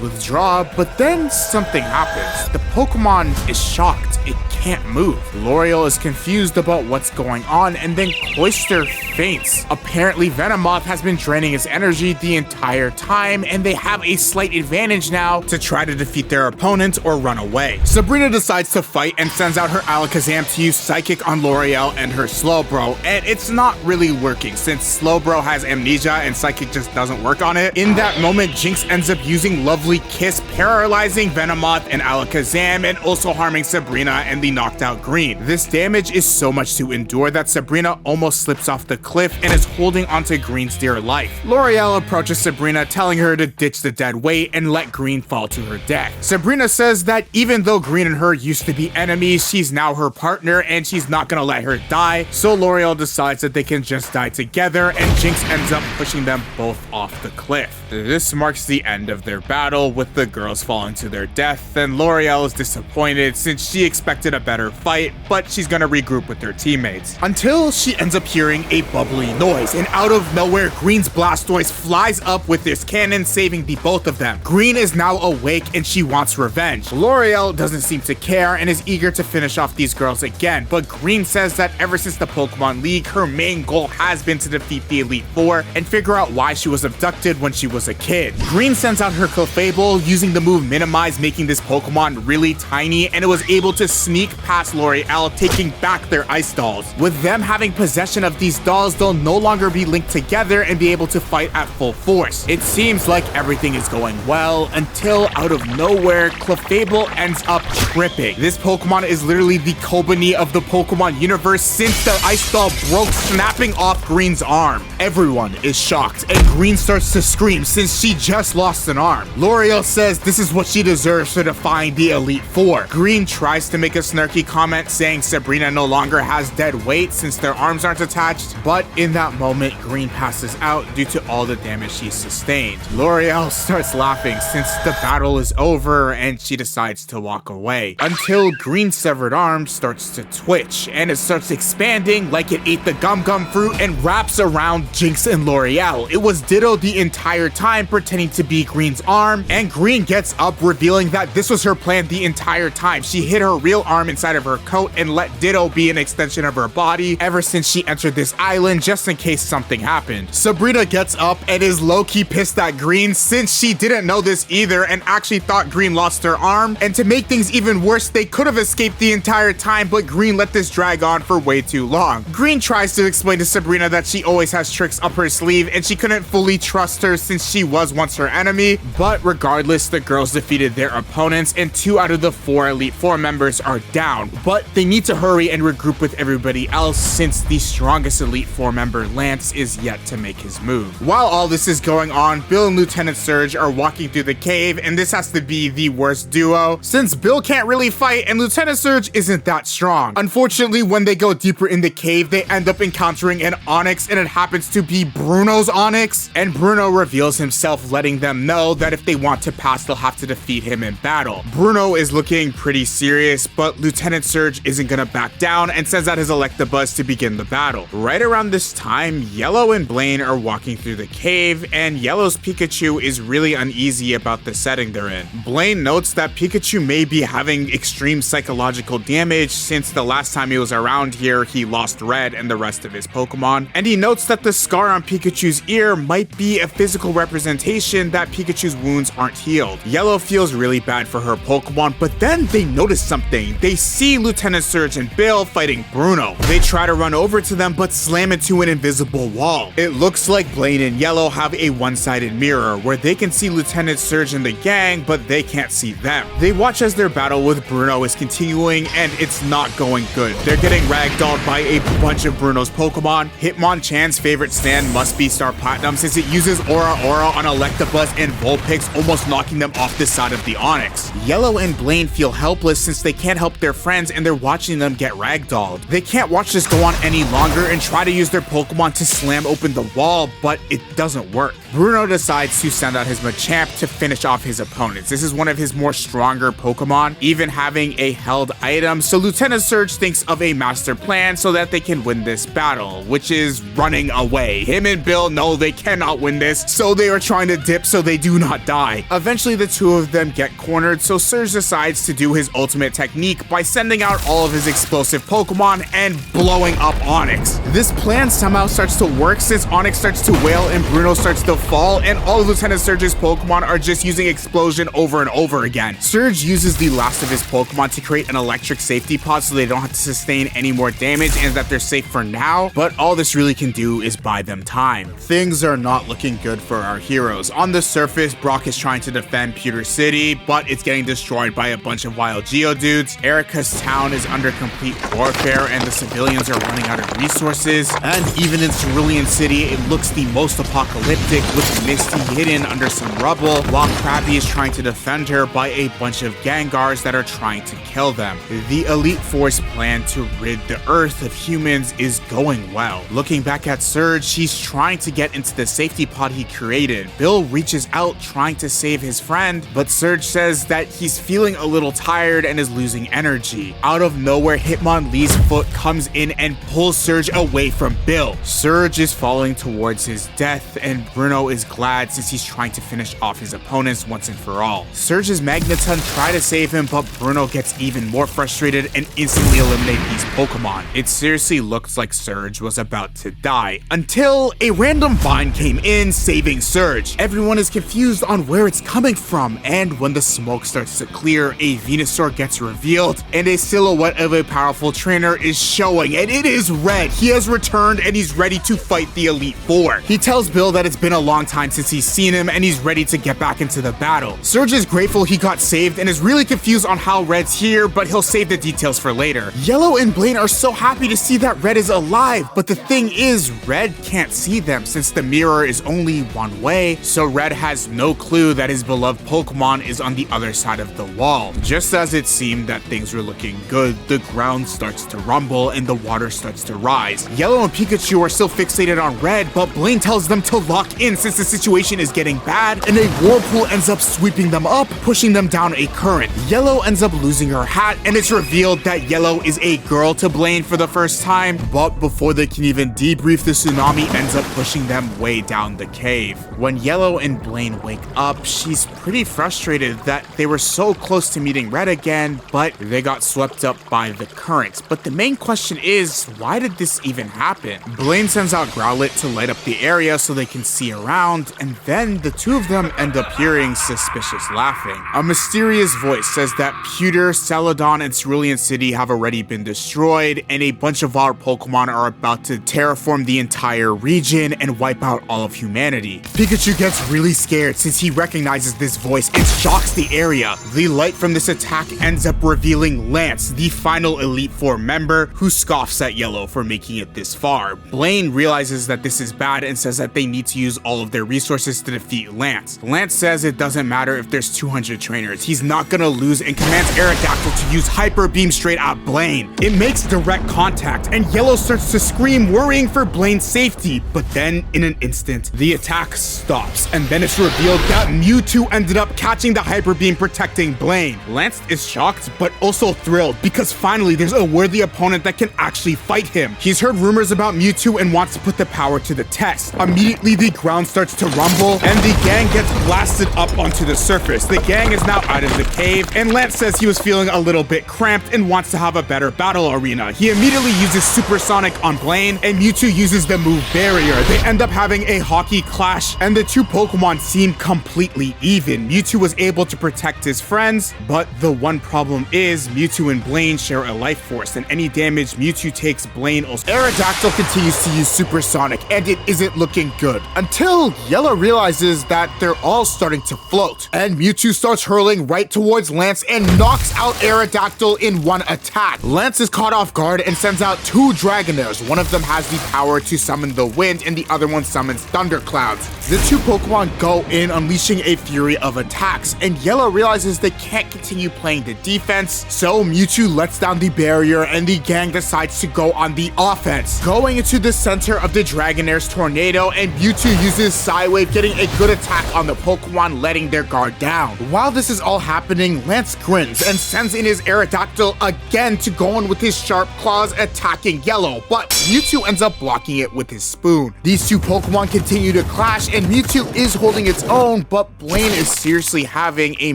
Withdraw, but then something happens. The Pokemon is shocked. It can't move. L'Oreal is confused about what's going on, and then Cloyster faints. Apparently, Venomoth has been draining his energy the entire time, and they have a slight advantage now to try to defeat their opponent or run away. Sabrina decides to fight and sends out her Alakazam to use Psychic on L'Oreal and her Slowbro, and it's not really working since Slowbro has amnesia and Psychic just doesn't work on it. In that moment, Jinx ends up using Lovely Kiss, paralyzing Venomoth and Alakazam and also harming Sabrina and the knocked out Green. This damage is so much to endure that Sabrina almost slips off the cliff and is holding onto Green's dear life. L'Oreal approaches Sabrina, telling her to ditch the dead weight and let Green fall to her death. Sabrina says that even though Green and her used to be enemies, she's now her partner and she's not gonna let her die, so L'Oreal decides that they can just die together, and Jinx ends up pushing them both off the cliff. This marks the end of their battle, with the girls falling to their death, and L'Oreal is disappointed since she expected a better fight, but she's gonna regroup with her teammates. Until she ends up hearing a bubbly noise, and out of nowhere, Green's Blastoise flies up with this cannon, saving the both of them. Green is now awake and she wants revenge. L'Oreal doesn't seem to care and is eager to finish off these girls again, but Green says that ever since the Pokemon League, her main goal has been to defeat the Elite Four and figure out why she was abducted when she was a kid. Green sends out her Clefable using the move Minimize, making this Pokemon really tiny, and it was able to sneak past L'Oreal, taking back their ice dolls. With them having possession of these dolls, they'll no longer be linked together and be able to fight at full force. It seems like everything is going well until out of nowhere, Clefable ends up tripping. This Pokemon is literally the Kobani of the Pokemon universe since the ice doll broke, snapping off Green's arm. Everyone is shocked and Green starts to scream since she just lost an arm. L'Oreal says this is what she deserves for defying the Elite Four. Green tries to make a snarky comment saying Sabrina no longer has dead weight since their arms aren't attached, but in that moment, Green passes out due to all the damage she sustained. L'Oreal starts laughing since the battle is over and she decides to walk away, until Green's severed arm starts to twitch and it starts expanding like it ate the Gum Gum fruit and wraps around Jinx and L'Oreal. It was Ditto the entire time, pretending to be Green's arm, and Green gets up revealing that this was her plan the entire time. She hid her real arm inside of her coat and let Ditto be an extension of her body ever since she entered this island, just in case something happened. Sabrina gets up and is low-key pissed at Green since she didn't know this either and actually thought Green lost her arm, and to make things even worse, they could have escaped the entire time, but Green let this drag on for way too long. Green tries to explain to Sabrina that she always has tricks up her sleeve and she couldn't fully trust her since she was once her enemy, but regardless, the girls defeated their opponents and 2 out of the 4 Elite Four members are down, but they need to hurry and regroup with everybody else since the strongest Elite Four member, Lance, is yet to make his move. While all this is going on, Bill and Lieutenant Surge are walking through the cave, and this has to be the worst duo since Bill can't really fight and Lieutenant Surge isn't that strong. Unfortunately, when they go deeper in the cave, they end up encountering an Onix, and it happens to be Bruno's Onix, and Bruno reveals himself, letting them know that if they want to pass, they'll have to defeat him in battle. Bruno is looking pretty serious, but Lieutenant Surge isn't gonna back down and sends out his Electabuzz to begin the battle. Right around this time, Yellow and Blaine are walking through the cave, and Yellow's Pikachu is really uneasy about the setting they're in. Blaine notes that Pikachu may be having extreme psychological damage since the last time he was around here, he lost Red and the rest of his Pokemon, and he notes that the scar on Pikachu's ear might be a physical representation that Pikachu's wounds aren't healed. Yellow feels really bad for her Pokemon, but then they notice something. They see Lieutenant Surge and Bill fighting Bruno. They try to run over to them but slam into an invisible wall. It looks like Blaine and Yellow have a one-sided mirror where they can see Lieutenant Surge and the gang, but they can't see them. They watch as their battle with Bruno is continuing and it's not going good. They're getting ragdolled by a bunch of Bruno's Pokemon. Hitmonchan's favorite stand must be Star Platinum since it uses Aura on Electabuzz and Vulpix, almost knocking them off the side of the Onix. Yellow and Blaine feel helpless since they can't help their their friends and they're watching them get ragdolled. They can't watch this go on any longer and try to use their Pokemon to slam open the wall, but it doesn't work. Bruno decides to send out his Machamp to finish off his opponents. This is one of his more stronger Pokemon, even having a held item, so Lieutenant Surge thinks of a master plan so that they can win this battle, which is running away. Him and Bill know they cannot win this, so they are trying to dip so they do not die. Eventually, the two of them get cornered, so Surge decides to do his ultimate technique by sending out all of his explosive Pokemon and blowing up Onix. This plan somehow starts to work since Onix starts to wail and Bruno starts to fall, and all of Lieutenant Surge's Pokemon are just using Explosion over and over again. Surge uses the last of his Pokemon to create an electric safety pod so they don't have to sustain any more damage and that they're safe for now, but all this really can do is buy them time. Things are not looking good for our heroes. On the surface, Brock is trying to defend Pewter City, but it's getting destroyed by a bunch of wild Geodudes. Erica's town is under complete warfare and the civilians are running out of resources. And even in Cerulean City, it looks the most apocalyptic with Misty hidden under some rubble, while Krabby is trying to defend her by a bunch of Gengars that are trying to kill them. The Elite Four's plan to rid the Earth of humans is going well. Looking back at Surge, he's trying to get into the safety pod he created. Bill reaches out trying to save his friend, but Surge says that he's feeling a little tired and is losing energy. Out of nowhere, Hitmonlee's foot comes in and pulls Surge away from Bill. Surge is falling towards his death, and Bruno is glad since he's trying to finish off his opponents once and for all. Surge's Magneton try to save him, but Bruno gets even more frustrated and instantly eliminates these Pokemon. It seriously looks like Surge was about to die, until a random vine came in, saving Surge. Everyone is confused on where it's coming from, and when the smoke starts to clear, a Venusaur gets revealed, and a silhouette of a powerful trainer is showing, and it is Red. He has returned, and he's ready to fight the Elite Four. He tells Bill that it's been a long time since he's seen him, and he's ready to get back into the battle. Surge is grateful he got saved, and is really confused on how Red's here, but he'll save the details for later. Yellow and Blaine are so happy to see that Red is alive, but the thing is, Red can't see them since the mirror is only one way, so Red has no clue that his beloved Pokemon is on the other side of the wall. Just as it seemed that things were looking good, the ground starts to rumble and the water starts to rise. Yellow and Pikachu are still fixated on Red, but Blaine tells them to lock in since the situation is getting bad, and a whirlpool ends up sweeping them up, pushing them down a current. Yellow ends up losing her hat, and it's revealed that Yellow is a girl to Blaine for the first time, but before they can even debrief, the tsunami ends up pushing them way down the cave. When Yellow and Blaine wake up, she's pretty frustrated that they were so close to meeting Red again, but they got swept up by the current. But the main question is, why did this even happen? Blaine sends out Growlithe to light up the area so they can see around, and then the two of them end up hearing suspicious laughing. A mysterious voice says that Pewter, Celadon, and Cerulean City have already been destroyed, and a bunch of our Pokemon are about to terraform the entire region and wipe out all of humanity. Pikachu gets really scared since he recognizes this voice and shocks the area. The light from this attack ends up revealing Lance, the final Elite Four member, who scoffs at Yellow for making it this far. Blaine realizes that this is bad and says that they need to use all of their resources to defeat Lance. Lance says it doesn't matter if there's 200 trainers, he's not gonna lose, and commands Aerodactyl to use Hyper Beam straight at Blaine. It makes direct contact, and Yellow starts to scream, worrying for Blaine's safety, but then in an instant, the attack stops, and then it's revealed that Mewtwo ended up catching the Hyper Beam protecting Blaine. Lance is shocked, but also thrilled, because finally there's a worthy opponent that can actually fight him. He's heard rumors about Mewtwo and wants to put the power to the test. Immediately the ground starts to rumble, and the gang gets blasted up onto the surface. The gang is now out of the cave, and Lance says he was feeling a little bit cramped and wants to have a better battle arena. He immediately uses Supersonic on Blaine, and Mewtwo uses the move Barrier. They end up having a hockey clash, and the two Pokemon seem completely even. Mewtwo was able to protect his friends, but the one problem is Mewtwo and Blaine share a life force, and any damage Mewtwo takes, Blaine also. Aerodactyl continues to use Supersonic, and it isn't looking good, until Yellow realizes that they're all starting to float, and Mewtwo starts hurling right towards Lance and knocks out Aerodactyl in one attack. Lance is caught off guard and sends out two Dragonairs. One of them has the power to summon the wind, and the other one summons thunderclouds. The two Pokemon go in, unleashing a fury of attacks, and Yellow realizes they can't continue playing the defense, So Mewtwo lets down the barrier and the gang decides to go on the offense, going into the center of the Dragonair's tornado, and Mewtwo uses Psywave, getting a good attack on the Pokemon, letting their guard down. While this is all happening, Lance grins and sends in his Aerodactyl again to go in with his sharp claws, attacking Yellow, but Mewtwo ends up blocking it with his spoon. These two Pokemon continue to clash, and Mewtwo is holding its own, but Blaine is seriously having a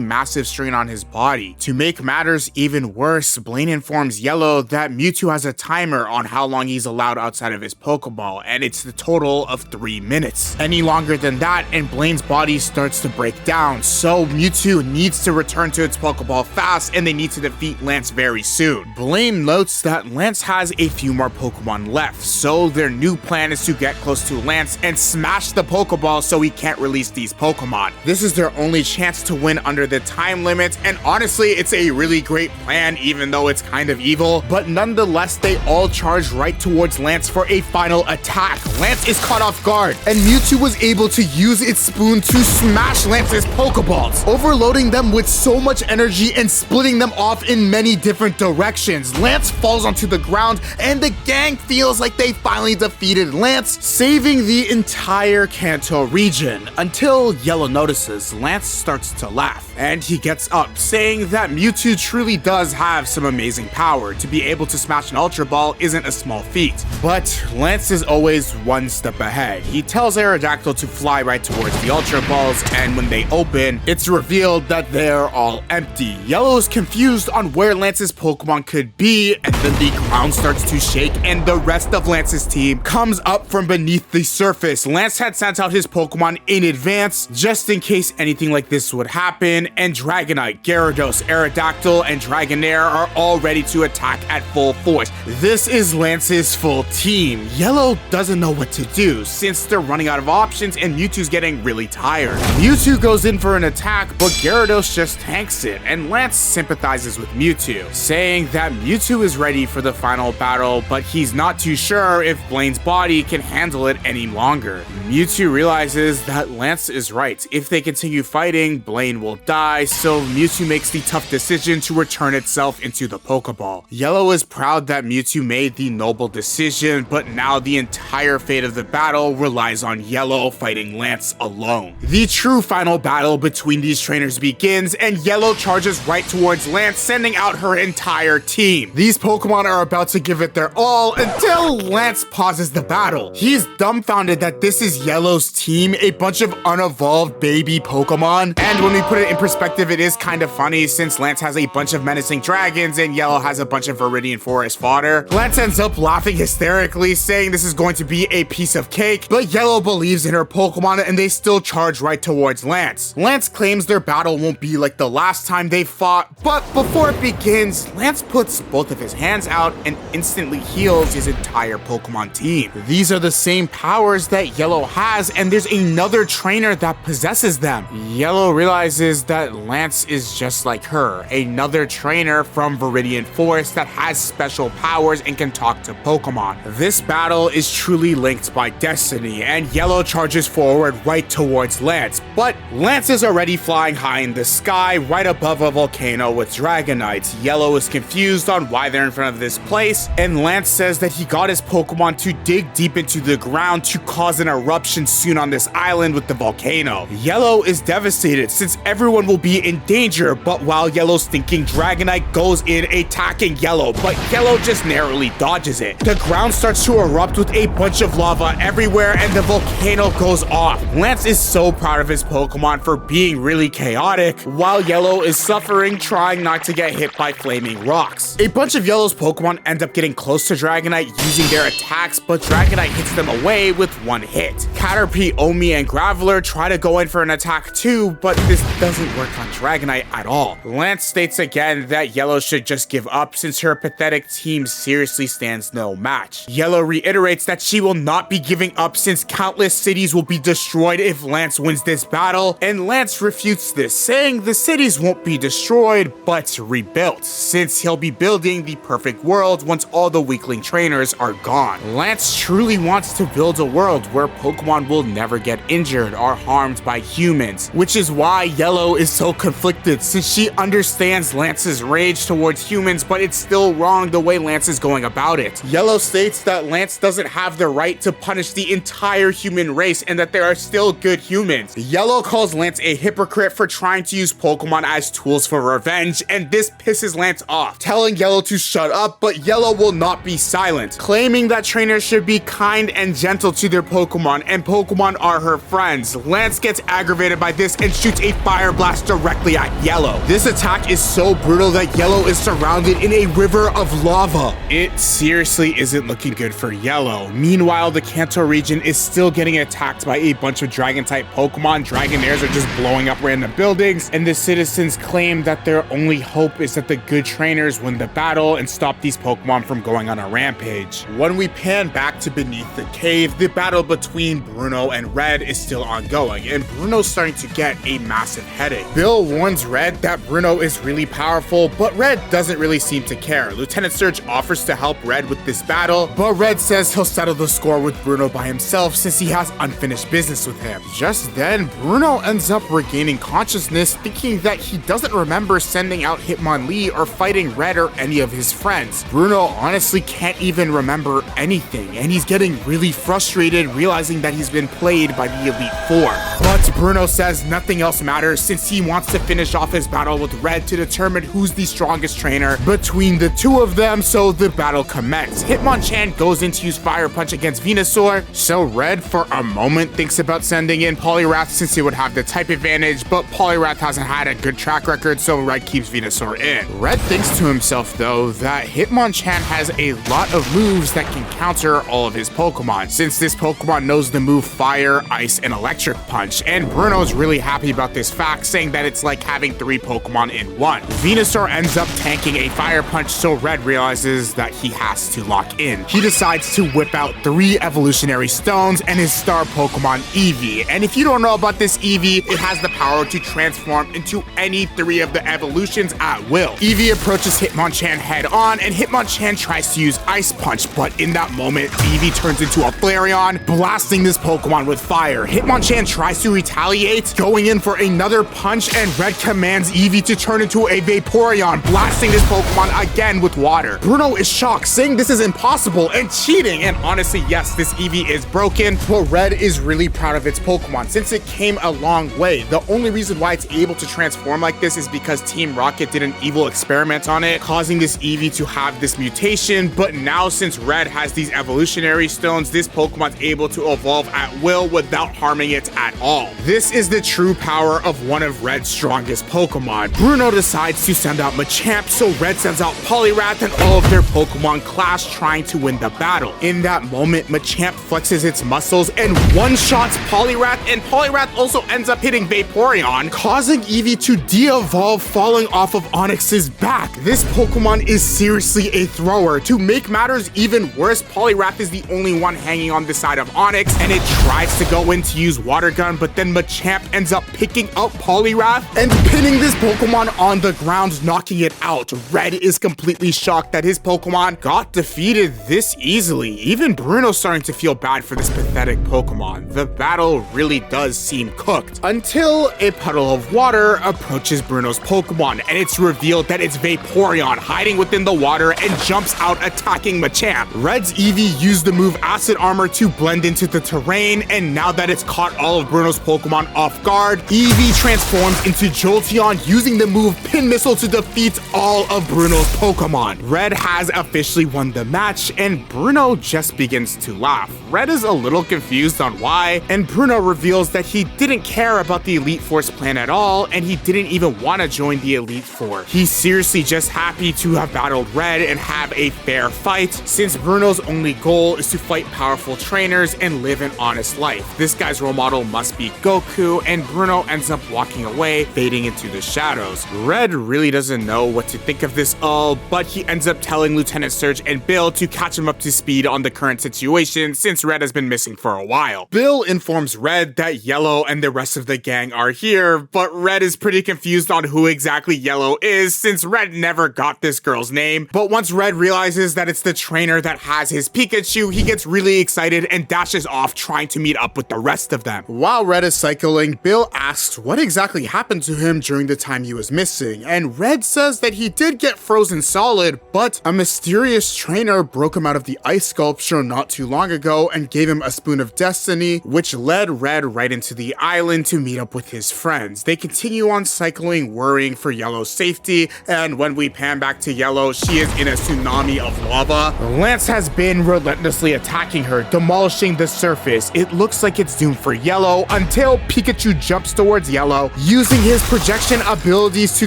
massive strain on his body. To make matters even worse, Blaine informs Yellow that Mewtwo has a timer on how long he's allowed outside of his Pokeball, and it's the total of 3 minutes. Any longer than that, and Blaine's body starts to break down, so Mewtwo needs to return to its Pokeball fast, and they need to defeat Lance very soon. Blaine notes that Lance has a few more Pokemon left, so their new plan is to get close to Lance and smash the Pokeball so he can't release these Pokemon. This is their only chance to win under the time limit, and honestly, it's a really great plan even though it's kind of evil, but nonetheless, they all charge right towards Lance for a final attack. Lance is caught off guard, and Mewtwo was able to use its spoon to smash Lance's Pokeballs, overloading them with so much energy and splitting them off in many different directions. Lance falls onto the ground, and the gang feels like they finally defeated Lance, saving the entire Kanto region, until Yellow notices Lance starts to laugh, and he gets up, saying that Mewtwo truly does have some amazing power. To be able to smash an Ultra Ball isn't a small feat, but Lance is always one step ahead. He tells Aerodactyl to fly right towards the Ultra Balls, and when they open, it's revealed that they're all empty. Yellow is confused on where Lance's Pokemon could be, and then the ground starts to shake, and the rest of Lance's team comes up from beneath the surface. Lance had sent out his Pokemon in advance, just in case anything like this would happen, and Dragonite, Gyarados, Aerodactyl, and Dragonair are all ready to attack at full force. This is Lance's full team. Yellow doesn't know what to do, since they're running out of options and Mewtwo's getting really tired. Mewtwo goes in for an attack, but Gyarados just tanks it, and Lance sympathizes with Mewtwo, saying that Mewtwo is ready for the final battle, but he's not too sure if Blaine's body can handle it any longer. Mewtwo realizes that Lance is right. If they continue fighting, Blaine will die, so Mewtwo makes the tough decision to return itself into the Pokeball. Yellow is proud that Mewtwo made the noble decision, but now the entire fate of the battle relies on Yellow fighting Lance alone. The true final battle between these trainers begins, and Yellow charges right towards Lance, sending out her entire team. These Pokemon are about to give it their all until Lance pauses the battle. He's dumbfounded that this is Yellow's team, a bunch of unevolved baby Pokemon, and when we put it in perspective, it is kind of funny since Lance has a bunch of menacing dragons and Yellow has a bunch of Viridian Forest fodder. Lance ends up laughing hysterically, saying this is going to be a piece of cake, but Yellow believes in her Pokemon and they still charge right towards Lance. Lance claims their battle won't be like the last time they fought, but before it begins, Lance puts both of his hands out and instantly heals his entire Pokemon team. These are the same powers that Yellow has, and there's another trainer that possesses them. Yellow realizes that Lance is just like her, another trainer from Viridian Forest that has special powers and can talk to Pokemon. This battle is truly linked by destiny, and Yellow charges forward right towards Lance, but Lance is already flying high in the sky right above a volcano with Dragonites. Yellow is confused on why they're in front of this place, and Lance says that he got his Pokemon to dig deep into the ground to cause an eruption soon on this island with the volcano. Yellow is devastated since everyone will be in danger, but while Yellow's thinking, Dragonite goes in attacking Yellow, but Yellow just narrowly dodges it. The ground starts to erupt with a bunch of lava everywhere, and the volcano goes off. Lance is so proud of his Pokemon for being really chaotic, while Yellow is suffering trying not to get hit by flaming rocks. A bunch of Yellow's Pokemon end up getting close to Dragonite using their attacks, but Dragonite hits them away with one hit. Caterpie, Omi, and Graveler try to go in for an attack too, but this doesn't work on Dragonite at all. Lance states again that Yellow should just give up since her pathetic team seriously stands no match. Yellow reiterates that she will not be giving up since countless cities will be destroyed if Lance wins this battle, and Lance refutes this, saying the cities won't be destroyed, but rebuilt, since he'll be building the perfect world once all the weakling trainers are gone. Lance truly wants to build a world where Pokemon will never get injured or harmed by humans, which is why Yellow is so conflicted since she understands Lance's rage towards humans, but it's still wrong the way Lance is going about it. Yellow states that Lance doesn't have the right to punish the entire human race and that there are still good humans. Yellow calls Lance a hypocrite for trying to use Pokemon as tools for revenge, and this pisses Lance off, telling Yellow to shut up, but Yellow will not be silent, claiming that trainers should be kind and gentle to their Pokemon, and Pokemon are her friends. Lance gets aggravated by this and shoots a fire blast directly at Yellow. This attack is so brutal that Yellow is surrounded in a river of lava. It seriously isn't looking good for Yellow. Meanwhile, the Kanto region is still getting attacked by a bunch of Dragon-type Pokemon. Dragonairs are just blowing up random buildings, and the citizens claim that their only hope is that the good trainers win the battle and stop these Pokemon from going on a rampage. When we pan back to beneath the cave, the battle between Bruno and Red is still ongoing, and Bruno's starting to get a massive headache. Bill warns Red that Bruno is really powerful, but Red doesn't really seem to care. Lieutenant Surge offers to help Red with this battle, but Red says he'll settle the score with Bruno by himself since he has unfinished business with him. Just then, Bruno ends up regaining consciousness, thinking that he doesn't remember sending out Hitmonlee or fighting Red or any of his friends. Bruno honestly can't even remember anything, and he's getting really frustrated realizing that he's been played by the Elite Four. But Bruno says nothing else matters since he wants to finish off his battle with Red to determine who's the strongest trainer between the two of them, so the battle commences. Hitmonchan goes in to use Fire Punch against Venusaur, so Red for a moment thinks about sending in Poliwrath since he would have the type advantage, but Poliwrath hasn't had a good track record, so Red keeps Venusaur in. Red thinks to himself though that Hitmonchan has a lot of moves that can counter all of his Pokemon, since this Pokemon knows the move Fire, Ice, and Electric Punch, and Bruno's really happy about this fact, saying that it's like having 3 Pokemon in one. Venusaur ends up tanking a Fire Punch, so Red realizes that he has to lock in. He decides to whip out 3 evolutionary stones and his star Pokemon Eevee, and if you don't know about this Eevee, it has the power to transform into any 3 of the evolutions at will. Eevee approaches Hitmonchan head on, and Hitmonchan tries to use Ice Punch, but in that moment, Eevee turns into a Flareon, blasting this Pokemon with fire. Hitmonchan tries to retaliate, going in for another punch, and Red commands Eevee to turn into a Vaporeon, blasting this Pokemon again with water. Bruno is shocked, saying this is impossible and cheating, and honestly, yes, this Eevee is broken, but Red is really proud of its Pokemon since it came a long way. The only reason why it's able to transform like this is because Team Rocket did an evil experiment on it, causing this Eevee to have this mutation, but now since Red has these evolutionary stones, this Pokemon's able to evolve at will without harming it at all. This is the true power of one of Red's strongest Pokemon. Bruno decides to send out Machamp, so Red sends out Poliwrath and all of their Pokemon clash, trying to win the battle. In that moment, Machamp flexes its muscles and one-shots Poliwrath, and Poliwrath also ends up hitting Vaporeon, causing Eevee to de-evolve, falling off of Onix's back. This Pokemon is seriously a thrower. To make matters even worse, Poliwrath is the only one hanging on the side of Onix, and it tries to go in to use Water Gun, but then Machamp ends up picking up Poliwrath and pinning this Pokemon on the ground, knocking it out. Red is completely shocked that his Pokemon got defeated this easily. Even Bruno's starting to feel bad for this pathetic Pokemon. The battle really does seem cooked, until a puddle of water approaches Bruno's Pokemon, and it's revealed that it's Vaporeon hiding within the water and jumps out attacking Machamp. Red's Eevee used the move Acid Armor to blend into the terrain, and now that it's caught all of Bruno's Pokemon off guard, Eevee transforms into Jolteon using the move Pin Missile to defeat all of Bruno's Pokemon. Red has officially won the match, and Bruno just begins to laugh. Red is a little confused on why, and Bruno reveals that he didn't care about the Elite Four's plan at all, and he didn't even want to join the Elite Four. He's seriously just happy to have battled Red and have a fair fight, since Bruno's only goal is to fight powerful trainers and live an honest life. This guy's role model must be Goku, and Bruno ends up walking away, fading into the shadows. Red really doesn't know what to think of this goes, oh, but he ends up telling Lieutenant Surge and Bill to catch him up to speed on the current situation since Red has been missing for a while. Bill informs Red that Yellow and the rest of the gang are here, but Red is pretty confused on who exactly Yellow is since Red never got this girl's name. But once Red realizes that it's the trainer that has his Pikachu, he gets really excited and dashes off trying to meet up with the rest of them. While Red is cycling, Bill asks what exactly happened to him during the time he was missing, and Red says that he did get frozen solid, but a mysterious trainer broke him out of the ice sculpture not too long ago and gave him a spoon of destiny, which led Red right into the island to meet up with his friends. They continue on cycling, worrying for Yellow's safety, and when we pan back to Yellow, she is in a tsunami of lava. Lance has been relentlessly attacking her, demolishing the surface. It looks like it's doomed for Yellow until Pikachu jumps towards Yellow, using his projection abilities to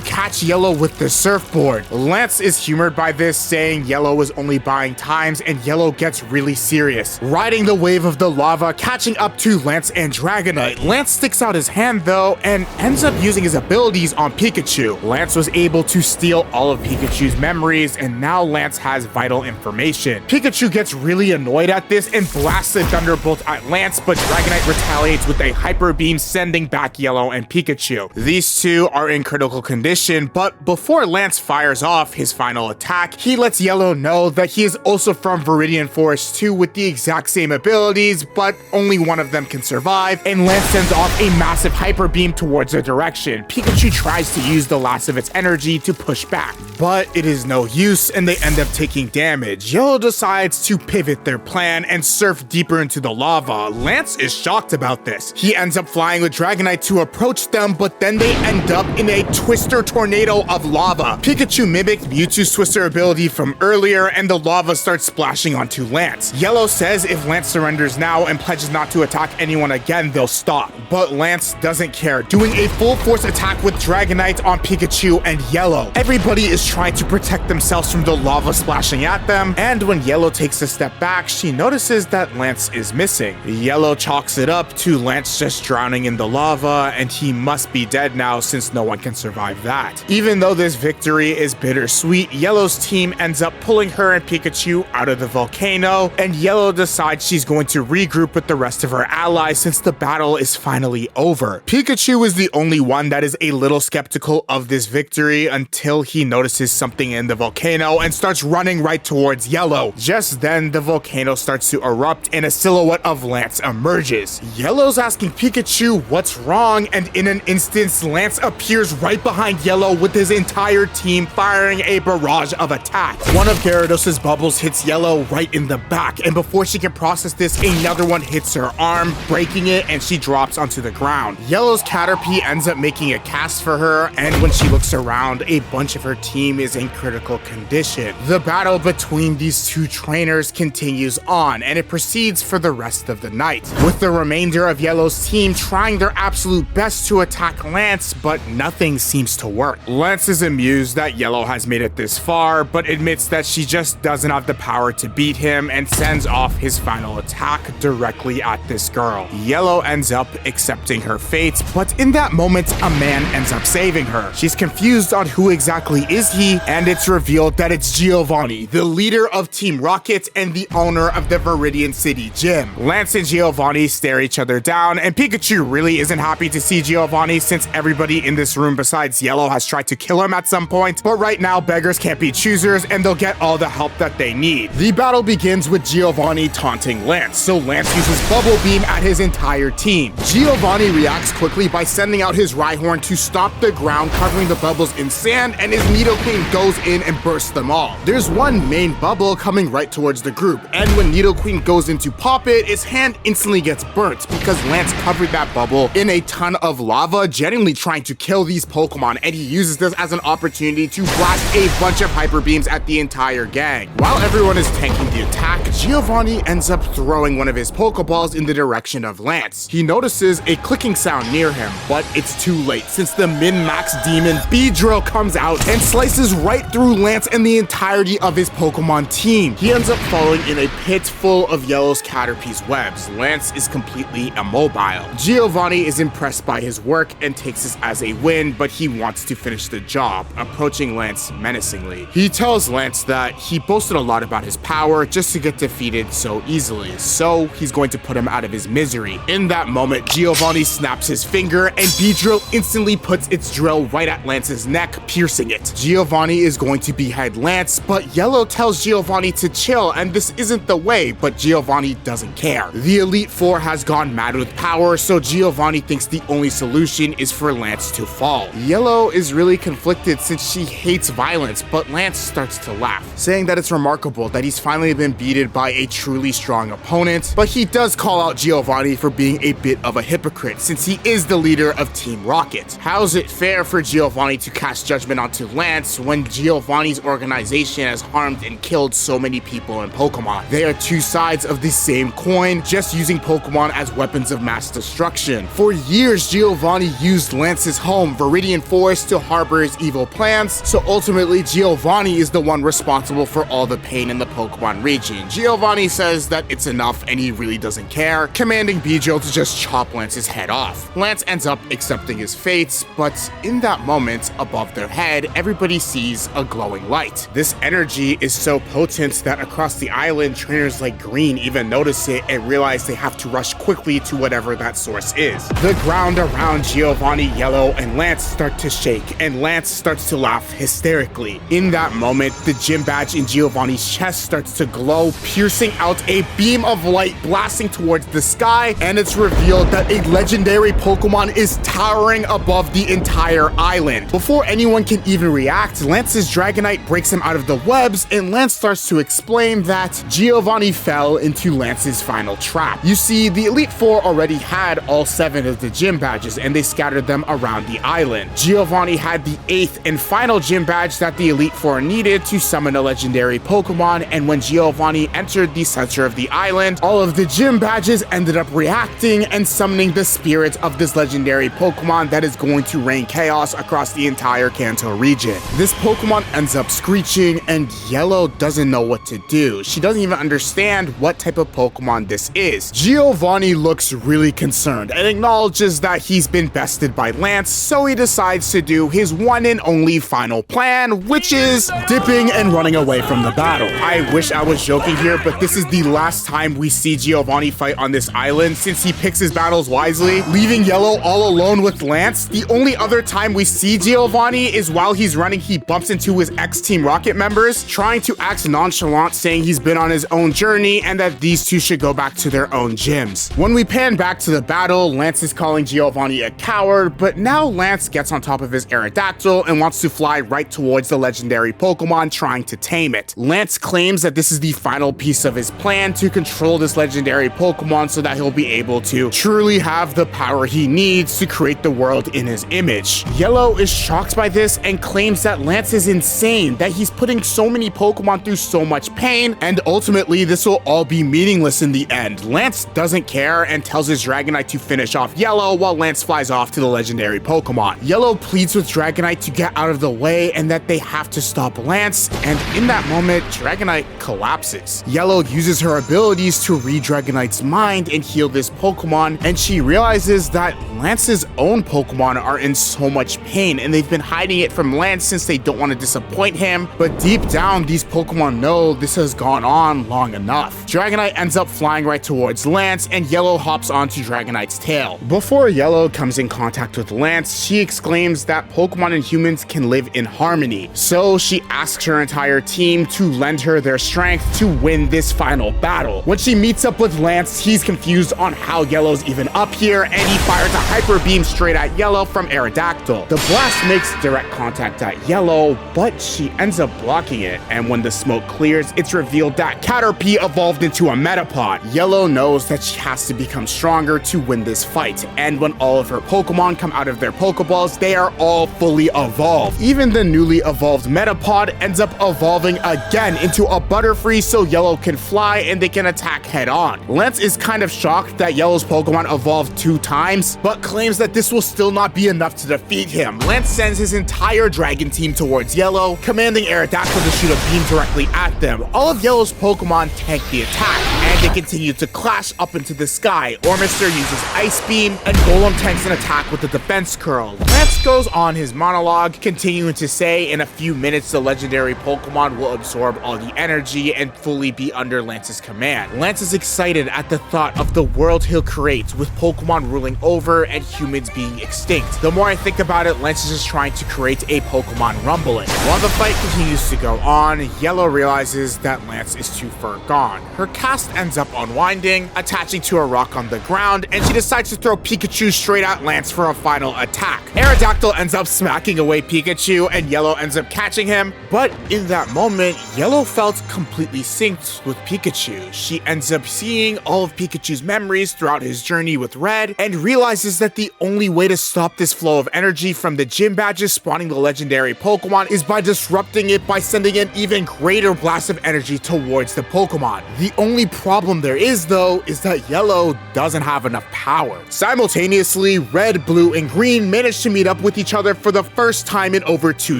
catch Yellow with the surfboard. Lance is humored by this, saying Yellow is only buying times, and Yellow gets really serious, riding the wave of the lava, catching up to Lance and Dragonite. Lance sticks out his hand though, and ends up using his abilities on Pikachu. Lance was able to steal all of Pikachu's memories, and now Lance has vital information. Pikachu gets really annoyed at this and blasts a Thunderbolt at Lance, but Dragonite retaliates with a Hyper Beam, sending back Yellow and Pikachu. These two are in critical condition, but before Lance fires off his final attack, he lets Yellow know that he is also from Viridian Forest 2 with the exact same abilities, but only one of them can survive, and Lance sends off a massive Hyper Beam towards their direction. Pikachu tries to use the last of its energy to push back, but it is no use and they end up taking damage. Yellow decides to pivot their plan and surf deeper into the lava. Lance is shocked about this. He ends up flying with Dragonite to approach them, but then they end up in a Twister tornado of lava. Pikachu mimicked Mewtwo's Twister ability from earlier, and the lava starts splashing onto Lance. Yellow says if Lance surrenders now and pledges not to attack anyone again, they'll stop. But Lance doesn't care, doing a full force attack with Dragonite on Pikachu and Yellow. Everybody is trying to protect themselves from the lava splashing at them, and when Yellow takes a step back, she notices that Lance is missing. Yellow chalks it up to Lance just drowning in the lava, and he must be dead now since no one can survive that. Even though this victory is bittersweet, Yellow's team ends up pulling her and Pikachu out of the volcano, and Yellow decides she's going to regroup with the rest of her allies since the battle is finally over. Pikachu is the only one that is a little skeptical of this victory until he notices something in the volcano and starts running right towards Yellow. Just then, the volcano starts to erupt and a silhouette of Lance emerges. Yellow's asking Pikachu what's wrong, and in an instant, Lance appears right behind Yellow with his entire team firing a barrage of attacks. One of Gyarados' bubbles hits Yellow right in the back, and before she can process this, another one hits her arm, breaking it, and she drops onto the ground. Yellow's Caterpie ends up making a cast for her, and when she looks around, a bunch of her team is in critical condition. The battle between these two trainers continues on, and it proceeds for the rest of the night, with the remainder of Yellow's team trying their absolute best to attack Lance, but nothing seems to work. Lance is amused that Yellow has made it this far, but admits that she just doesn't have the power to beat him and sends off his final attack directly at this girl. Yellow ends up accepting her fate, but in that moment, a man ends up saving her. She's confused on who exactly is he, and it's revealed that it's Giovanni, the leader of Team Rocket and the owner of the Viridian City Gym. Lance and Giovanni stare each other down, and Pikachu really isn't happy to see Giovanni since everybody in this room besides Yellow has tried to kill him at some point, but right now beggars can't be choosers and they'll get all the help that they need. The battle begins with Giovanni taunting Lance, so Lance uses Bubble Beam at his entire team. Giovanni reacts quickly by sending out his Rhyhorn to stomp the ground, covering the bubbles in sand, and his Nidoqueen goes in and bursts them all. There's one main bubble coming right towards the group, and when Nidoqueen goes in to pop it, its hand instantly gets burnt because Lance covered that bubble in a ton of lava, genuinely trying to kill these Pokemon, and he uses this as an opportunity to blast a bunch of Hyper Beams at the entire gang. While everyone is tanking the attack, Giovanni ends up throwing one of his Pokeballs in the direction of Lance. He notices a clicking sound near him, but it's too late since the min-max demon Beedrill comes out and slices passes right through Lance and the entirety of his Pokemon team. He ends up falling in a pit full of Yellow's Caterpie's webs. Lance is completely immobile. Giovanni is impressed by his work and takes this as a win, but he wants to finish the job, approaching Lance menacingly. He tells Lance that he boasted a lot about his power just to get defeated so easily, so he's going to put him out of his misery. In that moment, Giovanni snaps his finger and Beedrill instantly puts its drill right at Lance's neck, piercing it. Giovanni is going to behead Lance, but Yellow tells Giovanni to chill, and this isn't the way, but Giovanni doesn't care. The Elite Four has gone mad with power, so Giovanni thinks the only solution is for Lance to fall. Yellow is really conflicted since she hates violence, but Lance starts to laugh, saying that it's remarkable that he's finally been beaten by a truly strong opponent, but he does call out Giovanni for being a bit of a hypocrite since he is the leader of Team Rocket. How's it fair for Giovanni to cast judgment onto Lance when Giovanni's organization has harmed and killed so many people in Pokemon? They are two sides of the same coin, just using Pokemon as weapons of mass destruction. For years, Giovanni used Lance's home, Viridian Forest, to harbor his evil plans, so ultimately Giovanni is the one responsible for all the pain in the Pokemon region. Giovanni says that it's enough and he really doesn't care, commanding Beedrill to just chop Lance's head off. Lance ends up accepting his fate, but in that moment, above their head, everybody sees a glowing light. This energy is so potent that across the island, trainers like Green even notice it and realize they have to rush quickly to whatever that source is. The ground around Giovanni, Yellow, and Lance start to shake, and Lance starts to laugh hysterically. In that moment, the gym badge in Giovanni's chest starts to glow, piercing out a beam of light blasting towards the sky, and it's revealed that a legendary Pokemon is towering above the entire island. Before anyone can even react, Lance's Dragonite breaks him out of the webs, and Lance starts to explain that Giovanni fell into Lance's final trap. You see, the Elite Four already had all 7 of the gym badges, and they scattered them around the island. Giovanni had the 8th and final gym badge that the Elite Four needed to summon a legendary Pokemon, and when Giovanni entered the center of the island, all of the gym badges ended up reacting and summoning the spirit of this legendary Pokemon that is going to rain chaos across the entire Kanto region. This Pokemon ends up screeching, and Yellow doesn't know what to do. She doesn't even understand what type of Pokemon this is. Giovanni looks really concerned and acknowledges that he's been bested by Lance, so he decides to do his one and only final plan, which is dipping and running away from the battle. I wish I was joking here, but this is the last time we see Giovanni fight on this island since he picks his battles wisely, leaving Yellow all alone with Lance. The only other time we see Giovanni is while he's running, he bumps into his ex-Team Rocket members, trying to act nonchalant, saying he's been on his own journey and that these two should go back to their own gyms. When we pan back to the battle, Lance is calling Giovanni a coward, but now Lance gets on top of his Aerodactyl and wants to fly right towards the legendary Pokemon, trying to tame it. Lance claims that this is the final piece of his plan to control this legendary Pokemon so that he'll be able to truly have the power he needs to create the world in his image. Yellow is shocked by this and claims that Lance is insane, that he's putting so many Pokemon through so much pain, and ultimately this will all be meaningless in the end. Lance doesn't care and tells his Dragonite to finish off Yellow while Lance flies off to the legendary Pokemon. Yellow pleads with Dragonite to get out of the way and that they have to stop Lance, and in that moment, Dragonite collapses. Yellow uses her abilities to read Dragonite's mind and heal this Pokemon, and she realizes that Lance's own Pokemon are in so much pain and they've been hiding it from Lance since they don't want to disappoint him, but deep down, these Pokemon know this has gone on long enough. Dragonite ends up flying right towards Lance, and Yellow hops onto Dragonite's tail. Before Yellow comes in contact with Lance, she exclaims that Pokemon and humans can live in harmony, so she asks her entire team to lend her their strength to win this final battle. When she meets up with Lance, he's confused on how Yellow's even up here, and he fires a Hyper Beam straight at Yellow from Aerodactyl. The blast makes direct contact at Yellow, but she ends up blocking it, and when the smoke clears, it's revealed that Caterpie evolved into a Metapod. Yellow knows that she has to become stronger to win this fight, and when all of her Pokemon come out of their Pokeballs, they are all fully evolved. Even the newly evolved Metapod ends up evolving again into a Butterfree so Yellow can fly and they can attack head-on. Lance is kind of shocked that Yellow's Pokemon evolved 2 times, but claims that this will still not be enough to defeat him. Lance sends his entire Dragon team towards Yellow, commanding Aerodactyl to shoot a beam directly at them. All of Yellow's Pokemon tank the attack, and they continue to clash up into the sky. Ormister uses Ice Beam, and Golem tanks an attack with the Defense Curl. Lance goes on his monologue, continuing to say in a few minutes the legendary Pokemon will absorb all the energy and fully be under Lance's command. Lance is excited at the thought of the world he'll create, with Pokemon ruling over and humans being extinct. The more I think about it, Lance is just trying to create a Pokemon rumbling. While the fight continues to go on, Yellow realizes that Lance is too far gone. Her cast ends up unwinding, attaching to a rock on the ground, and she decides to throw Pikachu straight at Lance for a final attack. Aerodactyl ends up smacking away Pikachu, and Yellow ends up catching him, but in that moment, Yellow felt completely synced with Pikachu. She ends up seeing all of Pikachu's memories throughout his journey with Red, and realizes that the only way to stop this flow of energy from the gym badges spawning the legendary Pokemon is by disrupting it by sending an even greater blast of energy towards the Pokemon. The only problem there is, though, is that Yellow doesn't have enough power. Simultaneously, Red, Blue, and Green manage to meet up with each other for the first time in over 2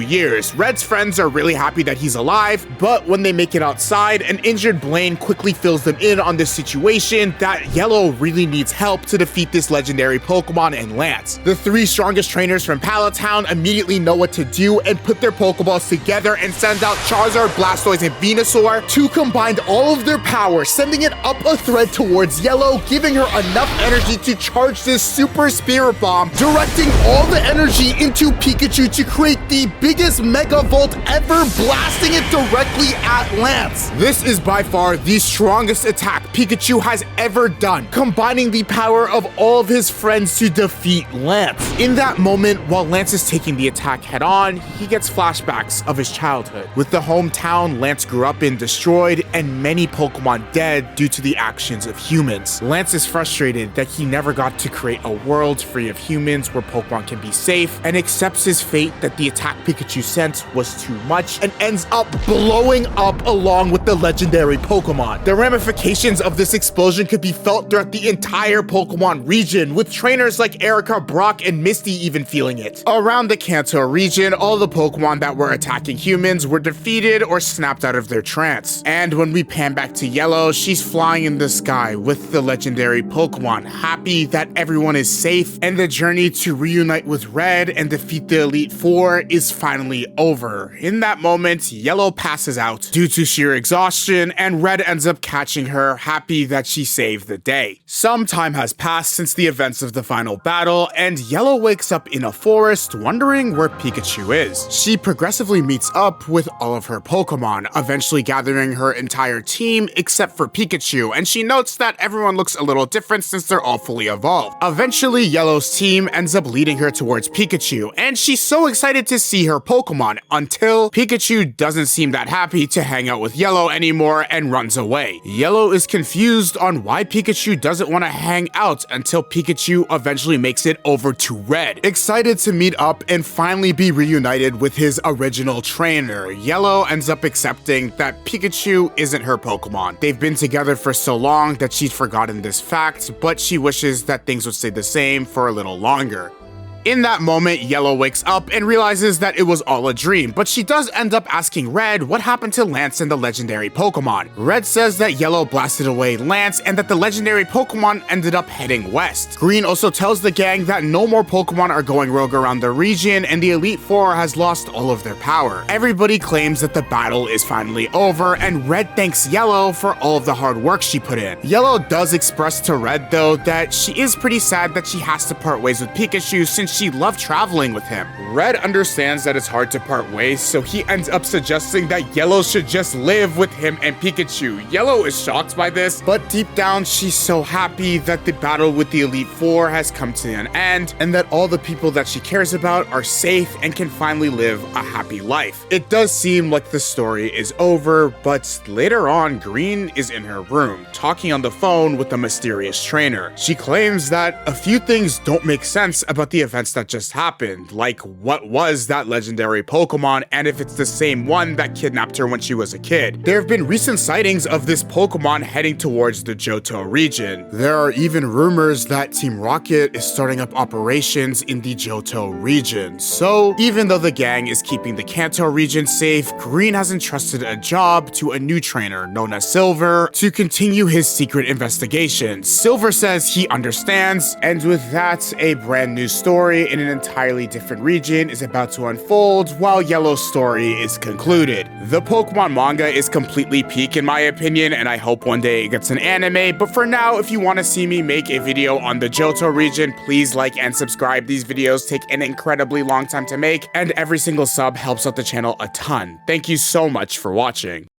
years. Red's friends are really happy that he's alive, but when they make it outside, an injured Blaine quickly fills them in on the situation that Yellow really needs help to defeat this legendary Pokemon and Lance. The 3 strongest trainers from Pallet Town immediately know what to do and put their Pokeballs together and send out Charizard, Blastoise, and Venusaur to combine all of their power, sending it up a thread towards Yellow, giving her enough energy to charge this Super Spirit Bomb, directing all the energy into Pikachu to create the biggest Mega Volt ever, blasting it directly at Lance. This is by far the strongest attack Pikachu has ever done, combining the power of all of his friends to defeat Lance. In that moment, while Lance is taking the attack head-on, he gets flashbacks of his childhood, with the hometown Lance grew up in destroyed and many Pokemon dead due to the actions of humans. Lance is frustrated that he never got to create a world free of humans where Pokemon can be safe, and accepts his fate that the attack Pikachu sent was too much and ends up blowing up along with the legendary Pokemon. The ramifications of this explosion could be felt throughout the entire Pokemon region, with trainers like Erica, Brock, and Misty even feeling it. Around the Kanto region, all the Pokemon that were attacking humans were defeated or snapped out of their trance. And when we pan back to Yellow, she's flying in the sky with the legendary Pokemon, happy that everyone is safe and the journey to reunite with Red and defeat the Elite Four is finally over. In that moment, Yellow passes out due to sheer exhaustion, and Red ends up catching her, happy that she saved the day. Some time has passed since the events of the final battle, and Yellow wakes up in a forest wondering where Pikachu is. She progressively meets up with all of her Pokemon, eventually gathering her entire team except for Pikachu, and she notes that everyone looks a little different since they're all fully evolved. Eventually, Yellow's team ends up leading her towards Pikachu, and she's so excited to see her Pokemon until Pikachu doesn't seem that happy to hang out with Yellow anymore and runs away. Yellow is confused on why Pikachu doesn't want to hang out until Pikachu eventually makes it over to Red. Excited to meet up and finally be reunited with his original trainer, Yellow ends up accepting that Pikachu isn't her Pokemon. They've been together for so long that she's forgotten this fact, but she wishes that things would stay the same for a little longer. In that moment, Yellow wakes up and realizes that it was all a dream, but she does end up asking Red what happened to Lance and the legendary Pokemon. Red says that Yellow blasted away Lance and that the legendary Pokemon ended up heading west. Green also tells the gang that no more Pokemon are going rogue around the region and the Elite Four has lost all of their power. Everybody claims that the battle is finally over, and Red thanks Yellow for all of the hard work she put in. Yellow does express to Red, though, that she is pretty sad that she has to part ways with Pikachu since she loved traveling with him. Red understands that it's hard to part ways, so he ends up suggesting that Yellow should just live with him and Pikachu. Yellow is shocked by this, but deep down she's so happy that the battle with the Elite Four has come to an end and that all the people that she cares about are safe and can finally live a happy life. It does seem like the story is over, but later on, Green is in her room, talking on the phone with the mysterious trainer. She claims that a few things don't make sense about the events events that just happened, like what was that legendary Pokemon and if it's the same one that kidnapped her when she was a kid. There have been recent sightings of this Pokemon heading towards the Johto region. There are even rumors that Team Rocket is starting up operations in the Johto region. So even though the gang is keeping the Kanto region safe, Green has entrusted a job to a new trainer known as Silver to continue his secret investigation. Silver says he understands, and with that, a brand new story in an entirely different region is about to unfold while Yellow's story is concluded. The Pokemon manga is completely peak in my opinion, and I hope one day it gets an anime, but for now, if you want to see me make a video on the Johto region, please like and subscribe. These videos take an incredibly long time to make, and every single sub helps out the channel a ton. Thank you so much for watching.